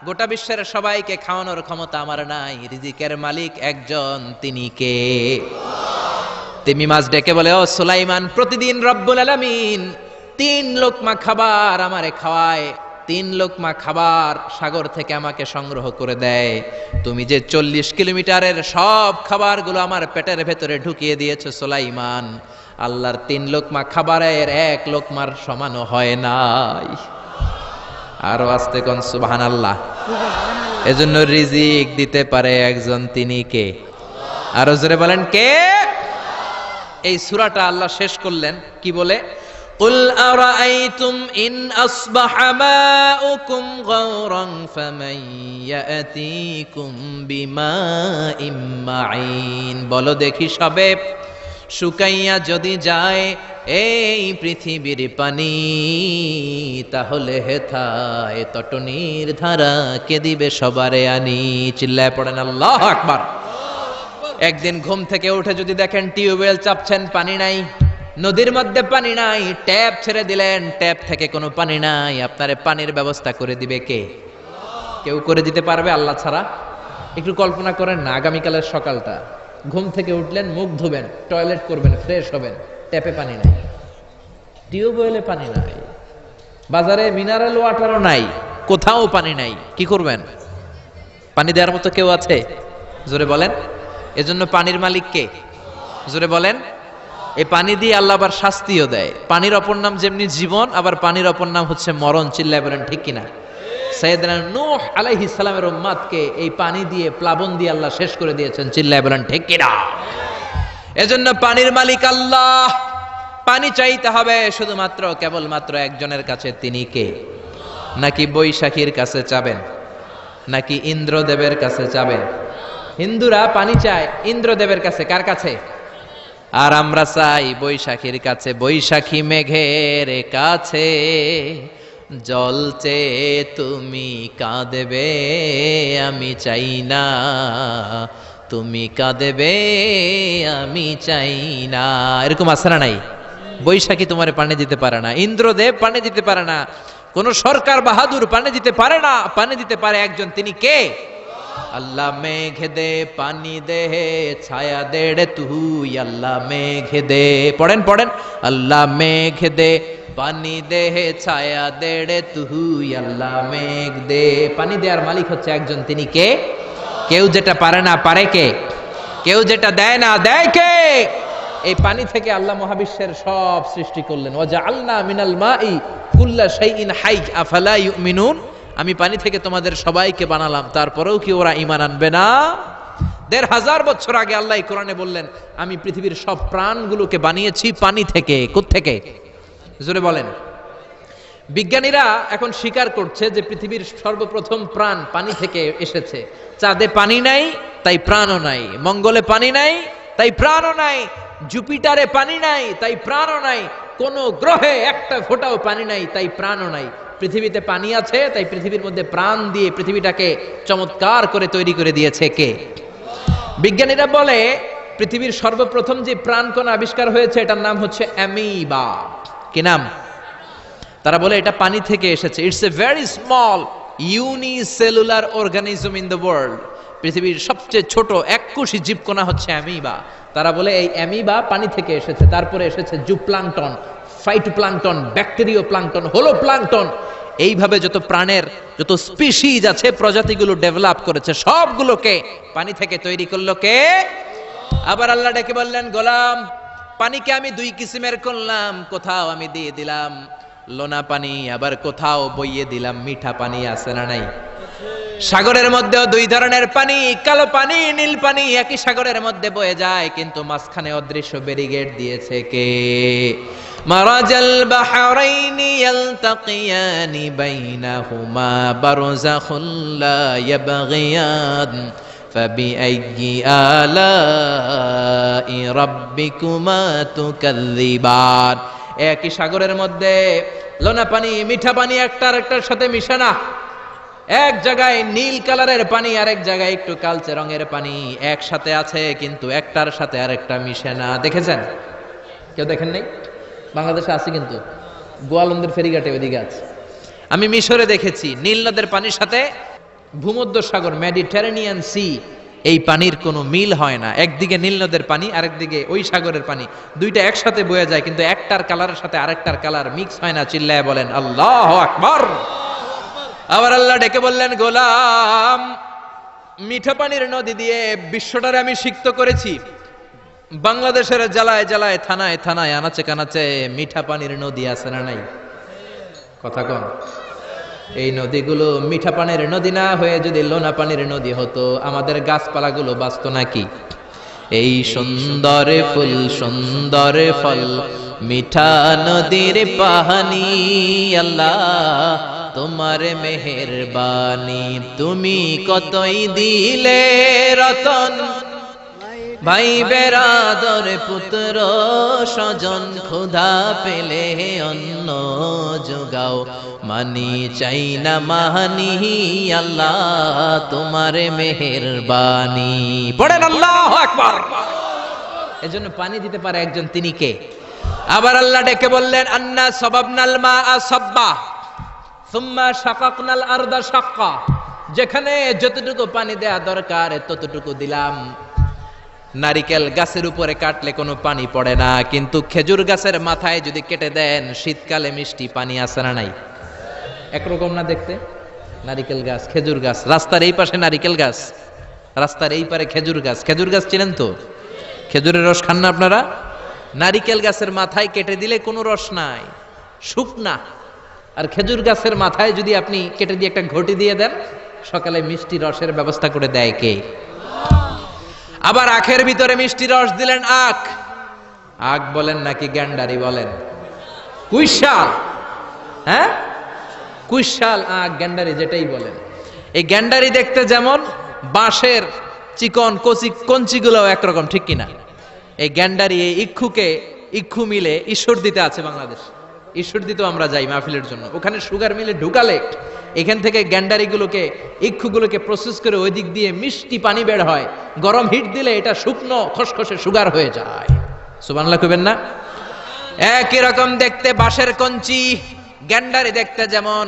গোটা বিশ্বের সবাইকে খাওয়ানোর ক্ষমতা আমার নাই, রিজিকের মালিক একজন, তিনি কে? তিমি মাছ ডেকে বলে, ও সুলাইমান, প্রতিদিন রব্বুল আলামিন 3 লোকমা খাবার আমারে খাওয়ায়, 3 লোকমা খাবার সাগর থেকে আমাকে সংগ্রহ করে দেয়। তুমি যে 40 কিলোমিটারের সব খাবারগুলো আমার পেটের ভেতরে ঢুকিয়ে দিয়েছো সুলাইমান, আল্লাহর 3 লোকমা খাবারের 1 লোকমার সমানও হয় নাই। আরো আস্তে কোন সুবহানাল্লাহ। এজন্য রিজিক দিতে পারে একজন, তিনি কে? আরো জোরে বলেন, কে? এই সূরাটা আল্লাহ শেষ করলেন কি বলে? কুল আরাআইতুম ইন আসবাহা মাউকুম গাওরান ফামান ইয়াতিকুম বিমাইম মাইন। বলো দেখি সবে, শুকাইয়া যদি যায় এই পৃথিবীর পানি, তাহলে হেথায় তটনির ধারা কে দিবে সবারে আনি? চিল্লায় পড়েন আল্লাহু আকবার। একদিন ঘুম থেকে উঠে যদি দেখেন টিউবওয়েল চাপছেন, পানি নাই, নদীর মধ্যে পানি নাই, ট্যাপ ছেড়ে দিলেন, ট্যাপ থেকে কোনো পানি নাই, আপনারে পানির ব্যবস্থা করে দিবে কে? কেউ করে দিতে পারবে আল্লাহ ছাড়া? একটু কল্পনা করেন না, আগামীকালের সকালটা, ঘুম থেকে উঠলেন, মুখ ধুবেন, টয়লেট করবেন, ফ্রেশ হবেন, ট্যাপে পানি নাই, টিউবওয়েলে পানি নাই, বাজারে মিনারেল ওয়াটারও নাই, কোথাও পানি নাই, কি করবেন? পানি দেওয়ার মতো কেউ আছে? জোরে বলেন। এজন্য পানির মালিক কে? জোরে বলেন। এই পানি দিয়ে আল্লাহ আবার শাস্তিও দেয়। পানির অপর নাম যেমনি জীবন, আবার পানির অপর নাম হচ্ছে মরণ। চিল্লায় বলেন ঠিক কিনা? সাইয়েদনা নূহ আলাইহিস সালামের উম্মতকে এই পানি দিয়ে, প্লাবন দিয়ে আল্লাহ শেষ করে দিয়েছেন। চিল্লায় বলেন ঠিক কিনা? এজন্য পানির মালিক আল্লাহ। পানি চাইতে হবে শুধুমাত্র কেবলমাত্র একজনের কাছে, তিনি কে? নাকি বৈশাখীর কাছে চাবেন? নাকি ইন্দ্রদেবের কাছে চাবেন? হিন্দুরা পানি চায় ইন্দ্রদেবের কাছে। কার কাছে? আর আমরা চাই বৈশাখীর কাছে। বৈশাখী মেঘের কাছে জল চেয়ে তুমি কাঁদবে, আমি চাই না, তুমি কাঁদবে, আমি চাই না। এরকম আছে না নাই? বৈশাখী তোমারে পানি দিতে পারে না, ইন্দ্রদেব পানি দিতে পারে না, কোন সরকার বাহাদুর পানি দিতে পারে না। পানি দিতে পারে একজন, তিনি কে? আল্লাহ মেঘ দে পানি দে ছায়া দে রে তুই আল্লাহ মেঘ দে পড়েন পড়েন আল্লাহ মেঘ দে পানি দে ছায়া দে রে তুই আল্লাহ মেঘ দে পানি দেওয়ার মালিক হচ্ছে একজন তিনি কে কেউ যেটা পারে না পারে কে কেউ যেটা দেয় না দেয় কে এই পানি থেকে আল্লাহ মহাবিশ্বের সব সৃষ্টি করলেন ওয়াজআলনা মিনাল মাই কুল্লা শাইইন হাই আফালা ইউমিনুন আমি পানি থেকে তোমাদের সবাইকে বানালাম তারপরেও কি ওরা ঈমান আনবে না ১৫০০ বছর আগে আল্লাহ কোরআনে বললেন আমি পৃথিবীর সব প্রাণগুলোকে বানিয়েছি পানি থেকে কোত্থেকে জোরে বলেন বিজ্ঞানীরা এখন স্বীকার করছে যে পৃথিবীর সর্বপ্রথম প্রাণ পানি থেকে এসেছে চাঁদে পানি নাই তাই প্রাণও নাই মঙ্গলে পানি নাই তাই প্রাণও নাই জুপিটারে পানি নাই তাই প্রাণও নাই কোন গ্রহে একটা ফোঁটাও পানি নাই তাই প্রাণও নাই পৃথিবীতে পানি আছে তাই পৃথিবীর মধ্যে প্রাণ দিয়ে পৃথিবীটাকে চমৎকার করে তৈরি করে দিয়েছে কে বিজ্ঞানীরা বলে পৃথিবীর সর্বপ্রথম যে প্রাণকণা আবিষ্কার হয়েছে এটার নাম হচ্ছে অ্যামিবা কি নাম তারা বলে এটা পানি থেকে এসেছে it's a very small unicellular organism in the world পৃথিবীর সবচেয়ে ছোট এককোষী জীবকণা হচ্ছে অ্যামিবা তারা বলে এই অ্যামিবা পানি থেকে এসেছে তারপরে এসেছে জুপ্লাঙ্কটন ফাইটোপ্লাঙ্কটন ব্যাকটেরিও প্লাঙ্কটন হোলো প্লাঙ্কটন এইভাবে যত প্রাণের যত স্পিসিজ আছে প্রজাতিগুলো ডেভেলপ করেছে সবগুলোকে পানি থেকে তৈরি করলো কে আবার আল্লাহ ডেকে বললেন গোলাম পানিকে আমি দুই কিসিমের করলাম কোথাও আমি দিয়ে দিলাম লোনা পানি আবার কোথাও বইয়ে দিলাম মিঠা পানি আছে না নাই সাগরের মধ্যেও দুই ধরনের পানি কালো পানি নীল পানি একই সাগরের মধ্যে বয়ে যায় কিন্তু মাঝখানে অদৃশ্য ব্যারিকেড দিয়েছে কে মারাজাল বাহরাইনি ইয়ালতাকিয়ানি বাইনাহুমা বারযাখুন লা ইয়াবগিয়ান ফাবিআইয়ি আলাই রাব্বিকুমা তুকাযযিবান একই সাগরের মধ্যে লোনা পানি মিঠা পানি একটার একটার সাথে মিশে না এক জায়গায় নীল কালারের পানি আরেক জায়গায় একটু কালচে রঙের পানি একসাথে আছে কিন্তু একটার সাথে আরেকটা মিশে না দেখেছেন কেউ দেখেন নাই বাংলাদেশে আছে কিন্তু গোয়ালন্দের ফেরিঘাটে ওইদিকে আছে আমি মিশরে দেখেছি নীল নদের পানির সাথে ভূমধ্য সাগর মেডিটেরেনিয়ান সি এই পানির কোনো মিল হয় না একদিকে নীল নদের পানি আরেকদিকে ওই সাগরের পানি দুইটা একসাথে বয়ে যায় কিন্তু একটার কালারের সাথে আরেকটার কালার মিক্স হয় না চিল্লায় বলেন আল্লাহু আকবার আবার আল্লাহ ডেকে বললেন গোলাম মিঠা পানির নদী দিয়ে বিশ্বটারে আমি সিক্ত করেছি বাংলাদেশের জেলায় জেলায় থানায় থানায় আনাচে কানাচে মিঠা পানির নদী আছে না নাই কথা কন এই নদীগুলো মিঠা পানির নদী না হয়ে যদি লোনা পানির নদী হতো আমাদের গাছপালাগুলো বাঁচত নাকি এই সুন্দর ফুল সুন্দর ফল মিঠা নদীর পানি আল্লাহ তোমার মেহেরবানি তুমি কতই দিলে রতন ভাই বেরাদর পুত্র স্বজন ক্ষুধা পেলে অন্ন যোগাও মানি চাই না মানি আল্লাহ তোমার মেহেরবানি পড়েন আল্লাহু আকবার এজন্য পানি দিতে পারে একজন তিনি কে আবার আল্লাহ ডেকে বললেন আন্না সাবাবনাল মাআ সাব্বা সুম্মা শাকাকনাল আরদা শাক্কা যেখানে যতটুকু পানি দেয়া দরকার ততটুকু দিলাম নারিকেল গাছের উপরে কাটলে কোনো পানি পড়ে না কিন্তু খেজুর গাছের মাথায় যদি কেটে দেন শীতকালে মিষ্টি পানি আসে না নাই একরকম না দেখতে নারিকেল গাছ খেজুর গাছ রাস্তার এই পাশে নারিকেল গাছ রাস্তার এই পারে খেজুর গাছ চিনেন তো খেজুরের রস খান না আপনারা নারিকেল গাছের মাথায় কেটে দিলে কোনো রস নাই শুকনা আর খেজুর গাছের মাথায় যদি আপনি কেটে দিয়ে একটা ঘটি দিয়ে দেন সকালে মিষ্টি রসের ব্যবস্থা করে দেয় কে আবার আখের ভিতরে মিষ্টি রস দিলেন আখ বলেন নাকি গ্যান্ডারি বলেন কুইশাল হ্যাঁ কুইশাল আখ গ্যান্ডারি যেটাই বলেন এই গ্যান্ডারি দেখতে যেমন বাঁশের চিকন কঞ্চিগুলো একরকম ঠিক কিনা এই গ্যান্ডারি এই ইক্ষু মিলে ঈশ্বর দিতে আছে বাংলাদেশ ঈশ্বর দিতেও আমরা যাই মাহফিলের জন্য ওখানে সুগার মিলে ঢুকালে এখান থেকে গ্যান্ডারিগুলোকে ইক্ষুগুলোকে প্রসেস করে ওই দিক দিয়ে মিষ্টি পানি বের হয় গরম হিট দিলে এটা শুকনো খসখসে সুগার হয়ে যায় সুবহানাল্লাহ কইবেন না একই রকম দেখতে বাঁশের কঞ্চি গ্যান্ডারি দেখতে যেমন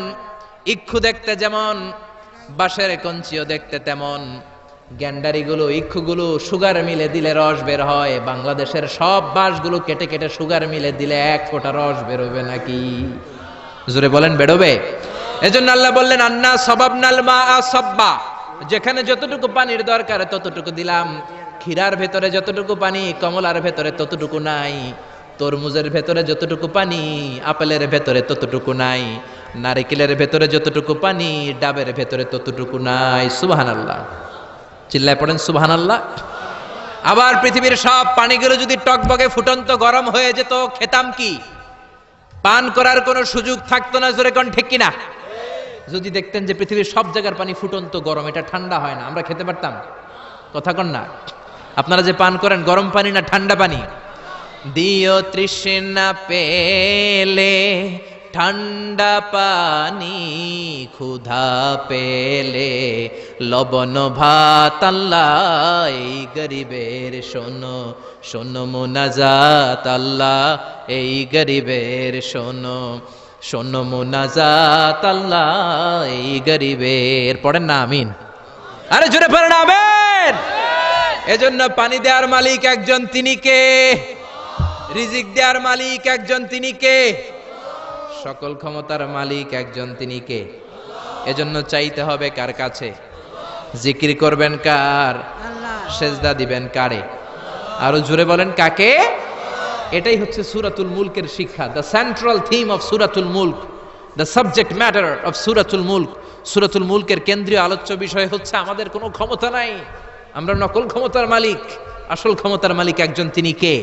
ইক্ষু দেখতে যেমন বাঁশের কঞ্চিও দেখতে তেমন, গ্যান্ডারিগুলো ইক্ষুগুলো সুগার মিলে দিলে রস বের হয়। বাংলাদেশের সব বাঁশগুলো কেটে কেটে সুগার মিলে দিলে এক ফোঁটা রস বেরোবে নাকি? জোরে বলেন, বেরোবে? এজন্য আল্লাহ বললেন, আন্না সবাবনাল মাআ সাব্বা, যেখানে যতটুকু পানির দরকার ততটুকু দিলাম। ক্ষীরার ভেতরে যতটুকু পানি কমলার ভেতরে ততটুকু নাই, তরমুজের ভেতরে যতটুকু পানি আপেলের ভেতরে ততটুকু নাই, নারকেলের ভেতরে যতটুকু পানি ডাবের ভেতরে ততটুকু নাই। সুবহানাল্লাহ, চিল্লায় পড়েন সুবহানাল্লাহ। আবার পৃথিবীর সব পানিগুলো যদি টকবগে ফুটন্ত গরম হয়ে যেত, খেতাম কি? পান করার কোনো সুযোগ থাকতো না। জোরে কোন ঠিক কিনা? যদি দেখতেন যে পৃথিবীর সব জায়গার পানি ফুটন্ত গরম, এটা ঠান্ডা হয় না, আমরা খেতে পারতাম? কথা কন না। আপনারা যে পান করেন গরম পানি না ঠান্ডা পানি? দিও তৃষ্ণা পেলে ঠান্ডা পানি, ক্ষুধা পেলে লবণ ভাত। আল্লাহ এই গরিবের শোনো শোনো মুনাজাত, আল্লাহ এই গরিবের শোনো শোনো মুনাজাত, আল্লাহ এই গরিবের। পড়েন না আমিন? আরে জোরে পড়েন আমিন। এজন্য পানি দেওয়ার মালিক একজন, তিনি কে? রিজিক দেওয়ার মালিক একজন, তিনি কে? সকল ক্ষমতার মালিক একজন, তিনি কে? এজন্য চাইতে হবে কার কাছে? জিকির করবেন কার? সেজদা দিবেন কারে? আরো জোরে বলেন, কাকে? এটাই হচ্ছে সূরাতুল মুলকের শিক্ষা। দ্য সেন্ট্রাল থিম অফ সূরাতুল মুলক, দ্য সাবজেক্ট ম্যাটার অফ সূরাতুল মুলক। সূরাতুল মুলকের কেন্দ্রীয় আলোচ্য বিষয় হচ্ছে আমাদের কোনো ক্ষমতা নাই, আমরা নকল ক্ষমতার মালিক, আসল ক্ষমতার মালিক একজন, তিনি কে?